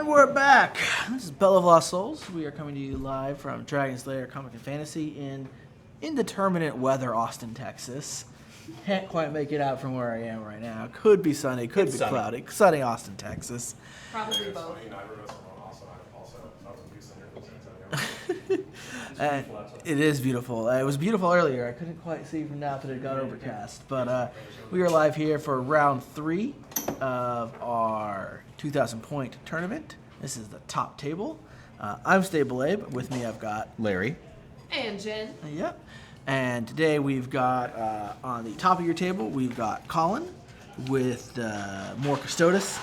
And we're back. This is Bell of Lost Souls. We are coming to you live from Dragon's Lair Comic and Fantasy in indeterminate weather, Austin, Texas. Can't quite make it out from where I am right now. Could be sunny, could be cloudy. Sunny Austin, Texas. Probably both. It is beautiful. It was beautiful earlier. I couldn't quite see from now that it got overcast. But we are live here for round 3 of our 2,000 point tournament. This is the top table. I'm Stable Abe. With me I've got Larry. And Jen. Yep. And today we've got on the top of your table we've got Colin with more Custodes.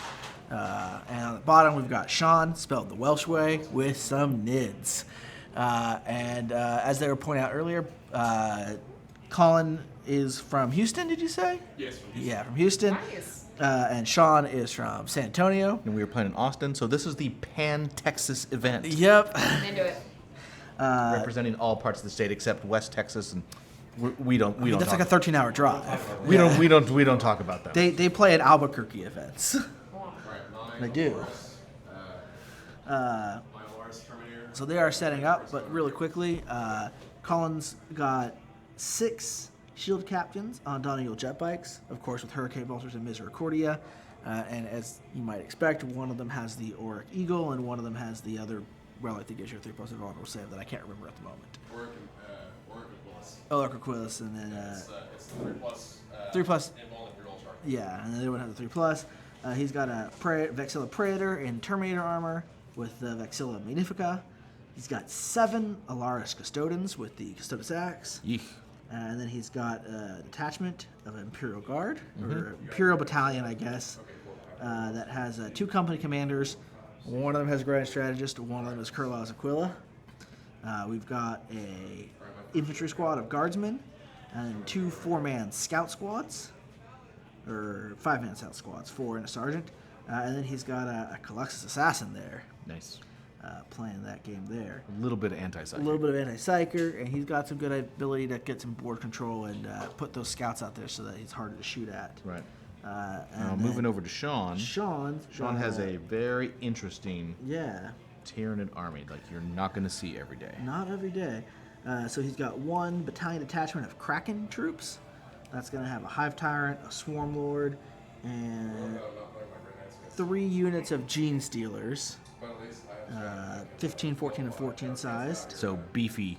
And on the bottom we've got Sean, spelled the Welsh way, with some Nids. And as they were pointing out earlier, Colin is from Houston, did you say? Yes, from Houston. Yeah, from Houston. Nice. And Sean is from San Antonio. And we were playing in Austin, so this is the Pan-Texas event. Yep. Into it. Representing all parts of the state except West Texas, and we don't That's talk like a 13-hour drive. we don't talk about that. They play at Albuquerque events. They do. So they are setting up, but really quickly, Colin's got 6 shield captains on Donegal jet bikes, of course with Hurricane Bolters and Misericordia. And as you might expect, one of them has the Auric Eagle, and one of them has the other relic that gives you a 3+ vulnerable save that I can't remember at the moment. Auric Aquilus, and then it's the 3+ 3+. invulnerable roll chart. Yeah, and the other one has a 3+. He's got a Vexilla Praetor in Terminator armor with the Vexilla Magnifica. He's got 7 Alaris Custodians with the Custodes Axe. Yeesh. And then he's got a detachment of Imperial Guard, or Imperial Battalion, I guess, that has 2 company commanders. One of them has Grand Strategist, one of them is Kurlaus Aquila. We've got a infantry squad of guardsmen, and 2 4-man scout squads, or 5-man scout squads, 4 and a sergeant. And then he's got a Caluxus Assassin there. Nice. Playing that game there. A little bit of anti-psych. A little bit of anti-psyker, and he's got some good ability to get some board control and put those scouts out there so that he's harder to shoot at. Right. And Moving over to Sean. Sean has a very interesting yeah, Tyranid army, like you're not going to see every day. not every day. So he's got 1 battalion detachment of Kraken troops. That's going to have a Hive Tyrant, a Swarm Lord, and 3 units of Gene Stealers. 15, 14, and 14 sized. So beefy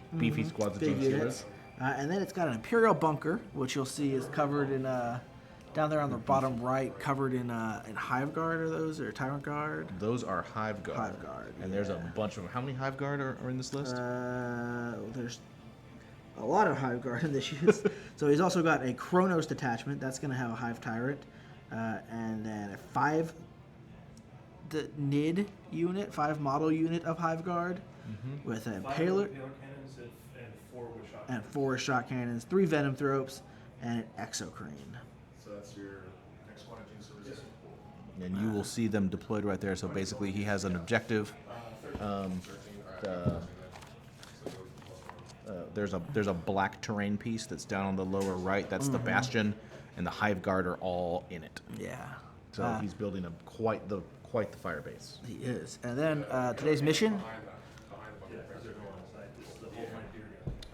squads of Big James units. Steelers. And then it's got an Imperial Bunker, which you'll see is covered in, down there on the bottom right, covered in Hive Guard, are those, or Tyrant Guard? Those are Hive Guard. Hive Guard, And there's a bunch of them. How many Hive Guard are in this list? There's a lot of Hive Guard in this use. So he's also got a Kronos detachment. That's going to have a Hive Tyrant. And then a 5 NID unit, 5 model unit of Hive Guard with a Impaler cannons and 4 with shot and 4 shot cannons, 3 Venom Thropes, and an Exocrine. So that's your next one. And you will see them deployed right there. So basically, he has an objective. There's a black terrain piece that's down on the lower right. That's the bastion, and the Hive Guard are all in it. Yeah. So he's building quite the fire base. He is. And then today's mission.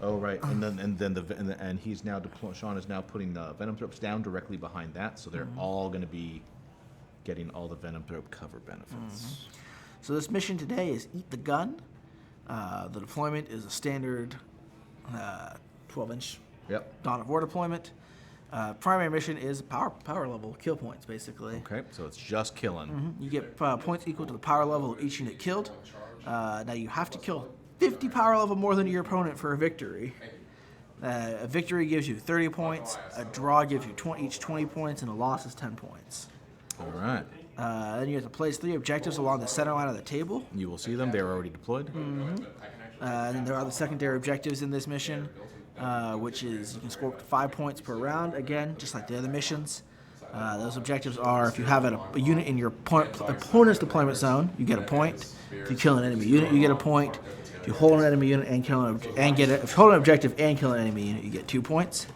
Oh right, and he's now Sean is now putting the Venom Thropes down directly behind that, so they're all going to be getting all the Venom Thrope cover benefits. So this mission today is Eat the Gun. The deployment is a standard 12-inch Yep. Dawn of War deployment. Primary mission is power level kill points, basically. Okay, so it's just killing. You get points equal to the power level of each unit killed. Now you have to kill 50 power level more than your opponent for a victory. A victory gives you 30 points, a draw gives you each 20 points, and a loss is 10 points. All right. Then you have to place 3 objectives along the center line of the table. You will see them. They're already deployed. And then there are the secondary objectives in this mission, which is you can score up to 5 points per round, again, just like the other missions. Those objectives are if you have a unit in your opponent's deployment zone, you get a point. If you kill an enemy unit, you get a point. If you hold an enemy unit and kill if you hold an objective and kill an enemy unit, you get 2 points.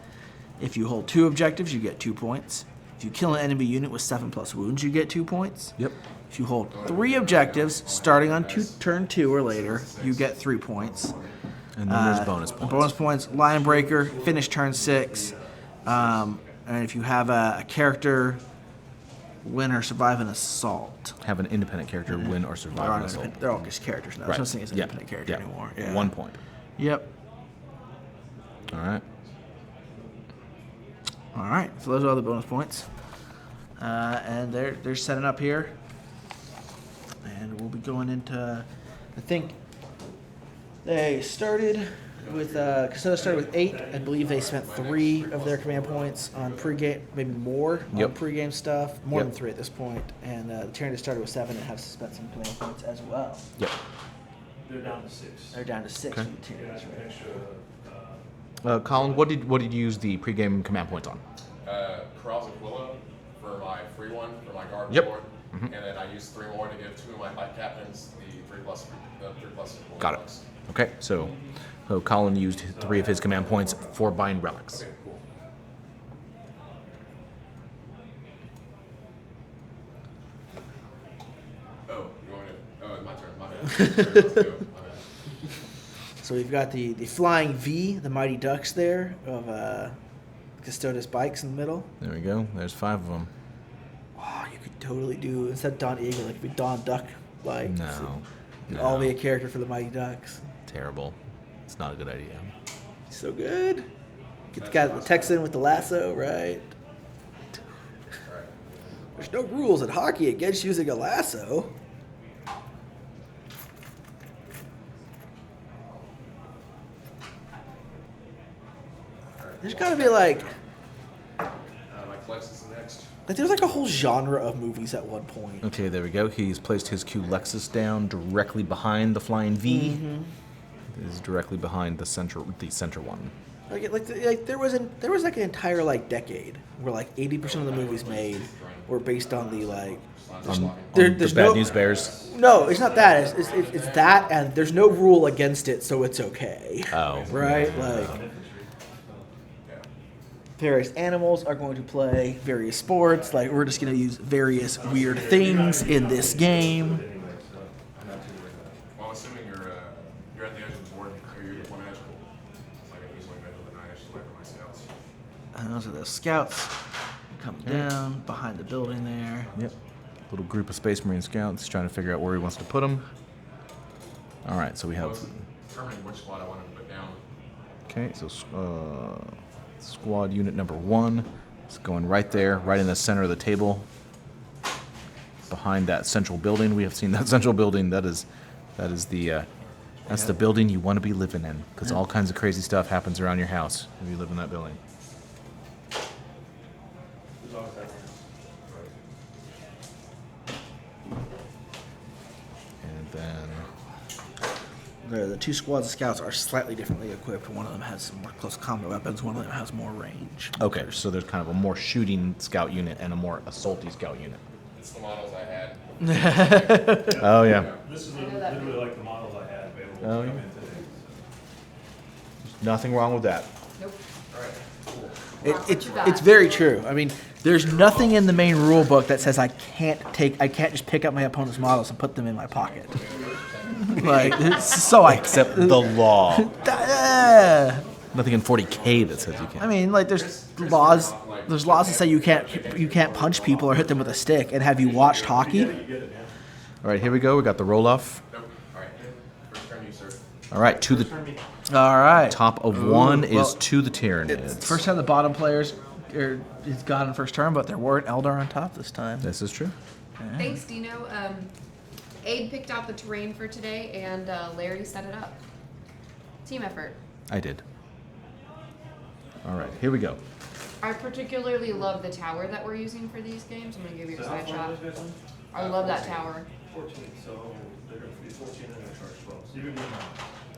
If you hold 2 objectives, you get 2 points. If you kill an enemy unit with 7+ wounds, you get 2 points. Yep. If you hold 3 objectives starting on turn 2 or later, you get 3 points. And then there's bonus points. Bonus points, Lion Breaker, finish turn 6. And if you have a character win or survive an assault. Have an independent character win or survive an assault. They're all just characters now. Right. There's no thing as an Yeah. independent character Yeah. anymore. Yeah. 1 point. Yep. All right. All right. So those are all the bonus points. And they're setting up here. And we'll be going into, I think they started with, Custodes started with 8. I believe they spent 3 of their command points on pregame, maybe more on Yep. pregame stuff, more Yep. than 3 at this point. And the Tyranids started with 7 and have spent some command points as well. Yep. They're down to 6. They're down to 6 Okay. for the Yeah, Tyranids, right? extra. Colin, what did you use the pregame command points on? Corrals of Willow for my free one for my guard Yep. board, and then I used 3 more to give 2 of my light captains the 3+. Got it. Okay, so Colin used 3 of his command points for buying relics. Okay, cool. Oh, you want me to? Oh, my turn. My bad. Let's go. My bad. So we've got the flying V, the Mighty Ducks there, of Custodes bikes in the middle. There we go. There's 5 of them. Oh, you could totally do, instead of Don Eagle, it could be Don Duck bikes. No. It'd all be a character for the Mighty Ducks. Terrible. It's not a good idea. So good. Get the guy that texts in with the lasso, right? Alright. There's no rules in hockey against using a lasso. There's gotta be like My Flex is next. there's like a whole genre of movies at one point. Okay, there we go. He's placed his Q Lexus down directly behind the flying V. Is directly behind the center one. Like there was like an entire like decade where like 80% of the movies made were based on the like. There's the Bad no News Bears. No, it's not that. It's that, and there's no rule against it, so it's okay. Oh. Right? Like various animals are going to play various sports. Like we're just going to use various weird things in this game. Well, assuming you're at the edge of the board, or you're one edge, I can easily measure the 9 inches away from my scouts. And those are the scouts coming down behind the building there. Yep. Little group of Space Marine scouts trying to figure out where he wants to put them. All right, so we I have. was determining which squad I wanted to put down. Okay, so squad unit number 1 is going right there, right in the center of the table, behind that central building. We have seen that central building. That is the building you want to be living in, because all kinds of crazy stuff happens around your house if you live in that building. There's always that. And then The 2 squads of scouts are slightly differently equipped. One of them has some more close combat weapons. One of them has more range. okay, so there's kind of a more shooting scout unit and a more assaulty scout unit. It's the models I had. Oh yeah, This is literally like the models I had available to Oh, come yeah. in today. nothing wrong with that. Nope. Alright, cool. It's very true. I mean, there's nothing in the main rule book that says I can't just pick up my opponent's models and put them in my pocket. Like it's so Except the law. Nothing in 40k that says you I can't. mean, like there's laws that say you can't punch people or hit them with a stick. And have you watched hockey? All right, here we go. We got the roll off. Nope. Alright. First turn, you, sir. All right, to the All right. top of 1 well, is to the It's Tyranids. the first time the bottom players is got in first turn, but there were an Eldar on top this time. This is true. Thanks, Dino. Abe picked out the terrain for today, and Larry set it up. Team effort. I did. All right, here we go. I particularly love the tower that we're using for these games. I'm gonna give you a So how side far shot. are those guys on? I love that tower. 14, so they're going to be 14 and they're charged 12. So you're going to be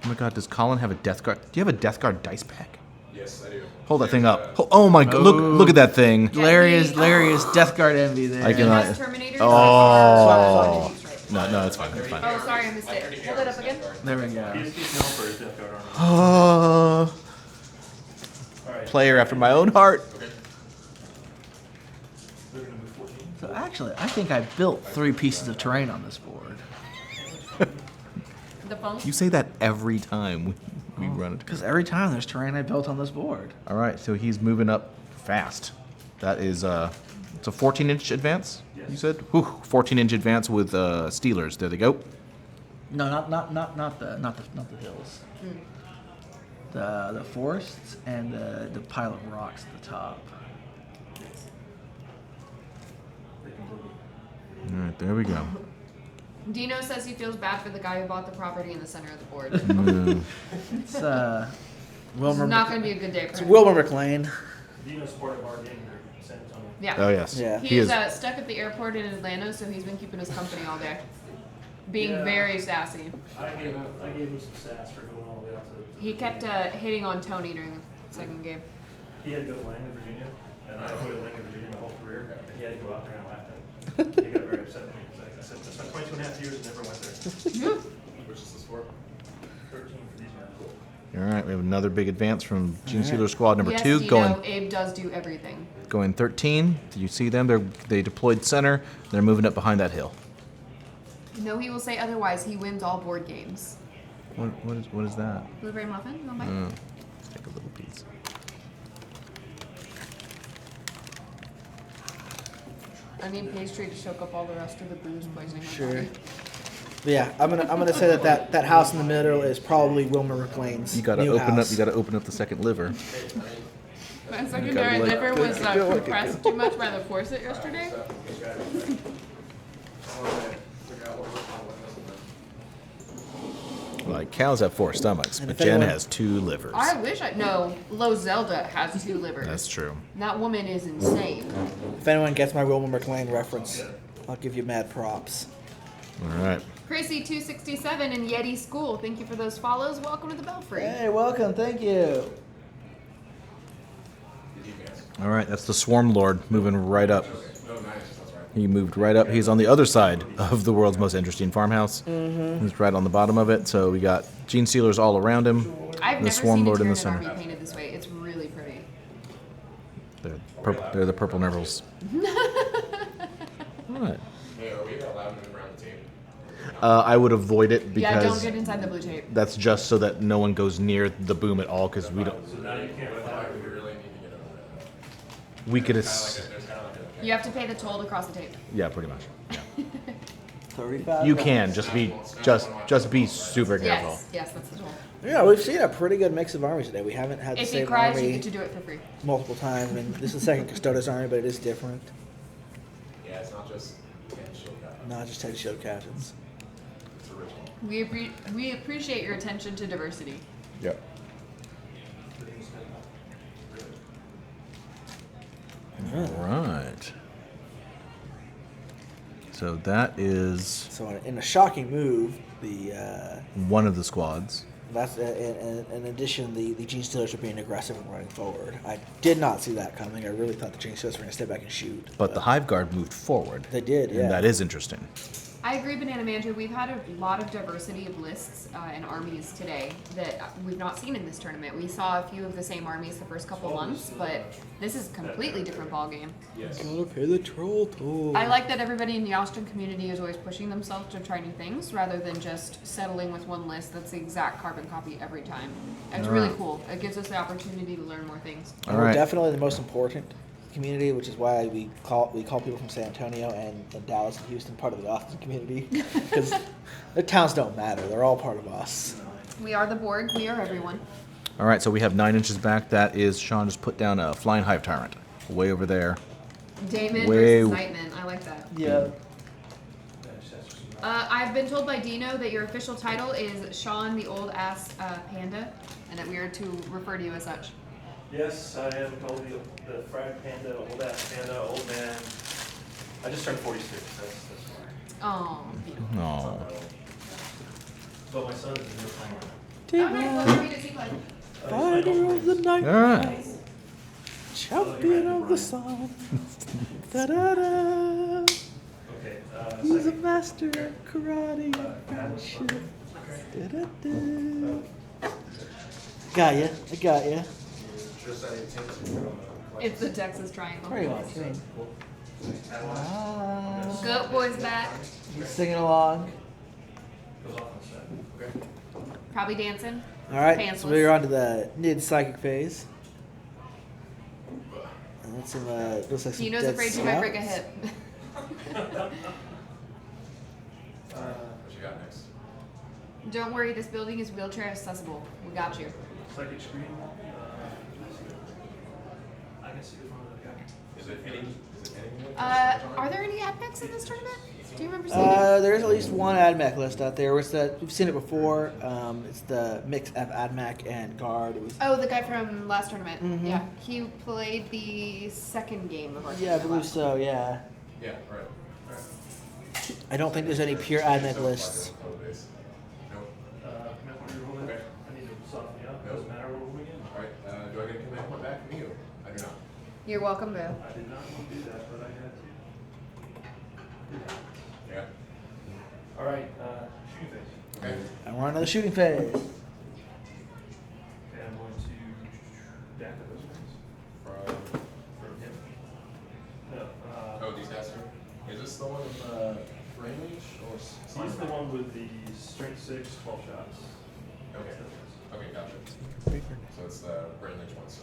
Oh my God, does Colin have a Death Guard? Do you have a Death Guard dice pack? Yes, I do. Hold that thing up. Oh my God, look at that thing. Larry is Death Guard envy there. I can- Best Terminators. Oh. Swap. No, it's fine. It's fine. Oh, sorry, I missed it. Hold it up again. There we go. He's known for his Death Guard armor. All right. Player after my own heart. Okay. They're going to move 14. So Actually, I think I built 3 pieces of terrain on this board. The phone? You say that every time we run it. Because every time there's terrain I built on this board. All right, so he's moving up fast. That is it's a 14-inch advance. Yes. You said, 14-inch advance with Steelers. There they go. No, not the hills. The forests and the pile of rocks at the top. All right, there we go. Dino says he feels bad for the guy who bought the property in the center of the board. It's It's Wilmer. not going to be a good day for It's him. Wilmer McLean. Dino's part of our gang here in San Antonio. Yeah. Oh yes. Yeah. He He's is. stuck at the airport in Atlanta, so he's been keeping his company all day. Being Yeah. very sassy. I gave him some sass for going all the way out to. He kept hitting on Tony during the second game. He had to go to Langley, Virginia, and I avoided Langley, Virginia my whole career. And he had to go out there and I laughed at him. He got very upset with me. I said, I spent 22 and a half years and never went there. Which is this for? 13 for these guys. All right, we have another big advance from Gene Sealer Squad number Yes, 2 Dino, Abe does do everything. going 13. Do you see them? They deployed center. They're moving up behind that hill. No, he will say otherwise. He wins all board games. What is that? Blueberry muffin? You want to bite? Let's take a little piece. I need pastry to soak up all the rest of the booze poisoning. Sure. Yeah, I'm gonna say that house in the middle is probably Wilmer McLean's You gotta new open house. up. You gotta open up the second liver. My secondary look liver good was to go. compressed too much by the corset yesterday. Like cows have 4 stomachs, And but if Jen anyone- has 2 livers. I wish I no. Lo Zelda has 2 livers. That's true. That woman is insane. If anyone gets my Wilmer McLean reference, I'll give you mad props. All right. Crazy267 and Yeti School. Thank you for those follows. Welcome to the Belfry. Hey, welcome, thank you. All right. That's the Swarm Lord moving right up. Oh, nice. That's right. He moved right up. He's on the other side of the world's most interesting farmhouse. He's right on the bottom of it. So we got Gene Sealers all around him. I've The never Swarm seen a Lord in the Tyranid center. army painted this way. It's really pretty. They're the purple Nervals. All right. Hey, are we allowed to move around the table? I would avoid it Yeah, don't because get inside the blue tape. that's just so that no one goes near the boom at all. Because we don't. So now you can't fly. We really need to get over that. We could. There's kind of like a. You have to pay the toll to cross the tape. Yeah, pretty much. Yeah. 35. You can just be super careful. Yes, that's the toll. Yeah, we've seen a pretty good mix of armies today. We haven't had the If he same cries, you army get to do it for free. multiple times. I mean, this is the second Custodes army, but it is different. Yeah, it's not just shield guy. Not just 10 shield captains. It's original. We appreciate your attention to diversity. Yep. All right. So that is So in a shocking move, the one of the squads. that's in addition, the Gene Steelers are being aggressive and running forward. I did not see that coming. I really thought the Gene Steelers were going to step back and shoot. But the Hive Guard moved forward. They did, yeah. And that is interesting. I agree, Banana Manager. We've had a lot of diversity of lists and armies today that we've not seen in this tournament. We saw a few of the same armies the first couple months, but this is a completely different ballgame. Gotta pay the troll toll. I like that everybody in the Austin community is always pushing themselves to try new things rather than just settling with one list that's the exact carbon copy every time. It's really cool. It gives us the opportunity to learn more things. All We're right. definitely the most important community, which is why we call people from San Antonio and Dallas and Houston part of the Austin community, because the towns don't matter; they're all part of us. We are the Borg. We are everyone. All right. So we have 9 inches back. That is Sean just put down a flying Hive Tyrant way over there. Damon Way- versus Nightman. I like that. Yeah. I've been told by Dino that your official title is Sean the Old Ass Panda, and that we are to refer to you as such. Yes, I am called the fried panda, old ass panda, old man. I just turned 46. That's why. Oh, beautiful. No. But my son is a new timer. Oh, nice. What are we to see like? Fighter of the night, All right. champion of the sun. Da-da-da. Okay, He's a second. master of karate and friendship. Da-da-da. Got ya. I got ya. Just that intent to go on the It's the Texas Triangle. Pretty much. I mean, Ah, Goat boy's back. he's singing along. Goes off on the set. Okay. Probably dancing. All right, Pantsless. so we're on to the mid psychic phase. And that's some, looks like some Tino's dead afraid she might break a scouts. hip. What you got next? Don't worry, this building is wheelchair accessible. We got you. Psychic screen. I can see the front of the guy. Is it any? Are there any admechs in this tournament? Do you remember seeing it? There is at least one AdMech list out there. It's that we've seen it before. It's the mix of AdMech and Guard. It was, Oh, the guy from last tournament. Mhm. Yeah, he played the second game of our yeah, I tournament believe last so. Yeah, Yeah, right. I don't think there's any pure AdMech lists. Nope. Command point reroll that. Okay. I need to soften you up. Nope. Doesn't matter what we're moving in. All right. Do I get a command point back from you? I do not. You're welcome, Boo. I did not want to do that, but I had to. Yeah. All right, shooting phase. Okay. And we're on to the shooting phase. Okay, I'm going to deactivate those things for him. No, Oh, these guys here. Is this the one with range or? he's the one with the strength 6, 12 shots. Okay. Okay, gotcha. So it's the brain range one. So.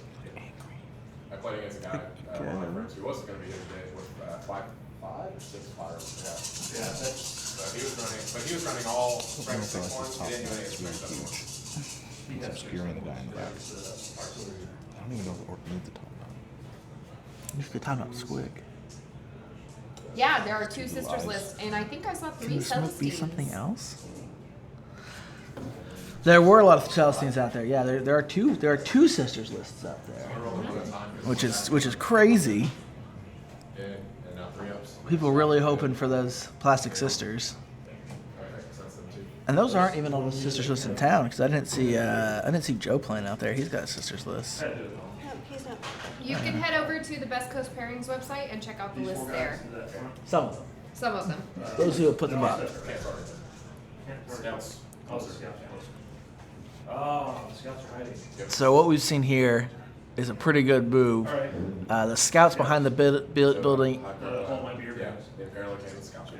I played against a guy, one of my friends who wasn't going to be here today with 5 or 6 firearms. Yeah, that's. But he was running all strength 6 ones. He didn't do any strength 7 ones. He has obscuring the guy in the back. artillery. I don't even know if the orc needs the top knot. Use the time out squig. Yeah, there are 2 sisters lists, and I think I saw 3 Can the smoke be Celestines. something else? There were a lot of Celestines out there. Yeah, there are two sisters lists out there, which is crazy. Yeah, and now 3-ups. People really hoping for those plastic sisters, Alright, so that's them too. and those aren't even all the sisters lists in town because I didn't see Joe playing out there. He's got a sisters list. Had to do it all. He's not. You can head over to the Best Coast Pairings website and check out the These list 4 there. guys to that front. Some of them. Some of them. Those who have put them up. Can't target. Scouts. Oh, the scouts. Oh, the scouts are hiding. So what we've seen here is a pretty good move. All right. The scouts behind the building, Hold my beer, Yeah, guys. they apparently came with scouts.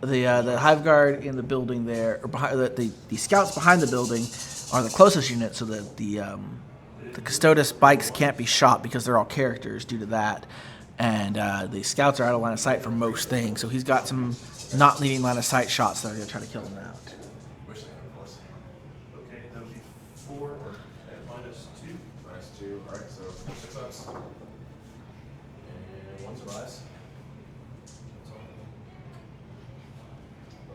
Yeah. the hive guard in the building there, or behind the scouts behind the building are the closest unit, so that the Custodes bikes can't be shot because they're all characters due to that, and the scouts are out of line of sight for most things. So he's got some not leading line of sight shots that are going to try to kill him out. Wish they had, of course. Okay, that would be 4 and -2. -2. Alright, so 6 ups. And 1 survives. That's all.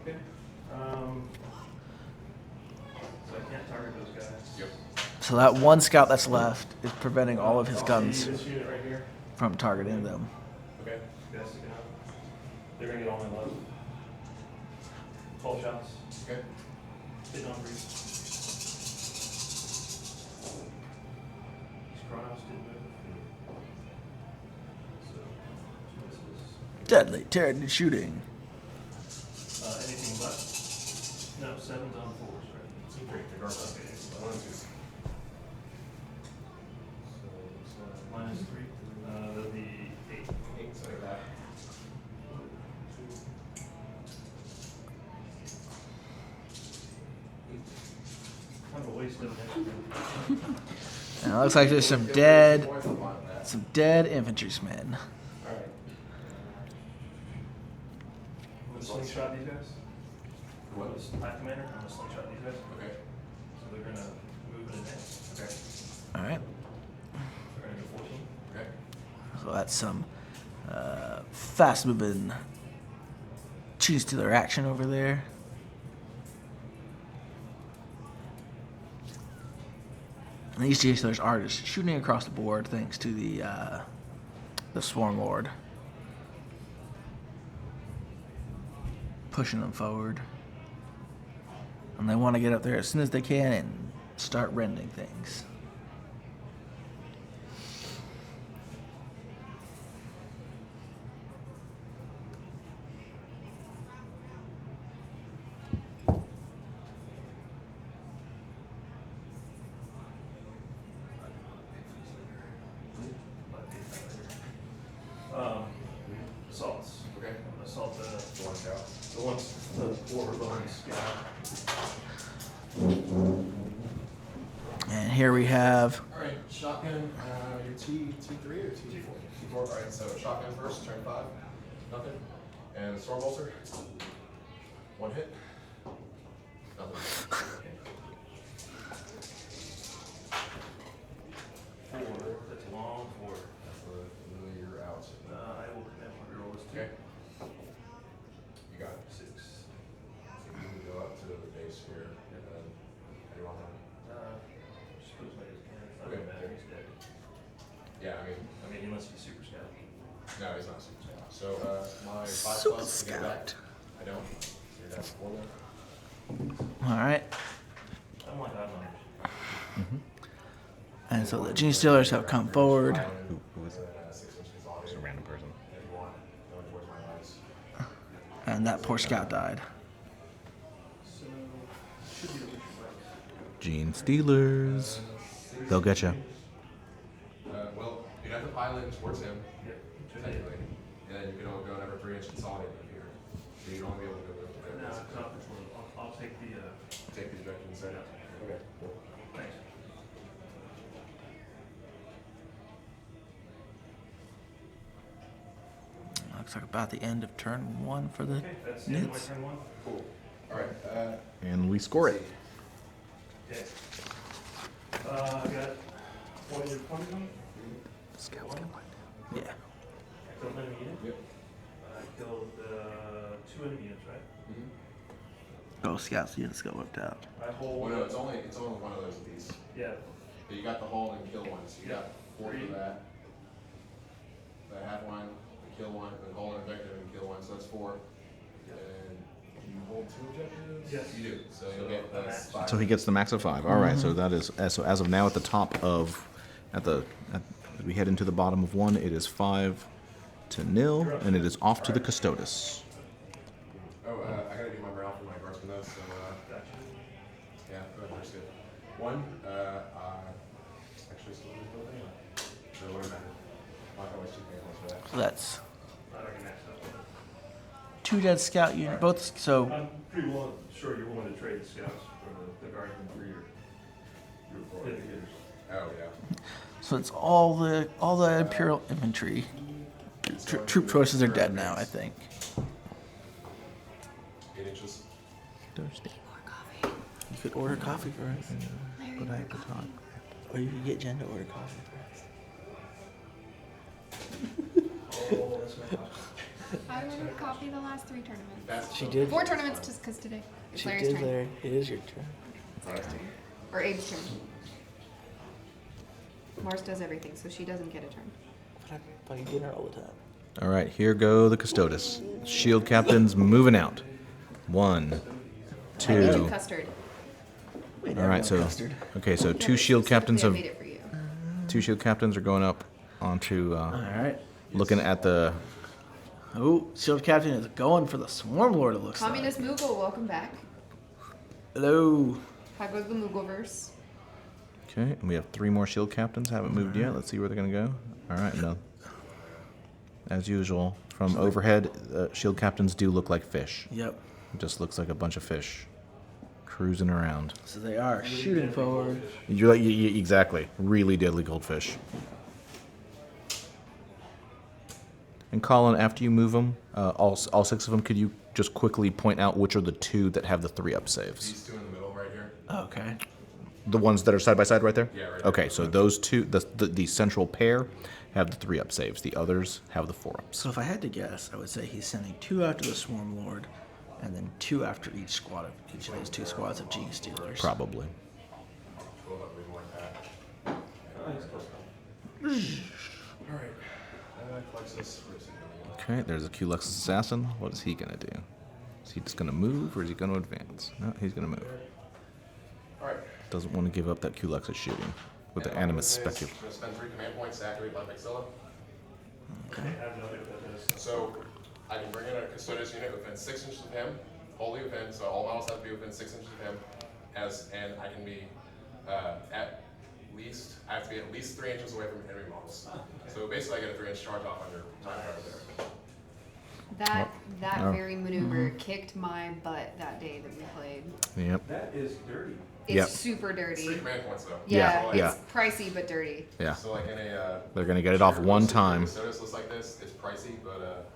Okay. So I can't target those guys. Yep. So that one scout that's left is preventing all of his guns This unit right here. from targeting them. Okay. Guys sticking up. They're gonna get all my love. 12 shots. Okay. Hitting on 3. These Chronos didn't move. So, 2 misses. Deadly Tyranid shooting. Anything but? No, 7's on 4s, right? Team 3, regardless. Okay. 1 and 2. So it's -3. That'll be 8. 8, so that. Kind of a waste of an And it looks like there's some dead infantrymen. Alright. I'm gonna slingshot these guys. What? Attack commander, I'm gonna slingshot these guys. Okay. So they're gonna move in advance. Okay. All right. They're gonna go 14. Okay. So that's some fast-moving cheese to their action over there. And these G-Stealers are just shooting across the board thanks to the Swarm Lord. Pushing them forward. And they want to get up there as soon as they can and start rending things. Assault And here we have All right, shotgun. Your T3 or T4? T4. All right, so shotgun first, turn 5. Nothing. And storm bolter. 1 hit. Nothing. 4. That's a long 4. You're out. I will command one roll this 2. Okay. You got it. 6. So you can go up to the base here, and then how do you want to? Just put as many as I can. It's not Okay. gonna matter. He's dead. Yeah, I mean, he must be super scout. no, he's not super scout. So my 5 Super plus to get back. Scout. I don't. So you're down to 4 then. all right. I don't like odd numbers. And so the Gene Stealers have come forward. Who is it? 6 inch Just a consolidated. random person. If you want, going towards my eyes. And that poor scout died. So, should be the Richard Bikes. Gene Stealers. They'll get you. Well, you'd have to pilot in towards him, Yeah. technically. And then you can only go another 3 inch consolidated here. So you'd only be able to go No, it's not this one. I'll take the, take the ejection instead. Okay, cool. thanks. Looks like about the end of turn 1 for the Okay, that's the end of my Nits. turn 1. Cool. All right. And we score it. Okay. I got one of your points on. Scouts get light. Yeah. Killed an enemy unit. Yep. I killed 2 enemy units, right? Oh, scouts units got whipped out. I hold. Well, no, it's only one of those apiece. Yeah. But you got the hull and kill one, so you got 4 Three. for that. That half one, the kill one, the hull and objective and kill one, so that's 4. And do you hold 2 objectives? Yes. You do. So you'll So get a that's max. 5. So he gets the max of 5. All right. So that is so as of now at the top of as we head into the bottom of 1, it is 5-0, and it is off to the Custodes. Oh, I gotta do my morale for my guardsman though, so Gotcha. yeah, go ahead, first good. 1, actually still doing both anyway. So what does it matter? Not always 2 payments for that. So that's I don't get max up. 2 dead scout units. Both. So I'm pretty sure you're willing to trade the scouts for the guardsmen for your heavy hitters. Oh yeah. so it's all the Imperial infantry. Troop choices are dead now, I think. 8 inches. Thursday. You could order coffee for us, But I have to talk. or you could get Jen to order coffee for us. Oh, that's my house. I ordered coffee the last 3 tournaments. That's She did. 4 tournaments just because today. It's She Larry's did, turn. Larry. It is your turn. It's Larry's turn. Or Abe's turn. Mars does everything, so she doesn't get a turn. But I fucking dinner all the time. All right, here go the Custodes. Shield captains moving out. 1, I made 2. you custard. All right, so Custard. okay, so Yeah, 2 but shield captains specifically have I made it for you. 2 shield captains are going up onto All right. looking at the. Oh, shield captain is going for the swarm lord. It looks Communist Moogle, welcome back. like. Hello. How goes the Moogleverse? Okay, and we have 3 more shield captains. Haven't moved yet. Let's see where they're gonna go. All right, no. As usual, from overhead, shield captains do look like fish. Yep. It just looks like a bunch of fish cruising around. So they are shooting forward. You're like exactly, really deadly goldfish. And Colin, after you move them, all 6 of them, could you just quickly point out which are the 2 that have the 3-up saves? These 2 in the middle right here. Okay. The ones that are side by side right there? Yeah, right there. Okay, so those 2, the central pair, have the 3-up saves. The others have the 4-ups. So if I had to guess, I would say he's sending 2 after the swarm lord, and then 2 after each squad of each of those 2 squads of Gene Stealers. Probably. Cool, that we like that. Alright. Plexus. Where's he going? Okay, there's a Culux assassin. What is he gonna do? Is he just gonna move or is he gonna advance? No, he's gonna move. Alright. Doesn't want to give up that Culux shooting with the And animus I'm speculum. gonna spend 3 command points to activate Black Maxilla. I have no idea what that is. So I can bring in a Custodes unit within 6 inches of him, wholly within, so all models have to be within 6 inches of him, and I can be I have to be at least 3 inches away from enemy models. So basically I get a 3-inch charge off on your time card there. That Oh. very maneuver kicked my butt that day that we played. Yep. That is dirty. It's Yep. super dirty. 3 command points though. Yeah, Yeah, it's pricey but dirty. Yeah. So like in a They're gonna get it off one time. Custodes list like this, it's pricey, but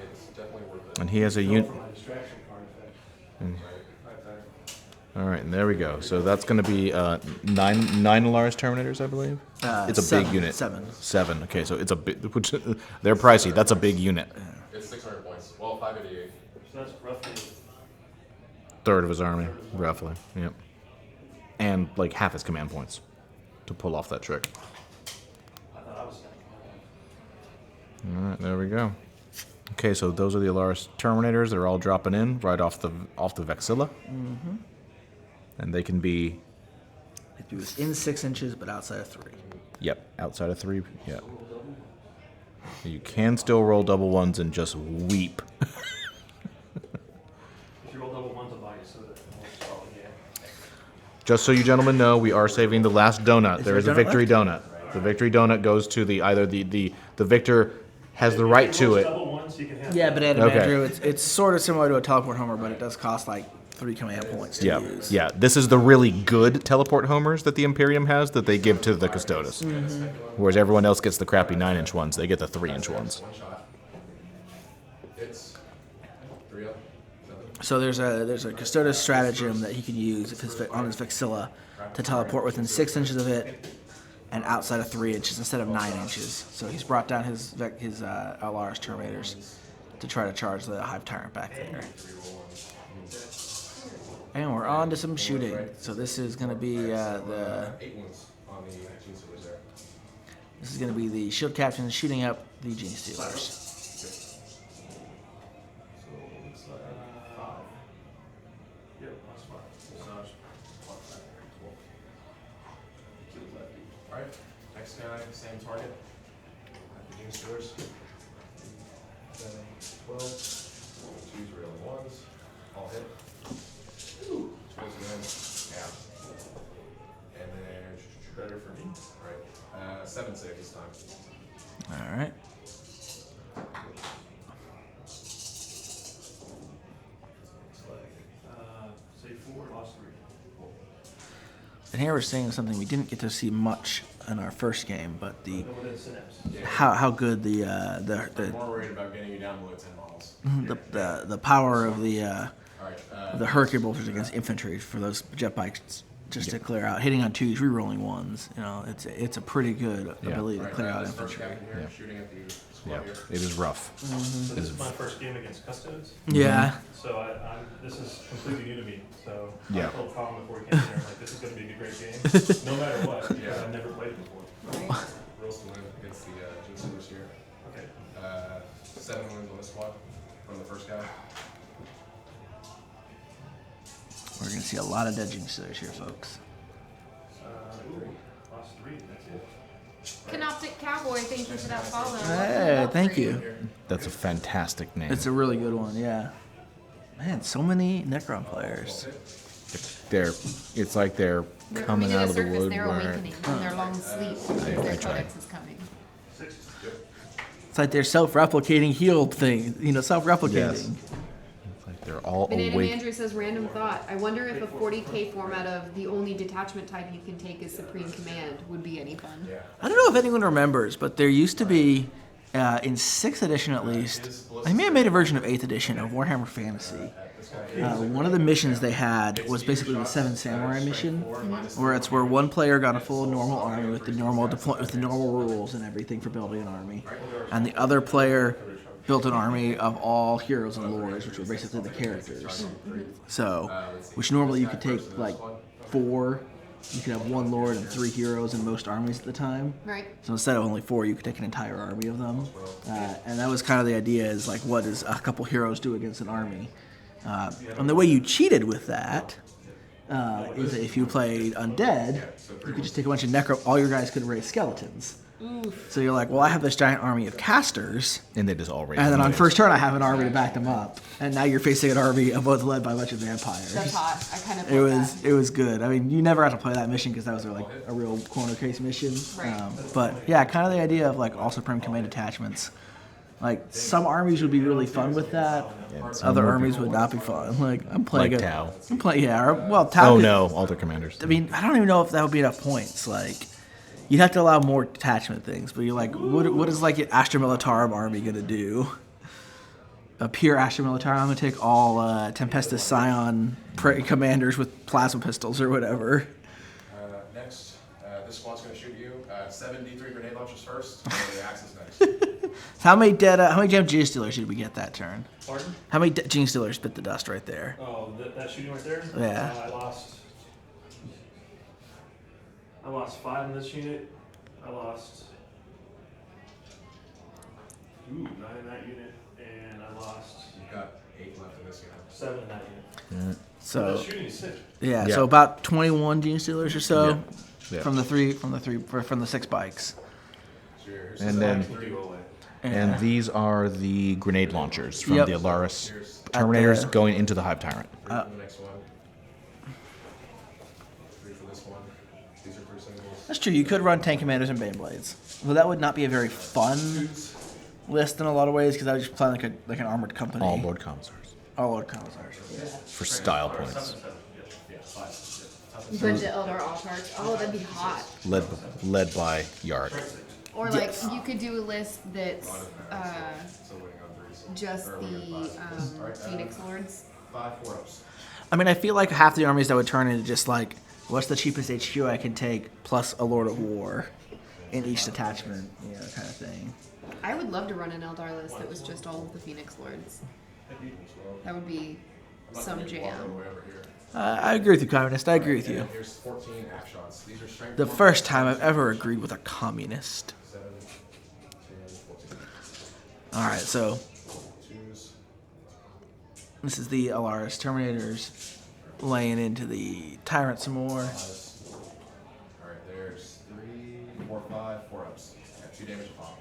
it's definitely worth it. And he has a Go unit. for my distraction card effect. Right there. All right, and there we go. So that's going to be nine Lars Terminators, I believe. It's a big unit. 7. 7. Okay, so it's a big. Which they're pricey. That's a big unit. It's 600 points. Well, 588. So that's roughly. Third of his army, roughly. Yep. And like half his command points to pull off that trick. I thought I was stacking. All right, there we go. Okay, so those are the Alaris Terminators. They're all dropping in right off the Vexilla. Mm-hmm. And they can be. If he was in 6 inches, but outside of 3. Yep, outside of 3. Yep. You can still roll double ones and just weep. If you roll double ones, I'll buy you soda. And we'll stall again. Just so you gentlemen know, we are saving the last donut. There there is a a donut victory donut. The victory donut goes to either the victor has the right to it. Double ones, you can have. Yeah, that. Banana Okay. Andrew, it's sort of similar to a teleport homer, but it does cost like 3 command points to Yeah, use. yeah. This is the really good teleport homers that the Imperium has that they give to the Custodes. Whereas everyone else gets the crappy 9-inch ones. They get the 3-inch ones. One shot. It's 3 up. 7. So there's a Custodes stratagem that he can use on his Vexilla to teleport within 6 inches of it and outside of 3 inches instead of 9 inches. So he's brought down his Alaris Terminators to try to charge the Hive Tyrant back there. And we're on to some shooting. So this is going to be the 8 wounds on the Gene Stealers there. this is going to be the Shield Captain shooting up the Gene Stealers. So it's like 5. Yep, that's fine. Massage. Alright, next guy, same target. At the Gene Stealers. 7, 12. 2s railing 1s. All hit. Supposed to win. Yeah. And then better for me. Right. 7 save this time. All right. It's like Say 4, lost 3. And here we're seeing something we didn't get to see much in our first game, but the No within synapse. how good the I'm more worried about getting you down below 10 models. the power of the Alright. the Hurricane bolters against infantry for those jet bikes just to clear out, hitting on 2s, rerolling 1s. You know, it's a pretty good ability to clear out This first infantry. captain here, shooting at the Yeah, squad here. it is rough. So this is my first game against Custodes. Yeah. So this is completely new to me. So Yeah. I told Colin before we came here, I'm like, this is going to be a great game, no matter what, because I've never played before. Rolls to win against the Gene Stealers here. Okay. 7 wins on this squad from the first guy. We're gonna see a lot of dead Gene Stealers here, folks. Lost 3, that's it. Canoptic Cowboy, thank you for that follow. Hey, thank you. That's a fantastic name. It's a really good one, yeah. Man, so many Necron players. It's like they're They're coming coming out to of the surface, they're woodwork. awakening from their long sleep because their tried. codex is coming. 6. It's like they're self-replicating healed thing, self-replicating. Yes. It's like they're all Banana awake. Andrew says, random thought. I wonder if a 40k format of the only detachment type you can take is Supreme Command would be any fun. I don't know if anyone remembers, but there used to be, in 6th edition at least, I may have made a version of 8th edition of Warhammer Fantasy. One of the missions they had was basically the 7 Samurai mission, where it's where one player got a full normal army with the normal with the normal rules and everything for building an army, and the other player built an army of all heroes and lords, which were basically the characters. So, which normally you could take like 4. You could have 1 lord and 3 heroes in most armies at the time. Right. So instead of only 4, you could take an entire army of them. And that was kind of the idea, is like, what does a couple heroes do against an army? And the way you cheated with that is that if you played undead, you could just take a bunch of all your guys could raise skeletons. So you're like, well, I have this giant army of casters, And they just all raise. and then on them. first turn I have an army to back them up, and now you're facing an army of both led by a bunch of vampires. That's hot. I kind of It was good. I mean, you never had to play that mission because that was like a real corner case mission. Right. But yeah, kind of the idea of like all Supreme Command detachments Like some armies would be really fun with that. And some Other would be- armies would not be fun. Like I'm playing Like a, Tau. I'm playing well Tau. Oh could- no, all their commanders. I mean, I don't even know if that would be enough points. Like, you'd have to allow more detachment things. But you're like, what is like an Astra Militarum army gonna do? A pure Astra Militarum. I'm gonna take all Tempestus Scion commanders with plasma pistols or whatever. Next, this squad's going to shoot you. 7 D3 grenade launchers first, and the axe is next. So how many damn Gene Stealers did we get that turn? Pardon? How many Gene Stealers bit the dust right there? Oh, that shooting right there? Yeah. I lost 5 in this unit. I lost 9 in that unit, and I lost You've got 8 left in this unit. 7 in that unit. So That shooting is sick. yeah, Yeah. so about 21 Gene Stealers or so Yeah. from the 6 bikes. So here's And then, Can go away. and these are the grenade launchers from Yep. the Alaris Here's Terminators the- going into the Hive Tyrant. 3 for the next one. 3 for this one. These are 3 singles. That's true. You could run tank commanders and Baneblades. Well, that would not be a very fun list in a lot of ways because I would just play like an armored company. All Lord Commissars All Lord Commissars. for style points, 7. Yeah, 5. Bunch of Eldar Altarks. Oh, that'd be hot. led by Yard. Or like you could do a list that's Still waiting on 3s. just the Phoenix Lords. 5 4-ups. I mean, I feel like half the armies that would turn into just like, what's the cheapest HQ I can take plus a Lord of War in each detachment, you know, kind of thing. I would love to run an Eldar list that was just all of the Phoenix Lords. That would be some Walk all jam. the way over here. I agree with you, Communist. I agree with you. And here's 14 app shots. These are strength. The 1, first time I've ever agreed with a communist. 7, 10, 14. All right, so 2s. this is the Alaris Terminators laying into the Tyrant some more. 5s. All right, there's 3, 4, 5, 4-ups. Yeah, 2 damage a pop.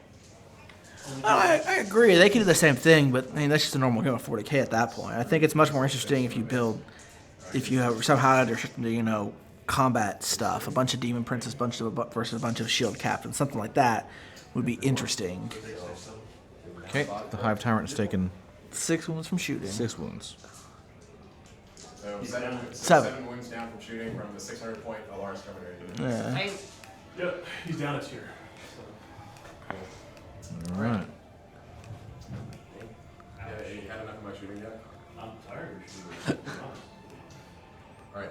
Oh, I agree. They can do the same thing, but I mean that's just a normal game of 40k at that point. I think it's much more interesting if you have somehow under combat stuff, a bunch of demon princes, versus a bunch of shield captains, something like that would be interesting. Okay, the Hive Tyrant has taken 6 wounds from shooting. 6 wounds. So 7 7. wounds down from shooting from the 600 point Alaris Terminator unit. Yeah. Yep, he's down a tier. All right. Yeah, you had enough of my shooting yet? I'm tired of shooting. Alright,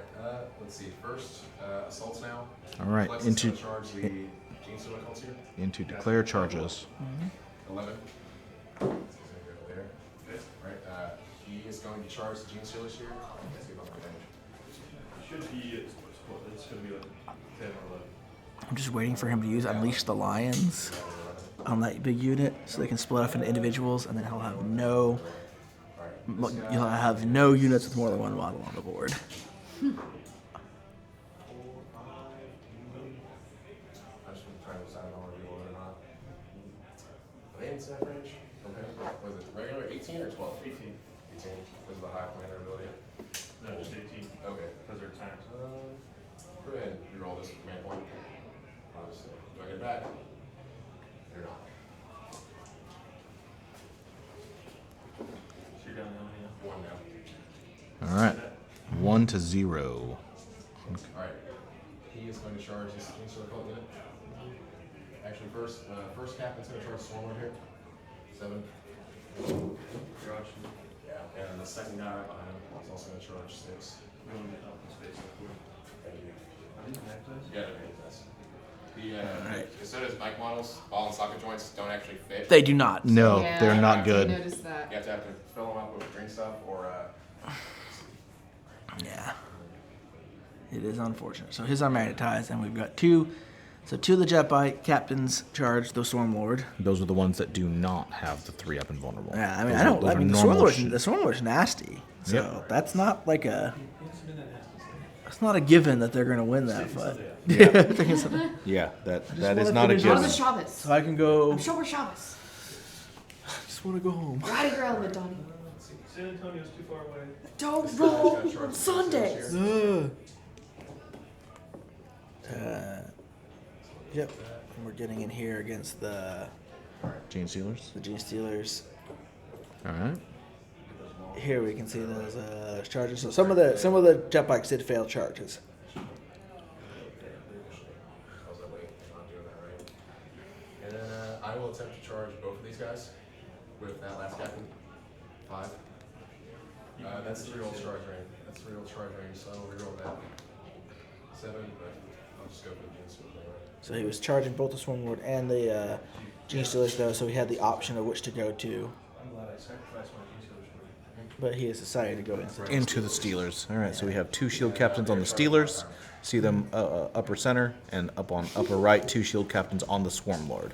let's see. First, assaults now. All right. Flex is Into gonna charge the Gene Stealer cults here. into declare charges. 11. He's gonna go there. Right, he is going to charge the Gene Stealers here. Let's see if I'm gonna damage. Should be, it's going to be like 10 or 11. I'm just waiting for him to use Unleash the Lions on that big unit so they can split off into individuals, and then he'll have you'll have no units with more than one model on the board. I'm just trying to decide if I want to reload it or not. Are they in snap range? Okay. Was it regular 18 or 12? 18. 18. Because of the high commander ability. No, just 18. Okay. Because they're times. Go ahead and reroll this command point. Obviously. Do I get it back? You're not. So you're down now, yeah. 1 now. All right. 1 to 0. Alright. He is going to charge this Gene Stealer cult unit. Actually, first captain's going to charge Swarm here. 7. Garage. Yeah. And the second guy right behind him is also going to charge 6. We don't get up in space real quick. Thank you. Are these max-size? Yeah, they're nice. So does bike models, ball and socket joints don't actually fit. They do not. No, Yeah, they're not I good. noticed that. You have to fill them up with green stuff or Yeah. It is unfortunate. So his are magnetized, and we've got 2. So 2 of the jet bike captains charge the Stormlord. Those are the ones that do not have the 3-up invulnerable. Yeah, I mean, Those I are- don't. those I are mean, normal the shit. Stormlord's nasty. So Yep. that's not like a. It's been that nasty. It's not a given that they're going to win that fight. Yeah. Yeah, that is not a finish given. How's the Shabbos? So I can go. I'm sure we're Shabbos. I just want to go home. Ride your element, Donnie. San Antonio's too far away. Don't roll on Sundays. Yep. And we're getting in here against the Gene Stealers. The Gene Stealers. All right. Here we can see those charges. So some of the jet bikes did fail charges. How's that weight? I'm not doing that right. And then I will attempt to charge both of these guys with that last captain. 5. That's 3 roll charge range. That's 3 roll charge range, so I'll reroll that. 7, but I'll just go for the Gene Stealers anyway. So he was charging both the Swarmlord and the Gene Stealers, though, so he had the option of which to go to. I'm glad I sacrificed my Gene Stealers for you. But he has decided to go Into the Steelers. All right, so we have 2 shield captains on the Steelers. See them upper center, and up on upper right, 2 shield captains on the Swarmlord.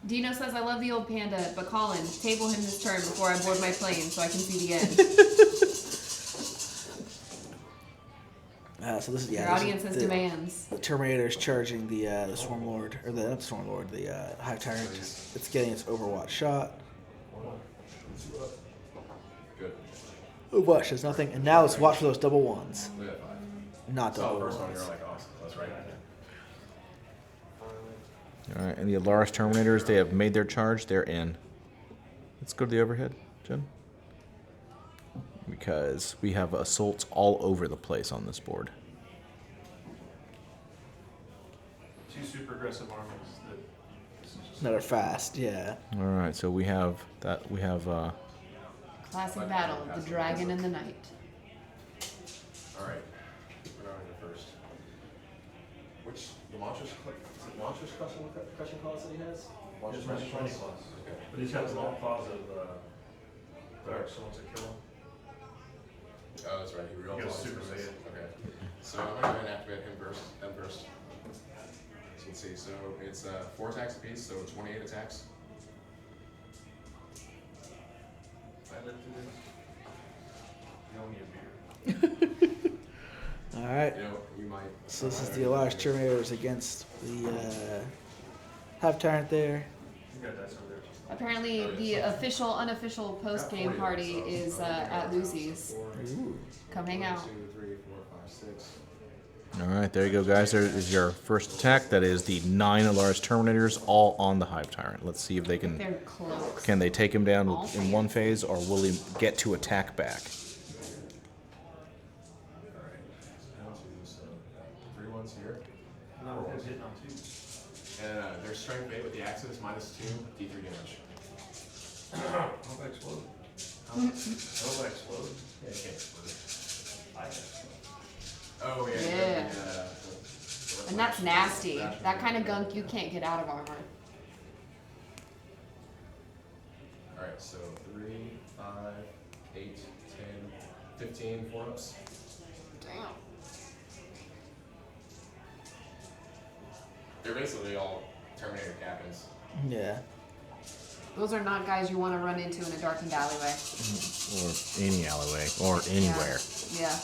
Dino says, I love the old panda, but Colin, table him this turn before I board my plane so I can see the end. So this is Your this audience is has the, demands. The Terminator's charging the Swarmlord, or not the Swarmlord, the Hive Tyrant. It's getting its Overwatch shot. Good. Overwatch does nothing, and now let's watch for those double ones. Look at that 5. Not Saw double the first one, ones. you're like, awesome. That's right. All right, and the Alaris Terminators, they have made their charge. They're in. Let's go to the overhead, Jen. Because we have assaults all over the place on this board. 2 super aggressive armies that this is just That are fast, yeah. All right, so we have that. We have Classic battle of the dragon and the knight. Alright. We're going to first. Which, the monstrous crushing claws that he has? Just running 20 claws. Okay. But he's got the long claws of dark souls that kill him. Oh, that's right. He He real goes claws. Super Saiyan. Okay. So I'm going to go ahead and activate him first. As you can see, so it's 4 attacks apiece, so 28 attacks. If I lived through this, you owe me a beer. All right. You know, you might. So this is the Alaris Terminators against the Hive Tyrant there. You got dice over there. Apparently, the official, unofficial post-game party is at Lucy's. Ooh. Come hang out. 1, 2, 3, 4, 5, 6. all right. There you go, guys. There is your first attack. That is the 9 Alaris Terminators, all on the Hive Tyrant. Let's see if they can. They're close. Can they take him down All in one phase, or will he get to attack back? Alright. Down to, so 3 ones here. No, it's hitting on 2. And their strength 8 with the axis -2, D3 damage. I hope I explode. I hope I explode. Yeah, you can't explode it. I can. Oh, yeah. Yeah. And that's nasty. That kind of gunk you can't get out of armor. Alright, so 3, 5, 8, 10, 15, 4-ups. Damn. They're basically all Terminator captains. Yeah. Those are not guys you want to run into in a darkened alleyway. Or any alleyway, or anywhere. Yeah.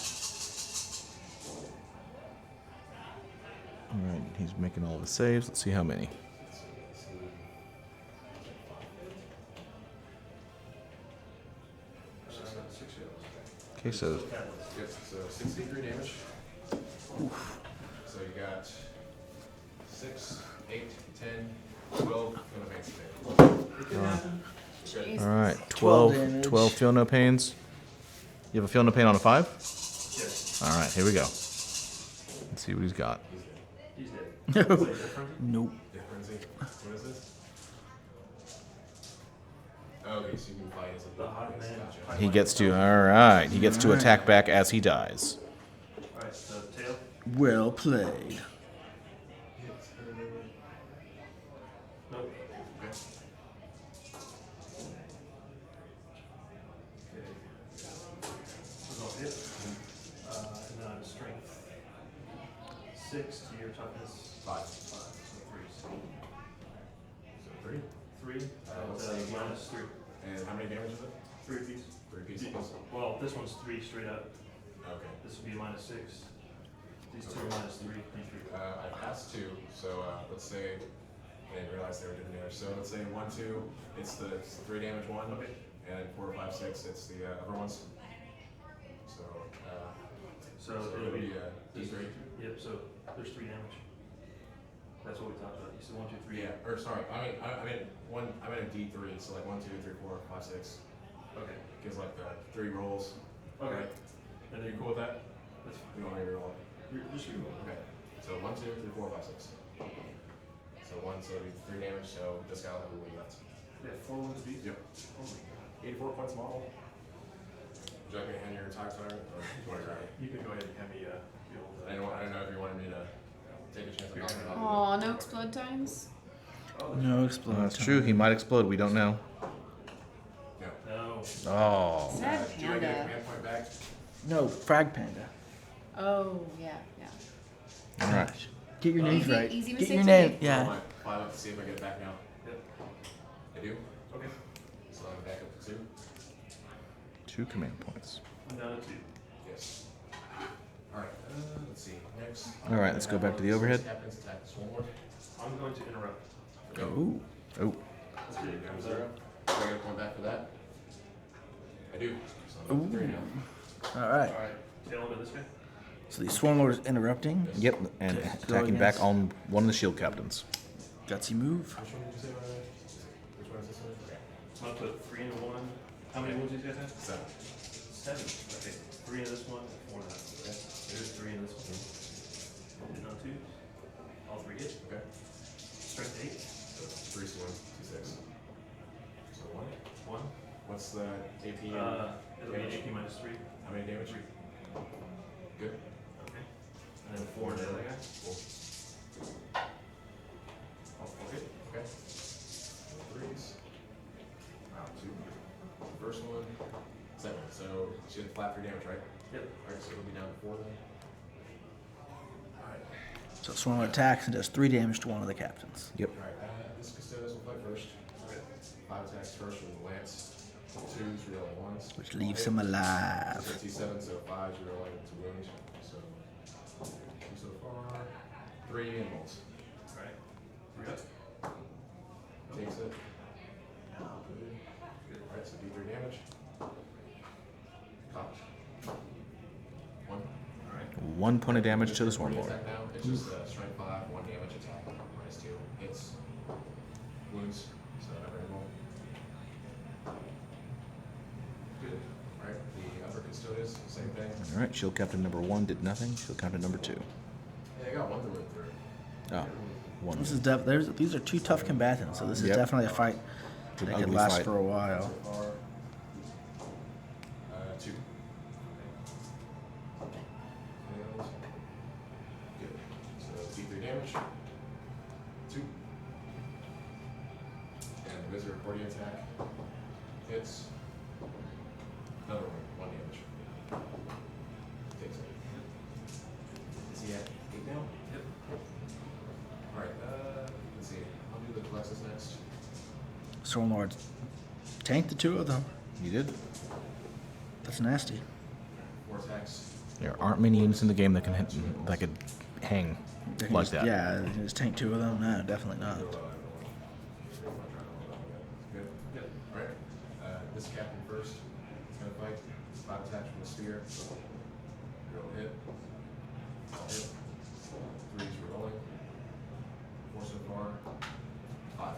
All right, he's making all of his saves. Let's see how many. Okay, so Yep, so 63 damage. So you got 6, 8, 10, 12 Philippines today. Jeez. all right, 12 12, damage. 12 feel no pains. You have a feel no pain on a 5? Yes. All right, here we go. Let's see what he's got. He's dead. Nope. Yeah, Frenzy. What is this? Oh, okay, so you can fight as a The hot man. Gotcha. He gets to, all right, he gets to attack back as he dies. Alright, so tail. Well played. Nope. Okay. Okay. We're going hit. And then I'm strength 6 to your toughness 5. 5. So 3. So 3. 3 let's and see. -3. And how many damage is it? 3 piece. 3 pieces. Well, this one's 3 straight up. Okay. This would be -6. These two are -3. D3. I passed 2, so let's say I didn't realize they were different damage. So let's say 1, 2, it's the 3 damage 1, Okay. and 4, 5, 6, it's the other ones. So So it'll be D3. Yep. So there's 3 damage. That's what we talked about. You said 1, 2, 3. Yeah, or sorry, I mean a D3, so like 1, 2, 3, 4, 5, 6. Okay. Gives like the 3 rolls. Okay. Right? And Are you then cool with that? that's You want me to roll? just you. Okay. So 1, 2, 3, 4, 5, 6. So 1, so it'll be 3 damage. So this guy will have a win left. Yeah, 4 wounds apiece. Yep. Oh my god. 84 points model. Would you like me to hand your attack tyrant, or do you want to grab it? You can go ahead and hand me the old. I don't know if you wanted me to take a chance on knocking it off. Aw, no explode times. No explode. That's true. He might explode. We don't know. No. No. Oh. Sad Do you want to get a panda. command point back? No, Frag Panda. Oh, yeah, yeah. All right. Get your names Easy- right. easy Get mistake your to name. make. Yeah. Roll my 5 up to see if I get it back now. Yep. I do. Okay. So I'm back up to 2. 2 command points. I'm down to 2. Yes. All right. Let's see. Next. All right, let's go back to the overhead. Captain's attack the Swarm Lord. I'm going to interrupt. Okay. Oh. Oh. Let's So get you it go down 0. Do I get a point back for that? I do. So I'm up to 3 now. All right. Alright, tail him in this way. So the Swarm Lord is interrupting. Yep. And Okay, go attacking back against- on one of the shield captains. Gutsy move. Which one did you say? Which one is this one? Okay. I'm gonna put 3 into 1. How many wounds do you guys have? 7. 7. Okay, 3 in this one, and 4 in that one. Okay, there's 3 in this one. Hit on 2. All 3 hit. Okay. Strength 8. So 3 swing, 2, 6. So 1. 1. What's the AP? It'll be AP minus 3. How many damage? Good. Okay. And then 4 in the other guy. Cool. All 4 hit. Okay. 3s. Wow, 2. First one. Second one. So she had flat 3 damage, right? Yep. Alright, so it'll be down to 4 then. Alright. So Swarm Lord attacks and does 3 damage to one of the captains. Yep. Alright, this Custodes will fight first. Okay. 5 attacks first with the lance. 2s, rerolling 1s. Which leaves him alive. So T7, so 5s, rerolling 2 wounds. So 2 so far. 3 and rolls. Alright. 3 up. Takes it. Good. Alright, so D3 damage. Cocked. 1. Alright. 1 point of damage to the Swarm Lord. Attack now. It's just strength 5, 1 damage attack. Minus 2. Hits. Wounds. So every roll. Good. Alright, the upper Custodes, same thing. All right. Shield captain number 1 did nothing. Shield captain number 2. Yeah, I got 1 to win through. Oh. 1. These are 2 tough combatants, so this is Yep. definitely a fight An that could ugly last fight. for a while. So far. 2. Fails. Good. So D3 damage. 2. And the wizard accordion attack. Hits. Another one. 1 damage. Takes it. Is he at 8 now? Yep. Alright, let's see. I'll do the Plexus next. Swarm Lord tanked the 2 of them. You did? That's nasty. 4 attacks. There aren't many units in the game that can that could hang They can like just- that. Yeah, they can just tank 2 of them. No, definitely not. Good. Yep. Alright. This captain first. He's gonna fight. 5 attacks from the spear. Real hit. Hit. 3's rolling. 4 so far. 5.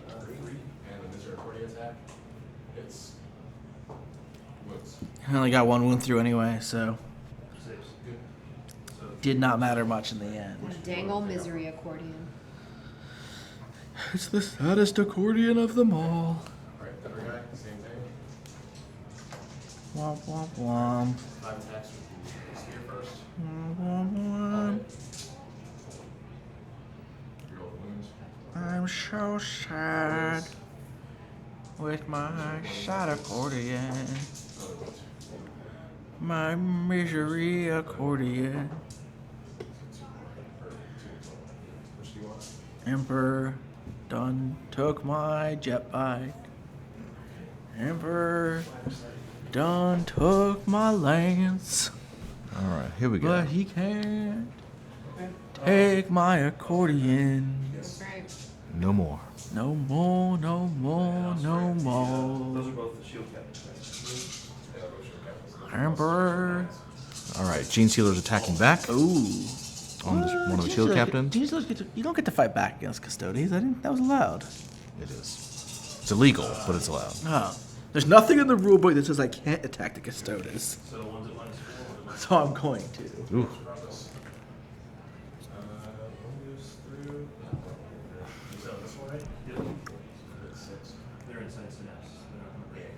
And the Mr. Accordion attack. Hits. Wounds. I only got 1 wound through anyway, so Saves. Good. So, did not matter much in the end. Dangle misery accordion. It's the saddest accordion of them all. Alright, the other guy, same thing. Womp womp womp. 5 attacks with the spear first. Womp womp womp. Reroll the wounds. I'm so sad with my sad accordion. Another wound. My misery accordion. 2 more. Or 2 total. Which do you want? Emperor done took my jet bike. Emperor done took my lance. All right. Here we go. But he can't take my accordion. That's right. No more. No more, no more, no those more. are both the shield captains. Yeah, I'll go show captains. Emperor All right, Gene Stealer's attacking back Ooh. on one of the shield captains. You don't get to fight back against Custodes. I didn't. That was allowed. It is. It's illegal, but it's allowed. Oh. There's nothing in the rulebook that says I can't attack the Custodes. So the ones at -4. So I'm going to. Ooh. Moves through. So this one, right? Yep. 6. They're inside synapse. They're not gonna break.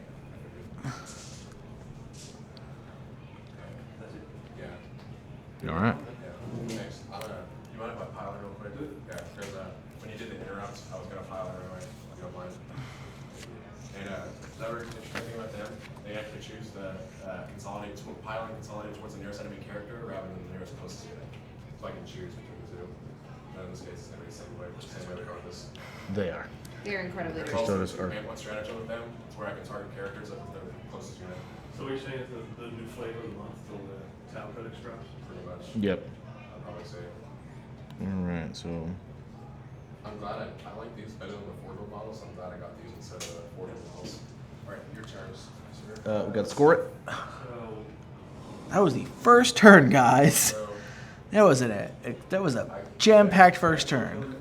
That's it. Yeah. You all right? Yeah. Thanks. You mind if I pile it real quick? Yeah, because when you did the interrupts, I was gonna pile it anyway. If you don't mind. And that was interesting thing about them. They actually choose the pile and consolidate towards the nearest enemy character rather than the nearest closest unit. So I can choose between the two. And in this case, it's gonna be the same way regardless. They are. They're incredibly There's good. also Custodes are- one stratagem with them. It's where I can target characters of the closest unit, So what you're saying is the new flavor of the month till the Tau Codex drops? pretty much. Yep. I'd probably say. All right, so I'm glad I like these better than the 4-door models. I'm glad I got these instead of the 4-door models. All right, your turns, sir. we got to score it. So, That was the first turn, guys. So, That was a jam-packed first turn.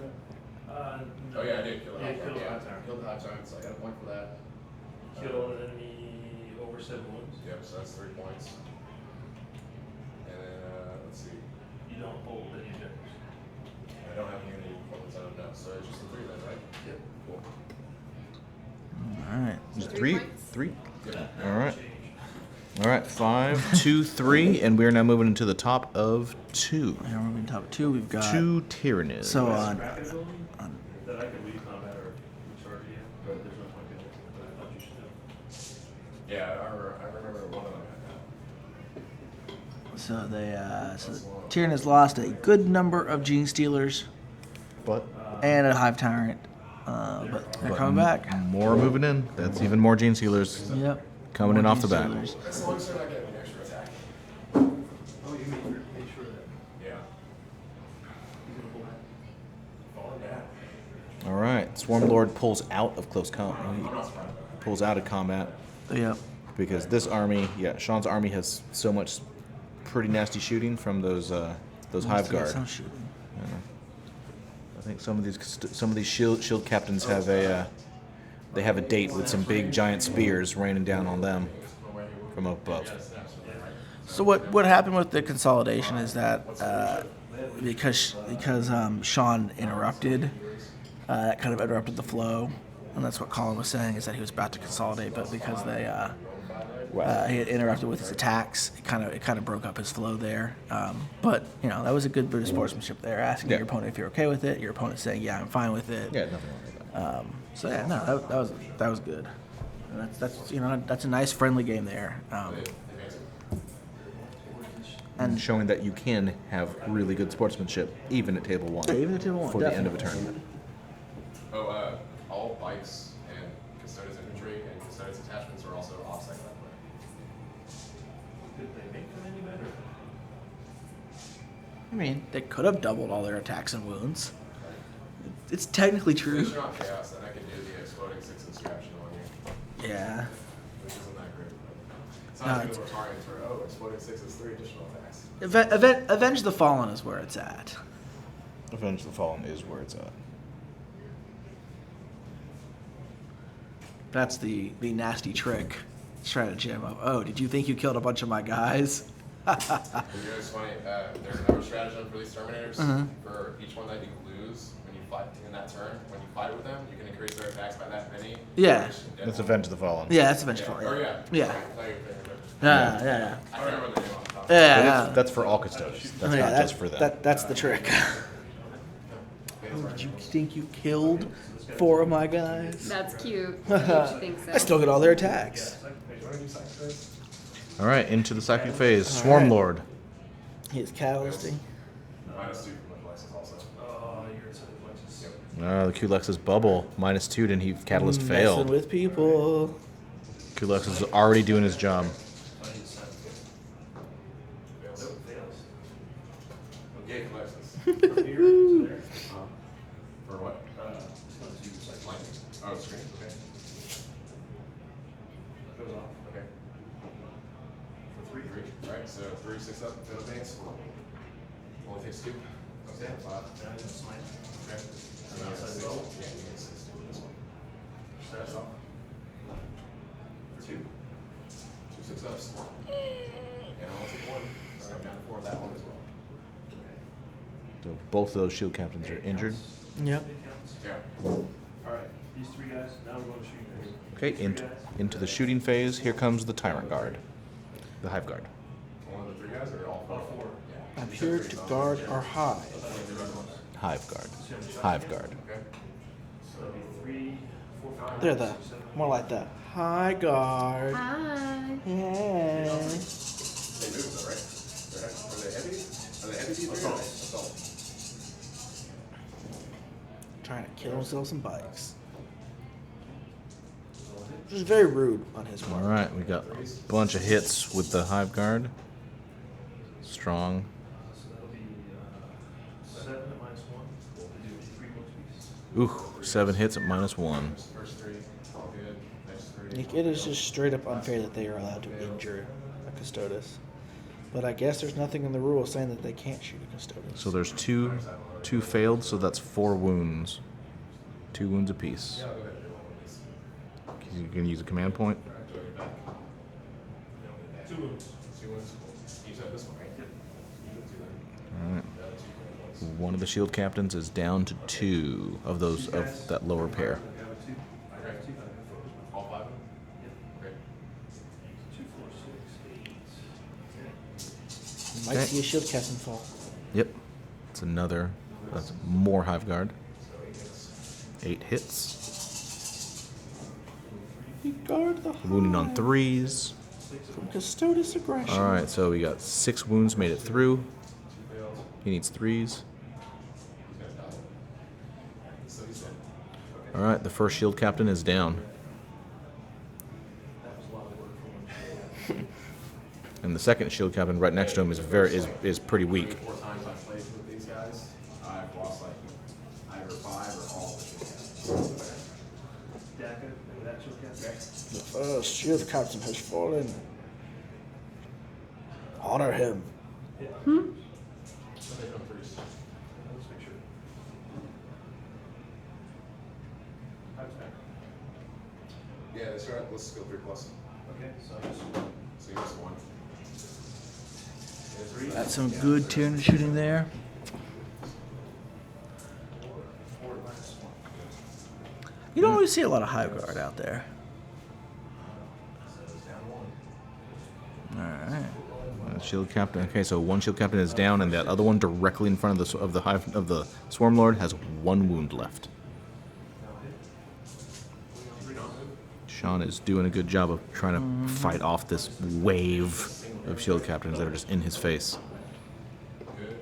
oh yeah, I did kill it. Yeah, kill the Yeah, high tower. killed the high tower, so I got a point for that. Kill an enemy over 7 wounds. Yep, so that's 3 points. And then, let's see. You don't hold any objectives. I don't have any points out of that, so it's just the 3 then, right? Yep. Cool. All right. Is it 3 3? points? 3. Yeah. All right. All right, 5, 2, 3, and we are now moving into the top of 2. And we're moving top 2. We've got 2 Tyranids. so That's on. rapid ability that I could lead combat or recharge you, but there's no point being able to, but I thought you should do. Yeah, I remember one of them had that. So the Tyranids lost a good number of Gene Stealers But and a Hive Tyrant, but they're coming back. more moving in. That's even more Gene Stealers Yep. coming in More off the Gene bat. Stealers. As long as they're not getting an extra attack. Oh, you made sure that Yeah. he's gonna pull back. Falling back. All right, Swarm Lord pulls out of close I'm combat. not surprised by that. Pulls out of combat Yep. because this army, Sean's army has so much pretty nasty shooting from those Hive Guard. Some shooting. I think some of these shield captains have they have a date with some big giant spears raining down on them from up above. So what happened with the consolidation is that because Sean interrupted, that kind of interrupted the flow, and that's what Colin was saying is that he was about to consolidate, but because they he had interrupted with his attacks, it kind of broke up his flow there. But that was a good bit of sportsmanship there, asking your opponent if you're okay with it. Your opponent saying, "Yeah, I'm fine with it." Yeah, nothing wrong with that. So yeah, no, that was good. And that's a nice friendly game there. And showing that you can have really good sportsmanship even at table 1. Even at table 1, for the end of a definitely. tournament. All bikes and Custodes infantry and Custodes attachments are also offset that way. Did they make them any better? I mean, they could have doubled all their attacks and wounds. It's technically true. If you're not chaos, then I can do the exploding 6 inscription on you, Yeah. which isn't that great. It's No, not as it's- good as Rotarians where, exploding 6 is 3 additional attacks. Avenge the Fallen is where it's at. Avenge the Fallen is where it's at. That's the nasty trick stratagem of, oh, did you think you killed a bunch of my guys? And you know, it's funny, there's another stratagem for these Terminators. For each one that you lose when you fight in that turn, when you fight with them, you can increase their attacks by that many. Yeah. That's Avenge the Fallen. Yeah, that's Avenge the Yeah. Fallen. Or yeah. Yeah. Sorry, I thought you were thinking Yeah. I don't remember the name off the top. Yeah. But Yeah. that's for all Custodes. That's not just for them. That's the trick. Oh, did you think you killed 4 of my guys? That's cute. You should think so. I still get all their attacks. All right, into the psychic phase. Swarm right. Lord. He is catalysting. -2 from the Plexus also. Oh, you're inside the Plexus. The Kulex's bubble. -2, and he Catalyst Messing failed. with people. Kulex is already doing his job. I need to sign. Fails. Nope, fails. Yay, Plexus. From here to there. For what? It's not too recycled. Lightning. Oh, screen. Okay. Goes off. Okay. For 3, right? Alright, so 3, 6 up, fill paints. Only takes 2. Okay, 5. Now I'm gonna smite. Okay. And outside the bubble. Yeah, you get 6 doing this one. That's off. For 2. 2 6 ups. And I'll take 1. So I'm down to 4 of that one as well. So both of those shield captains are injured. Yep. Yeah. Alright, these 3 guys, now we're going to shoot. Okay, into the shooting phase. Here comes the Tyrant Guard, the Hive Guard. One of the 3 guys or all 4? All 4. Yeah. I'm here to guard our hive. Hive Guard. Hive Guard. Okay. So it'll be 3, 4, 5. They're the more like the high guard. Hi. Yeah. They move though, right? Are they heavy? Are they heavy D3 or Assault. assault? Trying to kill themselves some bikes. Which is very rude on his All part. right, we got a bunch of hits with the Hive Guard. Strong. So that'll be 7 at -1. We'll do 3 books piece. Ooh, 7 hits at -1. First 3, all good. Next 3. Like, it is just straight up unfair that they are allowed to injure a Custodes. But I guess there's nothing in the rules saying that they can't shoot a Custodes. So there's two failed, so that's 4 wounds. 2 wounds apiece. Yeah, go ahead and do one of these. You can use a command point. Alright, go back. 2 wounds. 2 ones. You said this one, right? Yep. You do 2 then. All right. The other 2 command points. One of the shield captains is down to 2 of those of that lower pair. I have a 2. I have 2. I have focus. All 5 of them? Yep. Okay. 2, 4, 6, 8, 10. Might see a shield captain fall. Yep. It's another. That's more Hive Guard. So 8 hits. 8 hits. We guard the hive Wounding on 3s. from Custodes aggression. All right, so we got 6 wounds made it through. 2 failed. He needs 3s. He's gonna die. So he's dead. All right, the first shield captain is down, That was a lot of work for one. and the second shield captain right next to him is pretty weak. 4 times I've played with these guys, I've lost like either 5 or all the shit. Daka, remember that shield captain? Okay. The first shield captain has fallen. Honor him. Yeah. So they come 3s. Let's make sure. How's that? Yeah, they start. Let's go 3 plus. Okay, so I just So you missed 1. Yeah, 3. That's some good Tyranid shooting there. 4 at -1. You don't always see a lot of Hive Guard out there. So it's down 1. All right. Shield captain. Okay, so one shield captain is down, and that other one directly in front of the hive of the Swarm Lord has 1 wound left. Sean is doing a good job of trying to fight off this wave of shield captains that are just in his face. Good.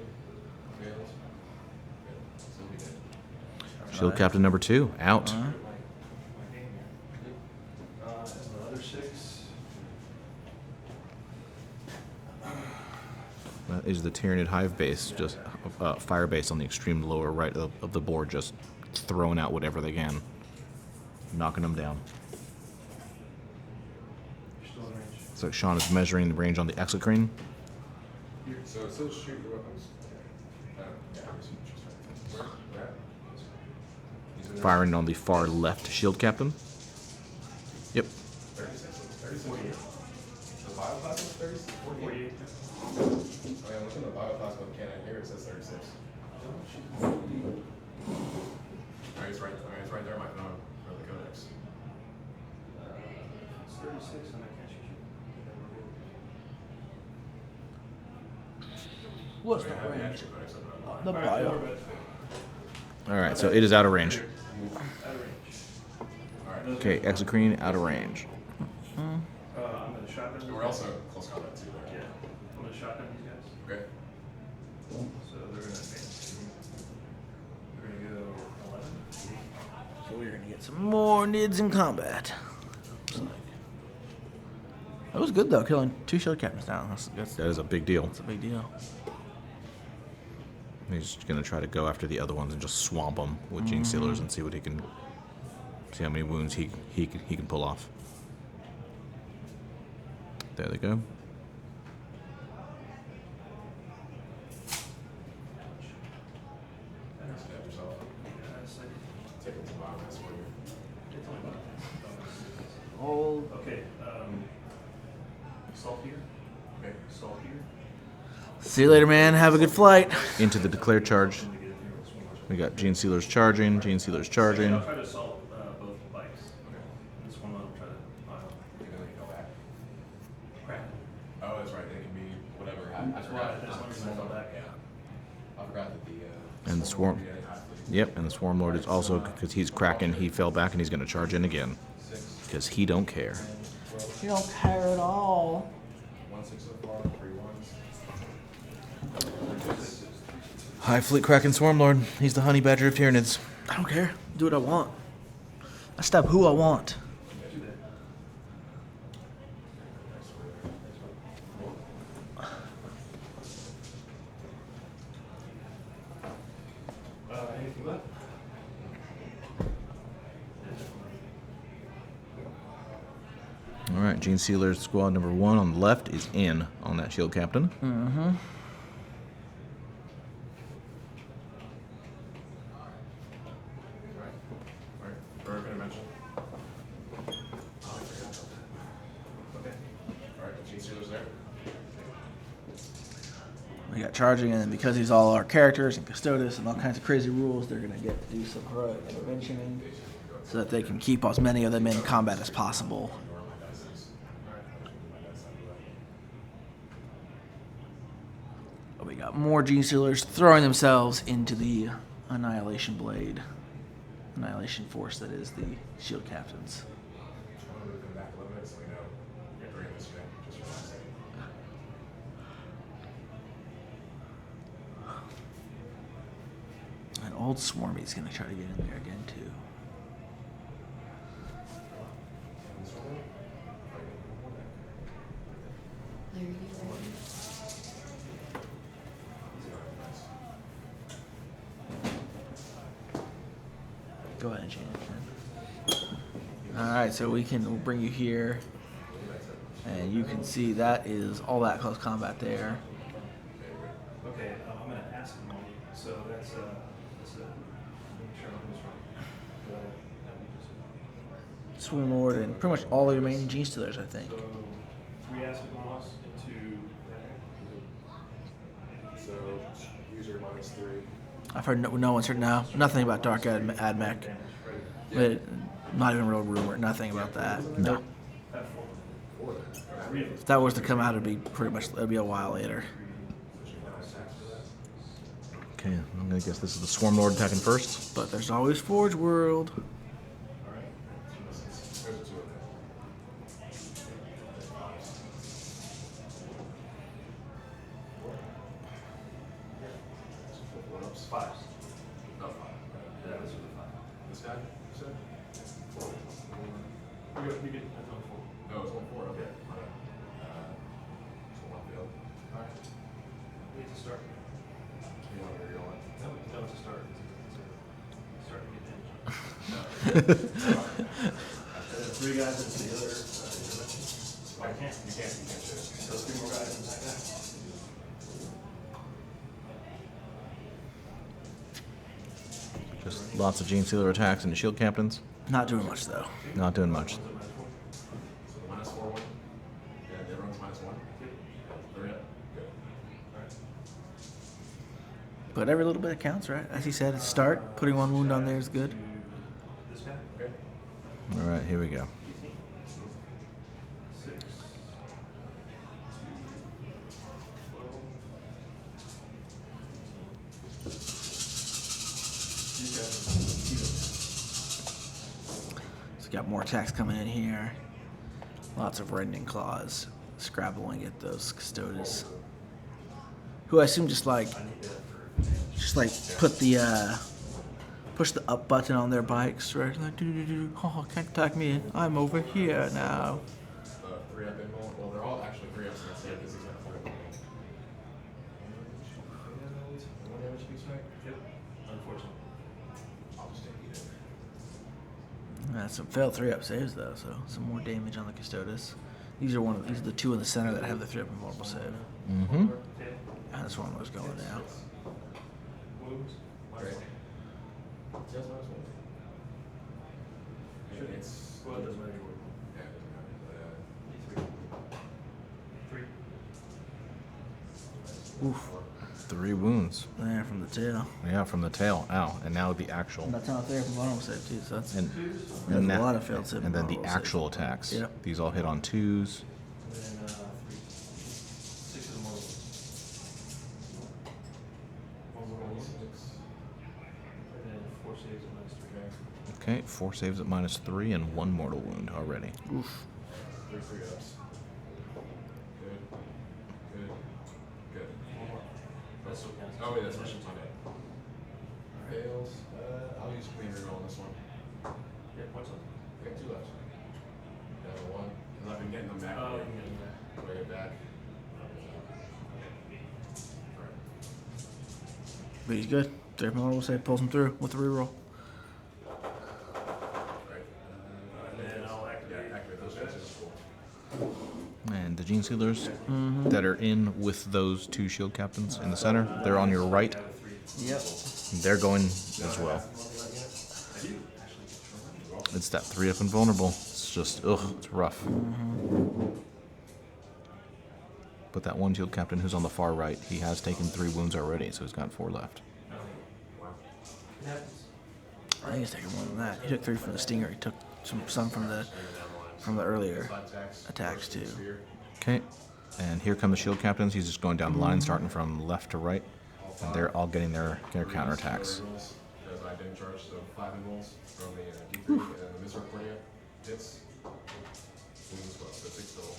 Failed. Good. So we did. Shield captain number 2 out. And the other 6. That is the Tyranid hive base, just fire base on the extreme lower right of the board, just throwing out whatever they can, knocking them down. You're still in range. So Sean is measuring the range on the exocrine. So it says shoot your weapons. Yeah, just right. Where? Where at? He's in there. Firing on the far left shield captain. Yep. 36. 36. The bioplasma is 36. 48. 48. Oh yeah, look in the bioplasma cannon here. It says 36. Alright, it's right. I mean, it's right there. My phone for the codex. It's 36 and I can't shoot you. What's I the have the range? actual codex open up. The Alright, bio. over, but All right, so it is out of range. out of range. Alright. Okay, exocrine out of range. I'm gonna shotgun. And we're also close combat too. Yeah. There. I'm gonna shotgun these guys. Okay. So they're gonna advance. They're gonna go 11. So we're gonna get some more nids in combat. Looks like. That was good though, killing 2 shield captains down. That's That is a big deal. a big deal. He's gonna try to go after the other ones and just swamp them with Gene Sealers and see what he can, see how many wounds he can pull off. There they go. Saltier. Okay. Saltier. See you later, man. Have a good flight. Into the declare charge. We got Gene Sealers charging. Gene Sealers charging. I'll try to assault both bikes. Okay. This one I'll try to pile. You can let you go back. Crap. Oh, that's right. It can be whatever. That's why that's one reason I fell back. Yeah. I forgot that the. And the swarm. Yep, and the Swarm Lord is also, because he's cracking, he fell back and he's going to charge in again. Because he don't care. You don't care at all. 1 6 so far, 3 1s. High Fleet Kraken Swarm Lord. He's the honey badger of Tyranids. I don't care. Do what I want. I stab who I want. Anything left? All right, Gene Sealer's squad number 1 on the left is in on that shield captain. Mm-hmm. Alright. Broken dimension. Oh, I forgot. Okay. Alright, Gene Sealer's there. We got charging, and because he's all our characters and Custodes and all kinds of crazy rules, they're gonna get to do some heroic interventioning so that they can keep as many of them in combat as possible. But we got more Gene Stealers throwing themselves into the Annihilation Blade. Annihilation Force that is the shield captains. I'm gonna move them back a little bit so we know we're in this thing, just for 1 second. And old Swarmy's gonna try to get in there again too. There you go. Go ahead, Jan. All right, so we'll bring you here, and you can see that is all that close combat there. Okay, I'm gonna ask him. So that's make sure I'm this right. Swarm Lord and pretty much all the remaining Gene Stealers, I think. So 3 acid moss into. So, user -3. I've heard no one's heard now. Nothing about Dark Admech. But not even real rumor. Nothing about that. No. If that was to come out, it'd be a while later. Okay, I'm going to guess this is the Swarm Lord attacking first. But there's always Forge World. There's 2 of them. Fives. No, 5. Yeah, this is a 5. This guy, you said? 4. You get that's on 4. No, it's 1 4. Okay. Yeah. So 1 field. Alright. We need to start. You know where you're going? No, it's a start. It's start to get damage. And then 3 guys into the other dimension. I can't. You can't. You can't do it. So 3 more guys inside that. Just lots of Gene Sealer attacks and shield captains. Not doing much though. Not doing much. So the -4 1. Yeah, everyone's -1. 3 up. Good. Alright. But every little bit counts, right? As he said, at the start, putting 1 wound on there is good. This guy. Okay. All right, here we go. 6. So got more attacks coming in here. Lots of rending claws, scrabbling at those Custodes, who I assume just like put the push the up button on their bikes, right? Like, oh, can't attack me. I'm over here now. 3 up inmol. Well, they're all actually 3 ups. That's it. This is not 4 up. 1 damage piece, right? Yep. Unfortunately. I'll just take it. That's some failed 3-up saves though, so some more damage on the Custodes. These are the 2 in the center that have the 3-up invulnerable save. Mm-hmm. And this one was going now. Wounds. Great. Just -1. Should It's Well, it doesn't matter. yeah, it doesn't matter. D3. Oof. 3 wounds. There from the tail. Yeah, from the tail. Ow. And now the actual. That's not there from vulnerable save too. So that's And, there's a that- lot of failed save. and then the vulnerable save. actual attacks. Yep. These all hit on 2s. And then 6 of the mortal. One mortal wound. And then 4 saves at -3. Okay, 4 saves at -3 and 1 mortal wound already. Oof. 3 free ups. Good. Good. Good. One more. That still counts. Oh wait, that's mission time. Fails. I'll use commander roll on this one. Yeah, points on. I got 2 left. Down to 1. Because I've been getting them back. Oh, way, yeah. way back. But he's good. 3 vulnerable save pulls him through with the reroll. Right. And then I'll activate. Yeah, activate those guys. Cool. And the Gene Sealers that are in with those 2 shield captains in the center, they're on your right. Yep. They're going as well. It's that 3 up and vulnerable. It's just, it's rough. But that 1 shield captain who's on the far right, he has taken 3 wounds already, so he's got 4 left. It happens. I think he's taking more than that. He took 3 from the stinger. He took some from the earlier attacks too. Okay, and here come the shield captains. He's just going down the line, starting from left to right, and they're all getting their counterattacks. Because I didn't charge, so 5 in rolls from the D3, and then the Mizra Cordia hits. Wounds as well, so 6 total.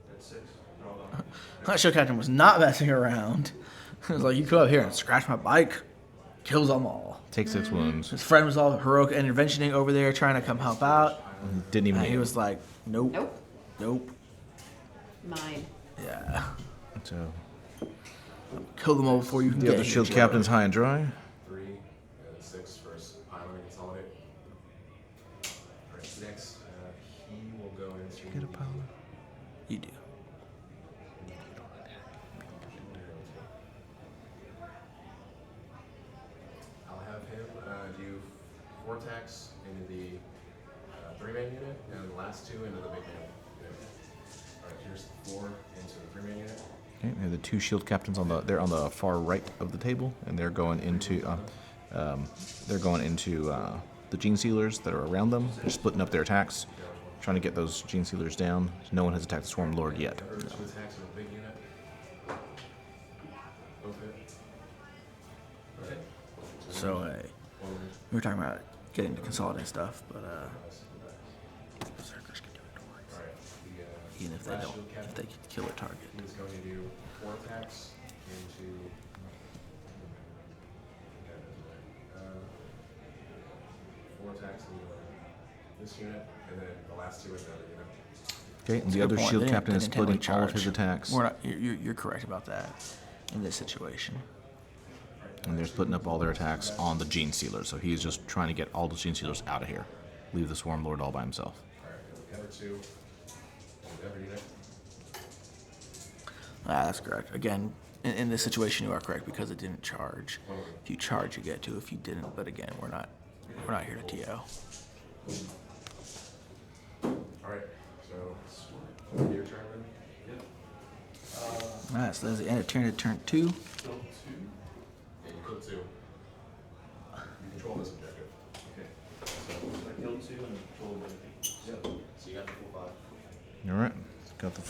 That's 6. They're all done. That show captain was not messing around. It was like, you come up here and scratch my bike, kills them all. Take 6 wounds. His friend was all heroic interventioning over there, trying to come help out. Didn't even. And he was like, nope, Nope. nope, Mine. yeah. So Kill them all before you can the get other here, shield Joe. captain's high and dry. 3 and 6 for Island and Consolidate. Alright, next, he will go into. Get a pile. You do. I'll have him do 4 attacks into the 3-man unit, and the last 2 into the big man unit. Alright, here's 4 into the 3-man unit. Okay, and the 2 shield captains they're on the far right of the table, and they're going into the Gene Sealers that are around them. They're splitting up their attacks, trying to get those Gene Sealers down. No one has attacked the Swarm Lord yet. 2 attacks in the big unit. Both hit. Okay. So, we were talking about getting to consolidate stuff, but Berserkers can do it twice. Alright, Even if they last don't, shield if captain. they can kill a target. He's going to do 4 attacks into 4 attacks into this unit, and then the last 2 into the other unit. Okay, and That's the a other good point. shield They didn't- captain they is didn't technically splitting all of his charge. attacks, We're not, you're correct about that in this situation. and they're splitting up all their attacks on the Gene Sealers. So he's just trying to get all the Gene Sealers out of here, leave the Swarm Lord all by himself. Alright, and the other 2 into the other unit. That's correct. Again, in this situation, you are correct because it didn't charge. If you charge, you get to. If you didn't, but again, we're not here to TO. Alright, so your turn then? Alright, so that's the end of turn 2. Kill 2. Yeah, you killed 2. You control this objective. Okay. So I killed 2 and control the Yep. So you got the full 5. All right, got the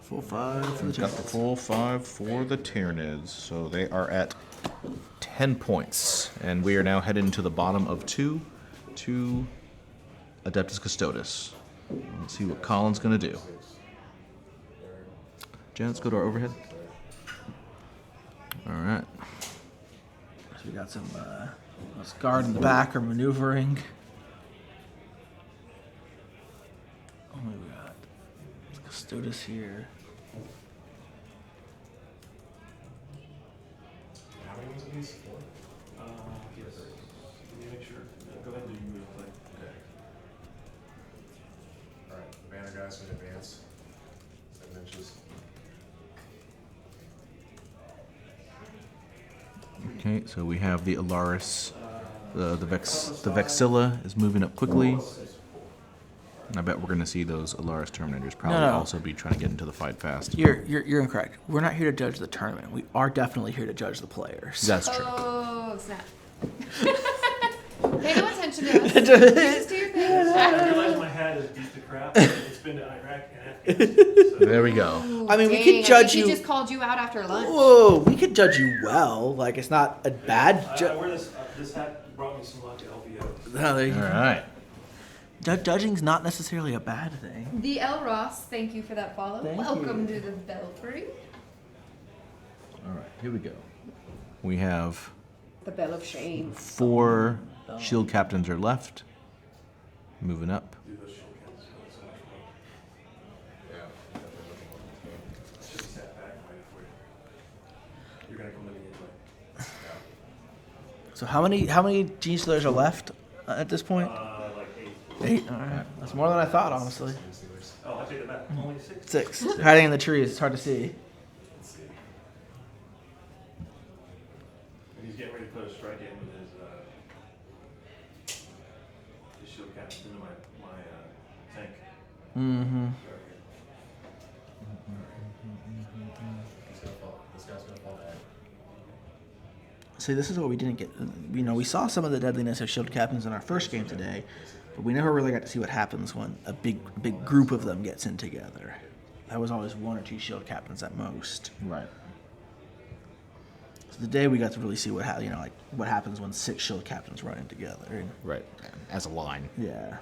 Full 5 for the got the full 5 for the Tyranids. So they are at 10 points, and we are now headed into the bottom of 2 to Adeptus Custodes. Let's see what Colin's gonna do. Jen, let's go to our overhead. All right. So we got some guard in the back are maneuvering. Oh, we got Custodes here. How many ones of these? 4? Yes. Can you make sure? Go ahead and do your move play. Okay. Alright, the banner guys can advance 7 inches. Okay, so we have the Alaris, the Vexilla is moving up quickly. I bet we're going to see those Alaris Terminators probably No. also be trying to get into the fight fast. You're incorrect. We're not here to judge the tournament. We are definitely here to judge the players. That's true. Oh, snap. Pay no attention to us. You just do your thing. I realize my hat is beat to crap. It's been to Iraq and Afghanistan. So There we go. I mean, we Dang, could judge I think you. He just called you out after lunch. Whoa, we could judge you well. Like it's not a bad. I wear this hat brought me some luck to help you out. No, there you All go. right. Judging's not necessarily a bad thing. The L. Ross, thank you for that follow. Thank Welcome you. to the Belfry. All right. Here we go. We have The Bell of Shame. 4 shield captains are left. Moving up. Do those shield cats so much fun. Yeah. Should have sat back right for you. You're gonna come to me anyway. So how many Gene Stealers are left at this point? Like 8. 8. All right, that's more than I thought, honestly. Oh, I take it back. Only 6. 6. Hiding in the trees. It's hard to see. Let's see. And he's getting ready to put a strike in with his shield captains into my tank. Mm-hmm. This guy's gonna fall back. See, this is what we didn't get. You know, we saw some of the deadliness of shield captains in our first game today, but we never really got to see what happens when a big group of them gets in together. That was always 1 or 2 shield captains at most. Right. So today we got to really see what what happens when 6 shield captains run in together. And, Right. As a line. yeah.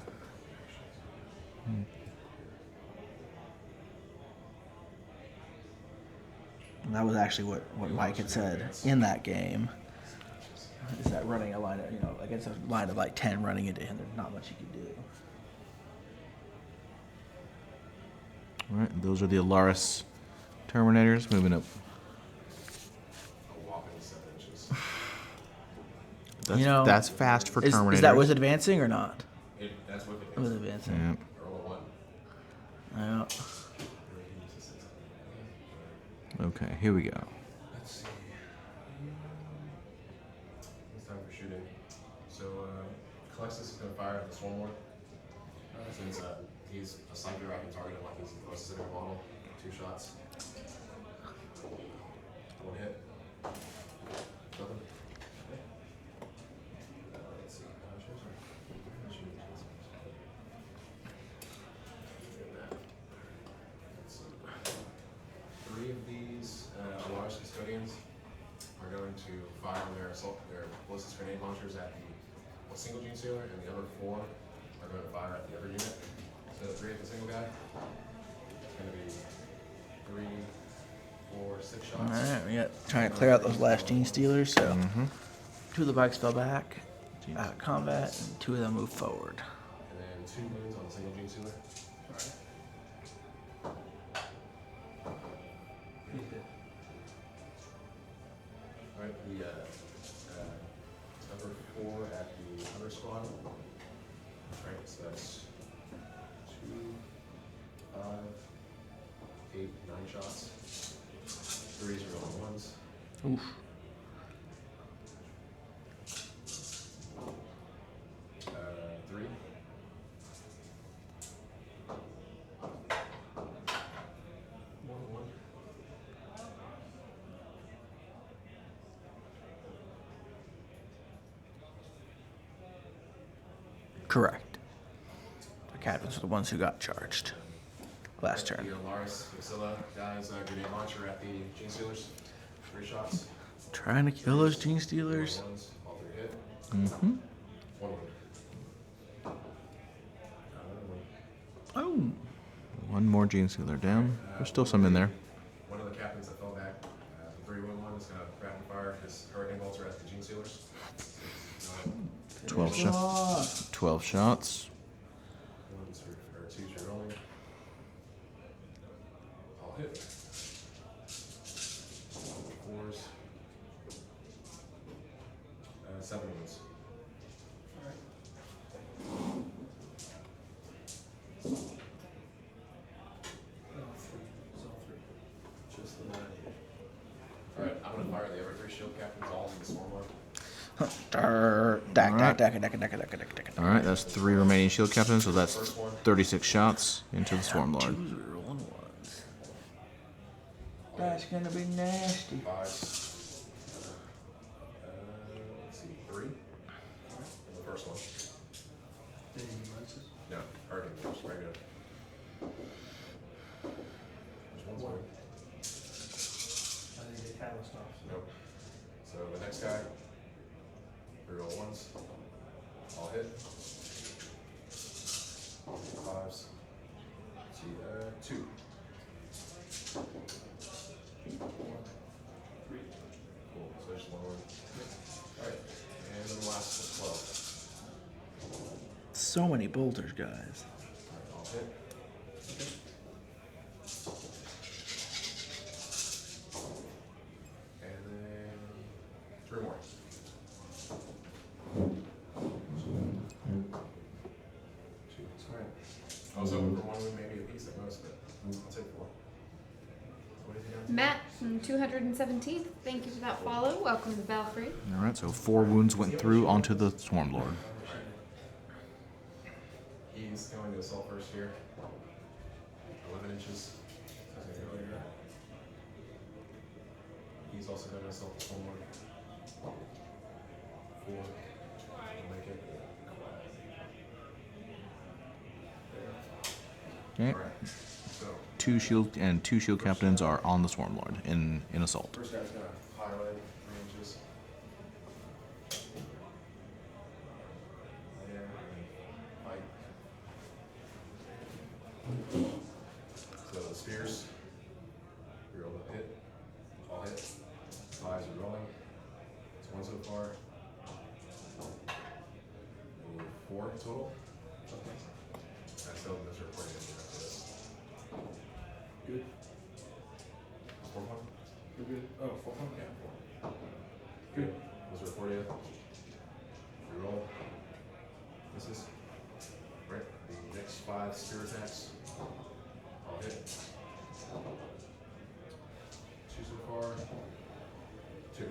And that was actually what Mike had said in that game. Is that running a line of, against a line of like 10 running into him, there's not much you can do. All right. Those are the Alaris Terminators moving up. A whopping 7 inches. That's, that's fast for Terminators. Is that with advancing or not? That's with With it. advancing. Yeah. Roll a 1. Yeah. Okay. Here we go. Let's see. It's time for shooting. So, Calexis is going to fire at the Swarmlord. Since he's a sniper, I can target him like he's the closest enemy model. 2 shots. 1 hit. Nothing. Let's see. Let's see. 3 of these Alaris Custodians are going to fire their ballistic grenade launchers at the single Gene Sealer, and the other 4 are going to fire at the other unit. So 3 at the single guy. It's going to be 3, 4, 6 shots. All right, we got trying to clear out those last Gene Stealers. So Mm-hmm. 2 of the bikes fell back out of combat, and 2 of them moved forward. And then 2 wounds on the single Gene Sealer. Alright, the number 4 at the other squad. Alright, so that's 2, 5, 8, 9 shots. 3s are all 1s. Oof. 3. 1. Correct. The captains are the ones who got charged last turn. The Alaris Maxilla guys, grenade launcher at the Gene Stealers. 3 shots. Trying to kill those Gene Stealers. 1s, all 3 hit. Mm-hmm. 1 wound. Oh. One more Gene Sealer down. There's still some in there. One of the captains that fell back, the 3-1-1 is going to rapid fire his Hurricane Bolter at the Gene Stealers. 12 shots. 12 shots. 1s or 2s are rolling. All hit. 4s. 7 wounds. Alright, I'm going to fire the other 3 shield captains all in the Swarmlord. Dack, All dack, right. dack, dack, dack, dack, dack, dack. All right, that's 3 remaining shield captains, so that's 36 shots into the Swarm Lord. Twos are rolling ones. That's gonna be nasty. 5s. Let's see, 3. And the first one. No, Hurricane Force, regular. Which one's one? I think it catalyst off. Nope. So the next guy, 3 roll 1s. All hit. 5s. See, 2. 3. Cool. So just 1 word. Alright. And then the last is 12. So many bolters, guys. Alright, all hit. And then 3 more. Alright. I was hoping for 1 win, maybe a piece at most, but I'll take 4. What is he down to? Matt from 217th, thank you for that follow. Welcome to Belfry. All right, so 4 wounds went through onto the Swarm Lord. He's going to assault first here. 11 inches. So he's going to go here. He's also going to assault this one more. 4. We'll make it. Okay. Alright. So, 2 shield captains are on the Swarm Lord in assault. first guy's going to highlight 3 inches. There, and fight. So the spears, you're able to hit, all hit. 5s are rolling. It's 1 so far. And 4 total. I still have this recording after this. Good. 4 1? We're good. Oh, 4 Yeah, 4. Good. Was there 4 yet? Reroll. This is. Right. The next 5 spear attacks. All hit. 2 so far. 2.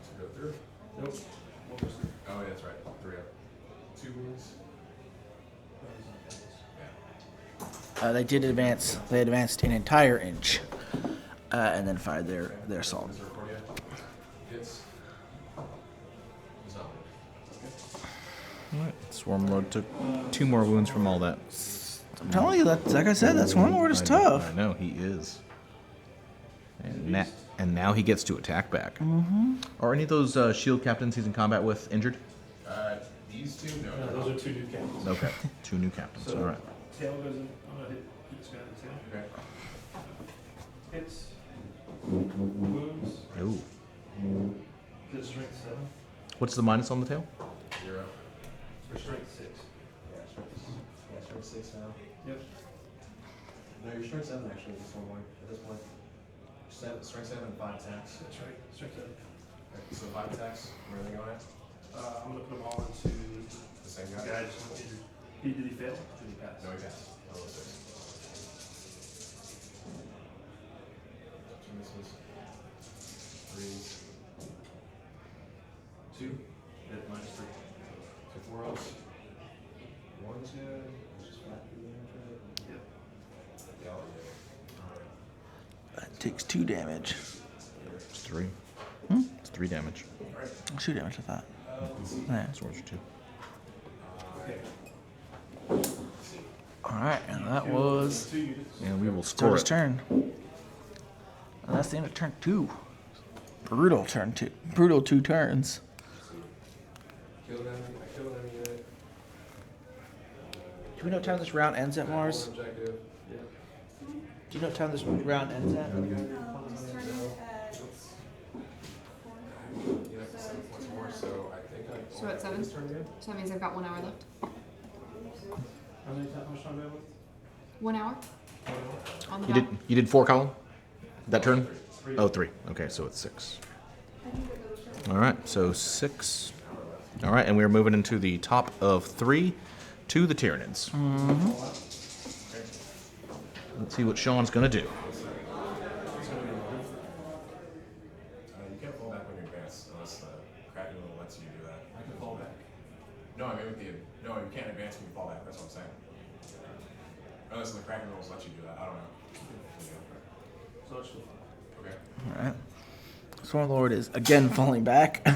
So go through. Nope. What was the? Oh, yeah, that's right. 3 up. 2 wounds. Yeah. They did advance. They advanced an entire inch, and then fired their assault. Is there 4 yet? Hits. He's not. All right, Swarm Lord took 2 more wounds from all that. I'm telling you, that like I said, that Swarm Lord is I know, tough. I know, he is. And now he gets to attack back. Mm-hmm. Are any of those shield captains he's in combat with injured? These 2? No. No, those are 2 new captains. Okay, 2 new captains. So, All right. tail goes in. I'm gonna hit this guy in the tail. Okay. Hits. Wounds. Ooh. Hit strength 7. What's the minus on the tail? 0. For strength 6. Strength 6 now. Yep. No, you're strength 7 actually at this point. Strength 7 and 5 attacks. That's right. Strength 7. Okay, so 5 attacks, where are they going at? I'm gonna put them all into The same the guy? guy just went injured. Did he fail? Did he pass? No, he passed. Oh, 6. 2 misses. 3s. 2. Hit minus 3. So 4 rolls. 1's good. It's just flat through there. Yep. Yeah, Alright. That takes 2 damage. It's 3. It's 3 damage. 2 damage, I thought. Yeah. Swords are 2. Okay. All right, and that was 2 units. And we will score Turner's it. turn. And that's the end of turn 2. Brutal turn 2. Brutal 2 turns. Kill an enemy. I kill an enemy unit. Do we know what time this round ends at, Mars? One objective. Yeah. Do you know what time this round ends at? You have 7 points more, so I think I. So at 7? This turn again? So that means I've got 1 hour left. How much time do I have left? 1 hour on the dot. You did 4 column? That turn? Oh, 3. Okay, so it's 6. All right, so 6. All right, and we're moving into the top of 3 to the Tyranids. Let's see what Sean's gonna do. You can't fall back when you advance unless No, I mean with the no, you can't advance when you fall back. That's what I'm saying. Unless the Kraken rules let you do that. I don't know. So it's still fine. Okay. All right. Stormlord is again falling back.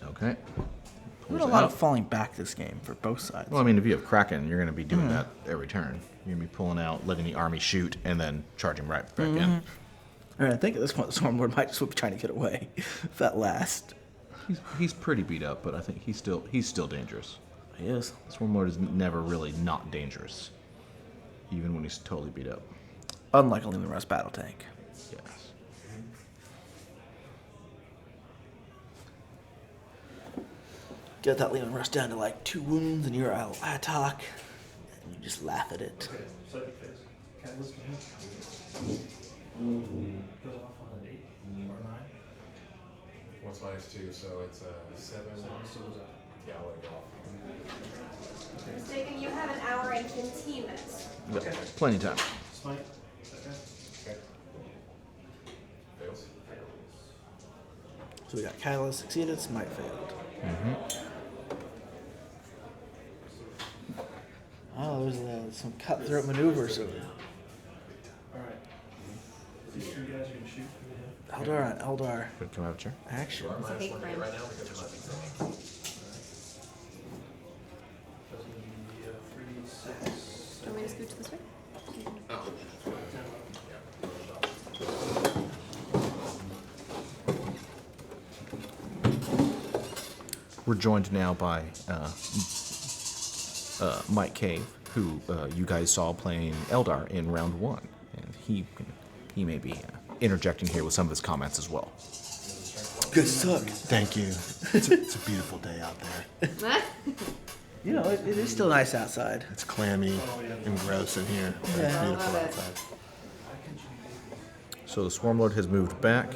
Okay. There's a lot of falling back this game for both sides. Well, I mean, if you have Kraken, you're going to be doing that every turn. You're going to be pulling out, letting the army shoot, and then charging right back in. All right, I think at this point the Stormlord might just be trying to get away. If that lasts. He's pretty beat up, but I think he's still dangerous. He is. Swarmlord is never really not dangerous, even when he's totally beat up. Unlike a Leland Russ battle tank. Yes. Get that Leland Russ down to like 2 wounds and you're out attack. And you just laugh at it. Okay, second phase. Catalyst can goes off on an 8 or 9. What's minus 2? So it's 7. So goes out. Yeah, I'll let it go off. Mistaken, you have an hour and 15 minutes. Yeah, plenty of time. Smite. Second. Okay. Fails. So we got Catalyst succeeded, Smite failed. Oh, there's some cutthroat maneuvers. Alright. These 3 guys are going to shoot from the hip. Eldar on Eldar Good, come out, chair. action. I'm minus big 1 friend. right now because I'm not being That's going to be 3, 6, Do you want me to scooch this way? 10, 11. We're joined now by Mike Cave, who you guys saw playing Eldar in round 1, and he may be interjecting here with some of his comments as well. Good suck. Thank you. It's a beautiful day out there. You know, it is still nice outside. It's clammy and gross in here, but it's Yeah. beautiful Love it. outside. So the Swarmlord has moved back.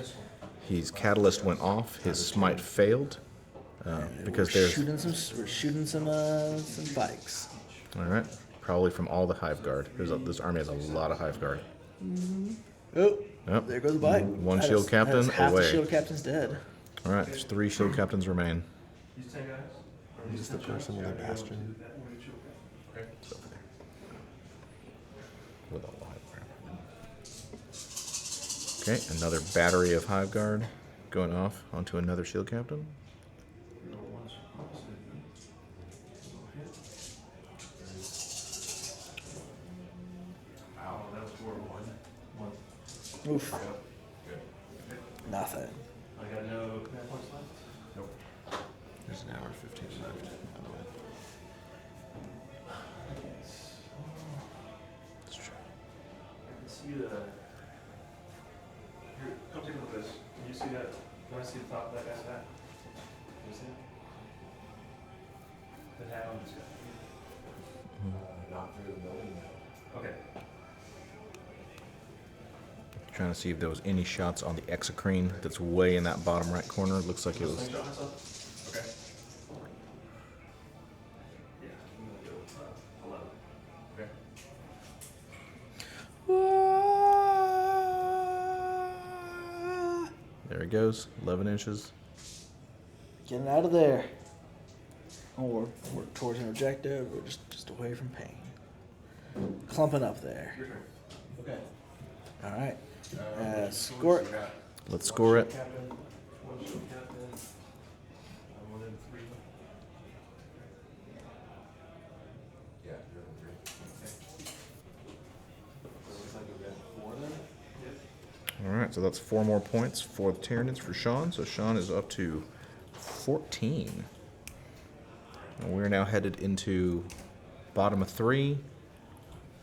His Catalyst went off. His Smite failed because we're there's shooting some bikes. all right, probably from all the Hive Guard. This army has a lot of Hive Guard. Oh, Yep. there goes the bike. One That shield is- that captain is half away. the shield captain's dead. All right, there's 3 shield captains remain. These 10 guys? Or He's these the 10 person shots? with a Yeah, bastion. that one you shoot. Okay. It's over there. With all the Hive Guard. Okay, another battery of Hive Guard going off onto another shield captain. Wow, that was 4-1. Oof, Good. nothing. I got no command points left. Nope. There's an hour 15 left, by the way. That's true. I can see the. Here, come take a look at this. Can you see that? You want to see the top of that guy's hat? Can you see it? The hat on this guy. Not through the building. Okay. Trying to see if there was any shots on the exocrine that's way in that bottom right corner. Looks like it was. Slingshot myself? Okay. Yeah, I'm gonna go 11. Okay. There he goes, 11 inches. Getting out of there. Or we're towards an objective, or just away from pain. Clumping up there. Your turn. Okay. All right. Score. Score. Let's score it. Captain, one shield captain. I'm 1 in 3. Yeah, you're in 3. So it's like we've got 4 then? Yep. All right, so that's 4 more points for the Tyranids for Sean. So Sean is up to 14. And we're now headed into bottom of 3.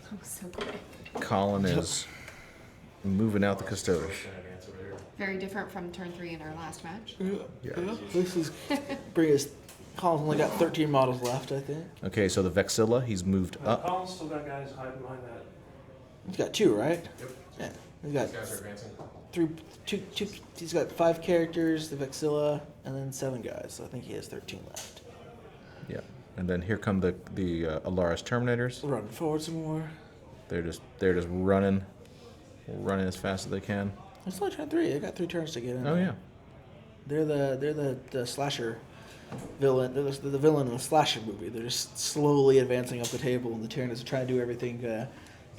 That was so quick. Colin is moving out the Custodes. Advance over here. Very different from turn 3 in our last match. Yeah. This is bring us. Colin's only got 13 models left, I think. Okay, so the Vexilla, he's moved up. Colin's still got guys hiding behind that. He's got 2, right? Yep. Yeah. He's got These guys are advancing. 2. He's got 5 characters, the Vexilla, and then 7 guys. So I think he has 13 left. Yeah. And then here come the Alaris Terminators. Running forward some more. They're just running as fast as they can. It's only turn 3. They got 3 turns to get in. Oh yeah. They're the slasher the villain in a slasher movie. They're just slowly advancing up the table, and the Tyranids are trying to do everything to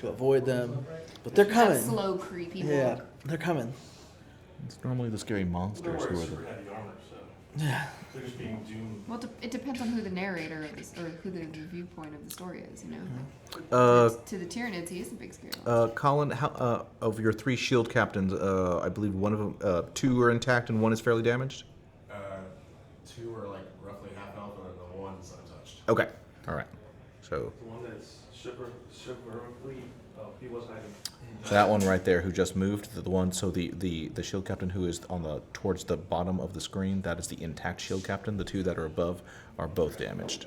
avoid them. But they're That coming. slow, creepy Yeah, walk. they're coming. It's normally the scary monsters They're who are super the. heavy armor, so Yeah. they're just being doomed. Well, it depends on who the narrator of this, or who the viewpoint of the story is. You know, to the Tyranids, he is a big scary. Colin, how of your 3 shield captains, I believe one of them, 2 are intact and 1 is fairly damaged. 2 are like roughly half health, and then the 1's untouched. Okay, all right. So The one that's chivalrously, he was hiding. that one right there, who just moved, the one. So the shield captain who is on the towards the bottom of the screen, that is the intact shield captain. The 2 that are above are both damaged.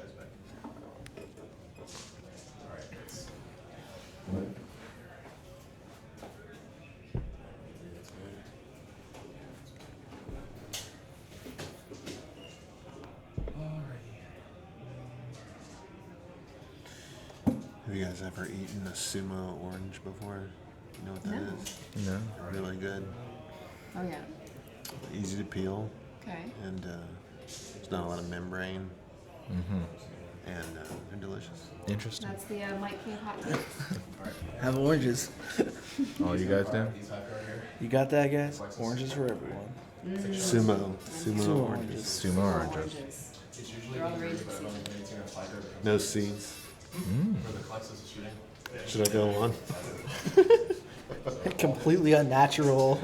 Alright, thanks. That's good. Have you guys ever eaten a sumo orange before? You know what that No. is? No. Really good. Oh yeah. Easy to peel, Okay. and there's not a lot of membrane. And they're delicious. Interesting. That's the Mike King hot take. Have oranges. All you guys do? These half guard here. You got that, guys? Oranges for everyone. Sumo Sumo oranges. Sumo oranges. It's usually They're all the rage but I this don't think anything on fire that No comes seeds. for the Clexus is shooting. Should I go on? Completely unnatural.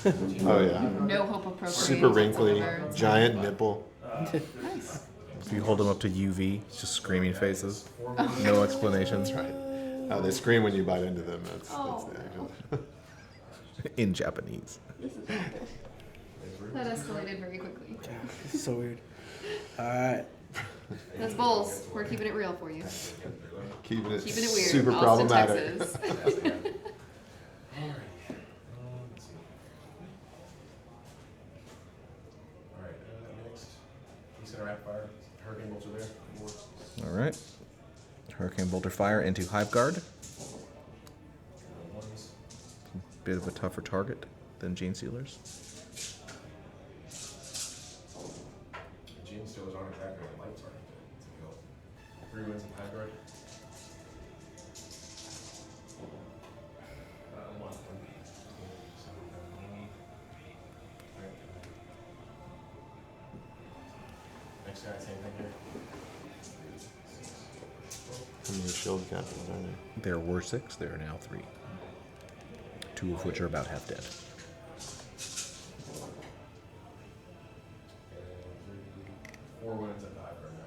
Oh yeah. No hope of procreation. Super wrinkly, whatsoever. giant nipple. Nice. If you hold them up to UV, it's just screaming faces. No explanations. Right. Oh, they scream when you bite into them. That's Oh. the actual. In Japanese. That escalated very quickly. This is so weird. All right. That's Bulls. We're keeping it real for you. Keeping it Keeping it weird. super Austin, problematic. Texas. Let's see. Alright, next. He's gonna rapid fire. Hurricane bolts are there. All right. Hurricane bolter fire into Hive Guard. Ones. Bit of a tougher target than Gene Sealers. Gene Stealers aren't exactly a light target to kill. 3 wins in high guard. One. Next guy, same thing here. How many shield captains are there? There were 6. There are now 3. 2 of which are about half dead. And 4 wins at the high guard now.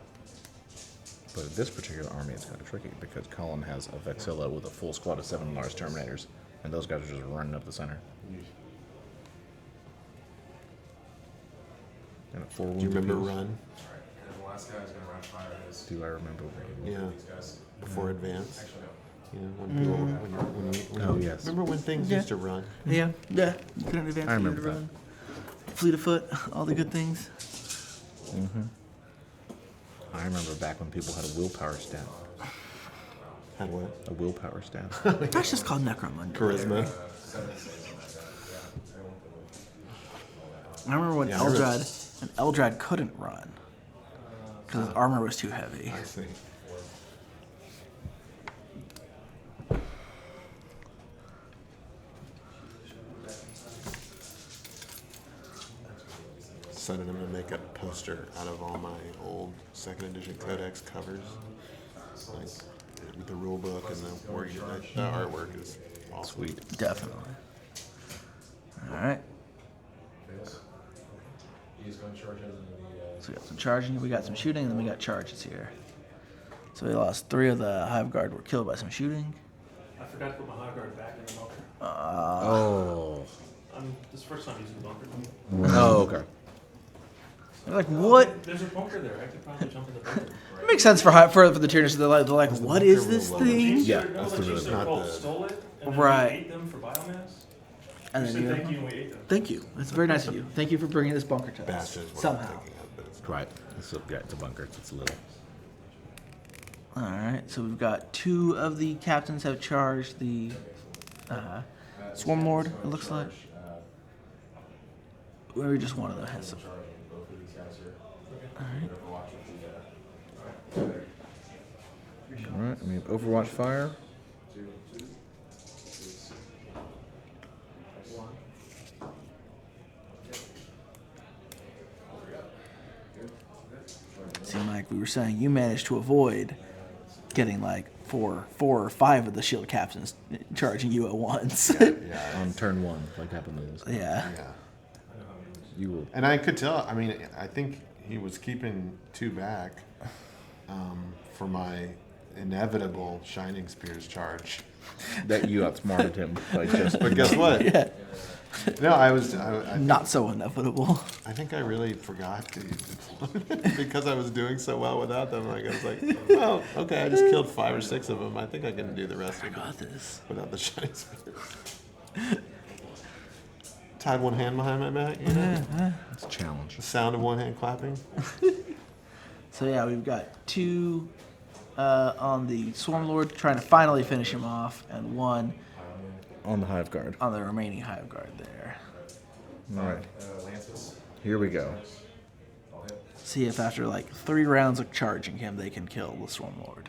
But in this particular army, it's kind of tricky because Colin has a Vexilla with a full squad of 7 Lars Terminators, and those guys are just running up the center. And at 4 Do you remember apiece. Run? Alright, and the last guy is gonna rapid fire his. Do I remember? Yeah. These guys. Before advance. Actually, no. You know, when people, when Oh, yes. Remember when things Yeah. used to run? Yeah. Yeah. You couldn't advance. I you remember had to that. run. Fleet of foot. All the good things. I remember back when people had a willpower stat. Had what? A willpower stat. That's just called Necromunda. Charisma. I remember when Yeah, I remember- Eldrad couldn't run because his armor was too heavy. I see. Decided I'm gonna make a poster out of all my old second edition Codex covers, like with the rule book and the wording. The artwork is awesome. Sweet. Definitely. All right. Fails. He's going to charge in the. So we got some charging, we got some shooting, and then we got charges here. So we lost 3 of the Hive Guard were killed by some shooting. I forgot to put my high guard back in the bunker. Oh. This is the first time using the bunker. Oh, okay. They're like, what? There's a bunker there. I could probably jump in the bunker. It makes sense for the Tyranids. They're like, what is this thing? Yeah, No, that's like the you really said, not Paul the- stole it, and then Right. we ate them for biomass. And You then said thank you. you, and we ate them. Thank you. That's very nice of you. Thank you for bringing this bunker to us. Bastion is what I'm Somehow. thinking of, but it's not. Right. It's a bunker. It's little. All right. So we've got 2 of the captains have charged the Swarm Lord. It looks like. Maybe just one of them has some. Both of these guys All right, we have Overwatch Fire. Seemed like we were saying you managed to avoid getting like four or five of the shield captains charging you at once. Yeah. On turn 1, like happened in this. Yeah. Yeah. You will. And I could tell. I mean, I think he was keeping 2 back for my inevitable Shining Spears charge. That you outsmarted him by just. But guess what? Yeah. No, I Not so inevitable. I think I really forgot to because I was doing so well without them. Like I was like, well, okay, I just killed 5 or 6 of them. I think I can do the rest of them Got this. without the Shining Spears. Tied one hand behind my back, you know? It's a challenge. The sound of one hand clapping. So yeah, we've got 2 on the Swarm Lord trying to finally finish him off, and 1 On the Hive Guard. on the remaining Hive Guard there. All right. Lances. Here we go. See if after like 3 rounds of charging him, they can kill the Swarm Lord.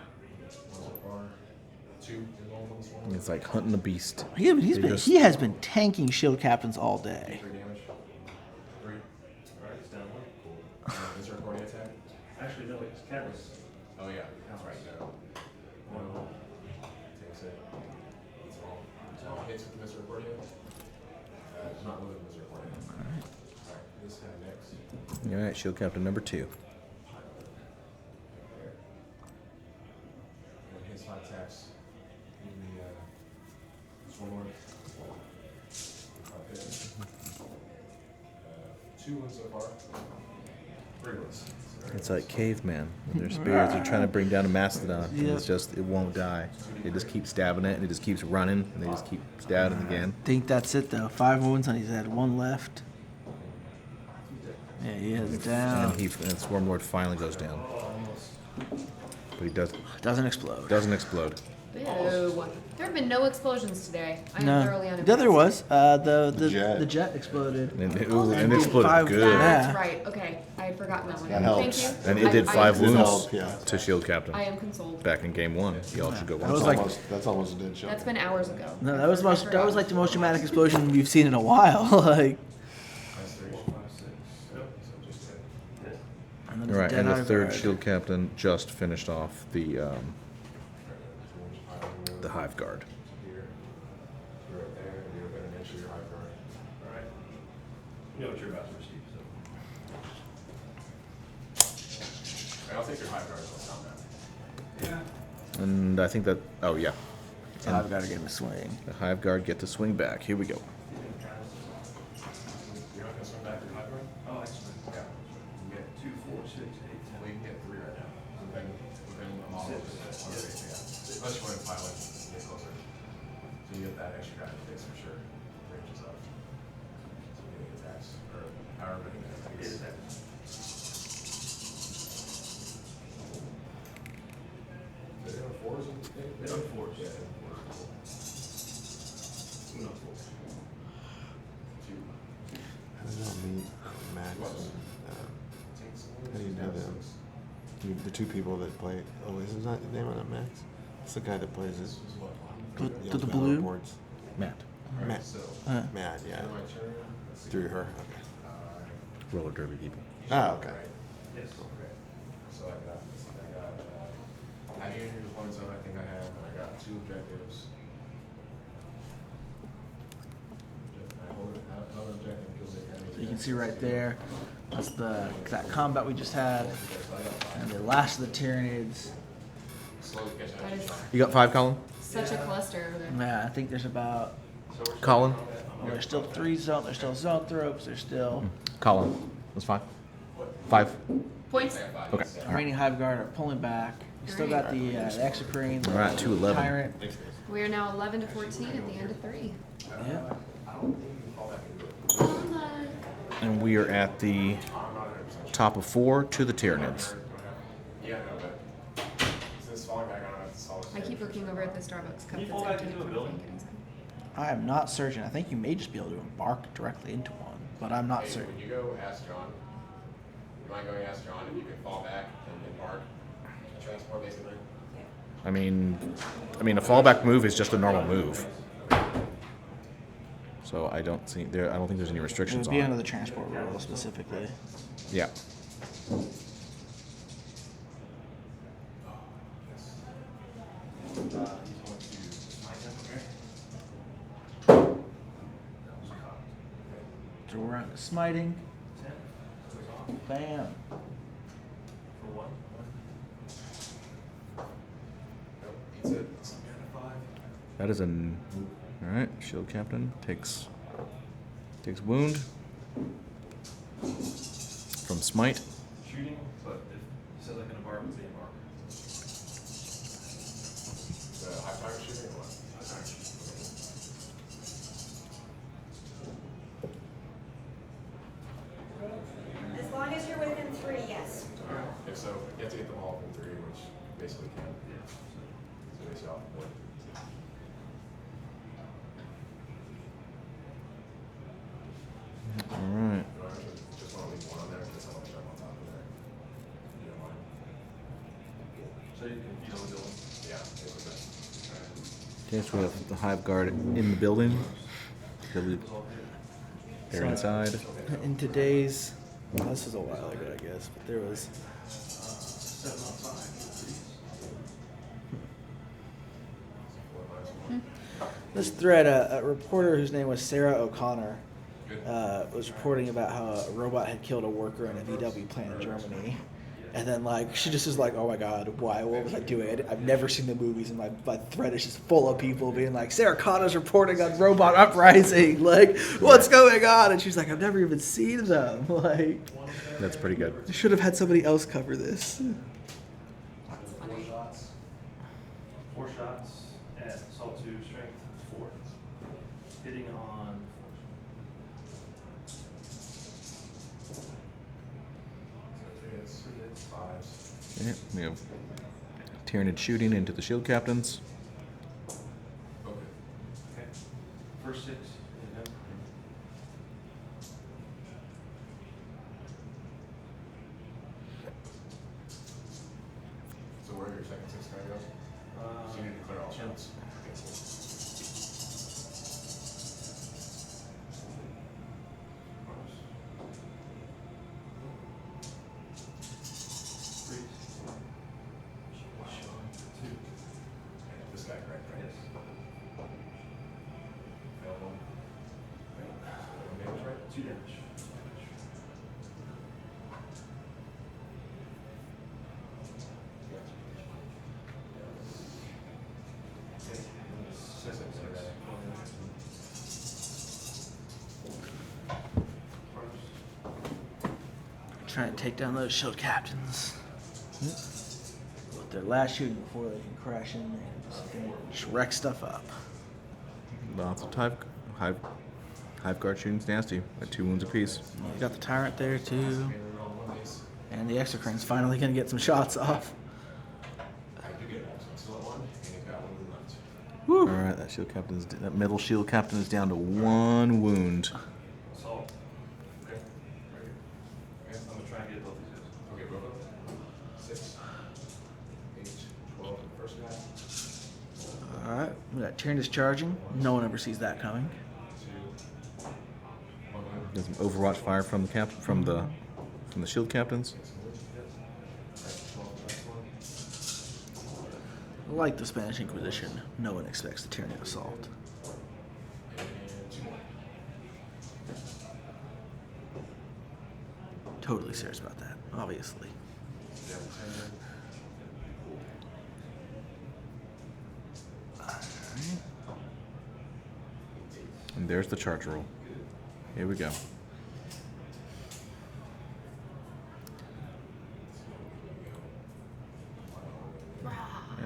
2 involved on this one. It's like hunting a beast. He They just- has been tanking shield captains all day. 3 damage. 3. Alright, it's down 1. Cool. Insert accordion attack. Actually, no, it's cameras. Oh yeah, that's right. No. Takes it. It's all hits with the Mr. Accordion. Not with the Mr. Accordion. Alright, this guy next. All right, Shield Captain number 2. And his 5 attacks. In the Swarm Lord. 2 wins so far. 3 wins. It's like caveman with their spears. They're trying to bring down a mastodon. And Yep. it's just, it won't die. They just keep stabbing it, and it just keeps running, and they just keep stabbing it again. Think that's it though. 5 wounds on his head, 1 left. Yeah, he is down. And Swarm Lord finally goes down. But he Doesn't explode. doesn't explode. Ew. There have been no explosions today. I am No. thoroughly unimpressed. The other was the jet. jet exploded. And it, Oh, and did it exploded 5 good. Yeah. That's right. Okay. I had forgotten that one. That helps. Thank you. And it did 5 I am wounds consoled. Yeah. to Shield Captain I am consoled. back in game 1. Y'all should go That watch was that. like- That's almost a dead shot. That's been hours ago. No, that was I most. That forgot. was like the most dramatic explosion we've seen in a while. Like, That's 3. 5, 6. Nope. So just 10. and then All right, dead and the Hive 3rd Guard. Shield Captain just finished off the Hive Guard. Here. You're right there. And you're within an inch of your high guard. Alright. You know what you're about to receive, so. I'll take your high guard. Let's not that. Yeah. And I think that, oh yeah, So I've got to get him a swing. the Hive Guard get to swing back. Here we go. You're not gonna swing back your high guard? Oh, excellent. Yeah. You get 2, 4, 6, 8, 10. Well, you can get 3 right now. Within a model of it. Yeah. Unless you want to pilot, get closer. So you get that extra guy in the face for sure. Ranges up. So you get attacks. Or however many attacks. It is that. Is it on 4s? It's on 4s. Yeah, 4s. Uno 4. 2. How does that meet Max? How do you know them? The 2 people that play. Oh, isn't that the name on that Max? It's the guy that plays this. To the blue? Boards. Matt, Matt. Uh, Matt, yeah. My turn. Let's see. Through her. Okay. roller derby people. Ah, okay. Yes. Okay. So I got, how many of your opponents I think I have, and I got 2 objectives. I hold it, another objective kills it. So you can see right there, that's that combat we just had, and the last of the Tyranids. Slowly catch up. That is You got 5, Colin? such a cluster over there. Yeah, I think there's about. Colin? Well, there's still 3 zone. There's still zone thropes. There's still Colin. That's 5. 5. Points? Okay. remaining Hive Guard are pulling back. You still got the Exocrine, We're at 211. Tyrant. We are now 11 to 14 at the end of 3. Yeah. And we are at the top of 4 to the Tyranids. Yeah, no, but since falling back on it, it's always. I keep looking over at the Starbucks cup Can you that's fall back empty into a in front of building? me getting some. I am not certain. I think you may just be able to embark directly into one, but I'm not Hey, certain. when you go ask John, mind going ask John if you can fall back and park a transport basically? I mean, a fallback move is just a normal move. So I don't think there's any It restrictions would on be it. under the transport rule specifically. Yeah. He's going to smite him. Okay. That was caught. So we're on smiting. 10. Goes off. Bam. For 1. Nope, eats it. It's down to 5. That is an. All right. Shield captain takes wound from smite. Shooting, but if he says I can embark, would be embark. The high fire shooting or what? As long as you're within 3, yes. Alright, if so, you have to get them all from 3, which basically can. So basically off the board. All right. You know, I actually just want to leave one on there because I want to jump on top of there. You don't mind? So you can feel the building. Yeah, basically. Okay, so we have the hive guard in the building. They're So- inside. In today's, well, this was a while ago, I guess, but there was 7 on 5. this thread. A reporter whose name was Sarah O'Connor was reporting about how a robot had killed a worker in a VW plant in Germany. And then, like, she just was like, oh my god, why? What was I doing? I've never seen the movies, and my thread is just full of people being like, Sarah Connor's reporting on robot uprising. Like, what's going on? And she's like, I've never even seen them. Like, That's pretty good. I should have had somebody else cover this. 4 shots. 4 shots at assault 2, strength 4. Hitting on. It's 5s. Okay, we have Tyranid shooting into the shield captains. Okay. Okay. First 6. Hit him. So where are your second 6 going to go? So you need to clear all shots. Okay, cool. This guy, correct, right? Yes. Failed one. Right. Damage, right? 2 damage. Okay. And the second 6. Trying to take down those shield captains. With their last shooting before they can crash in there and just wreck stuff up. Lots of hive guard shooting's nasty. At 2 wounds apiece. You got the tyrant there too, And roll one of these. and the exocrine's finally gonna get some shots off. I do get it. So I'm still at 1, and you've got 1 left. Woo. All right, that middle shield captain is down to 1 wound. Assault. Okay. Ready? Okay. I'm gonna try and get both these guys. Okay, both of them. 6, 8, 12, and the first guy. All right, we got Tyranids charging. No one ever sees that coming. 2, 1 wound. Does some Overwatch fire from the shield captains. Like the Spanish Inquisition, no one expects the Tyranid assault. And 2 more. Totally serious about that, obviously. Down 10. And there's the charge roll. Here we go.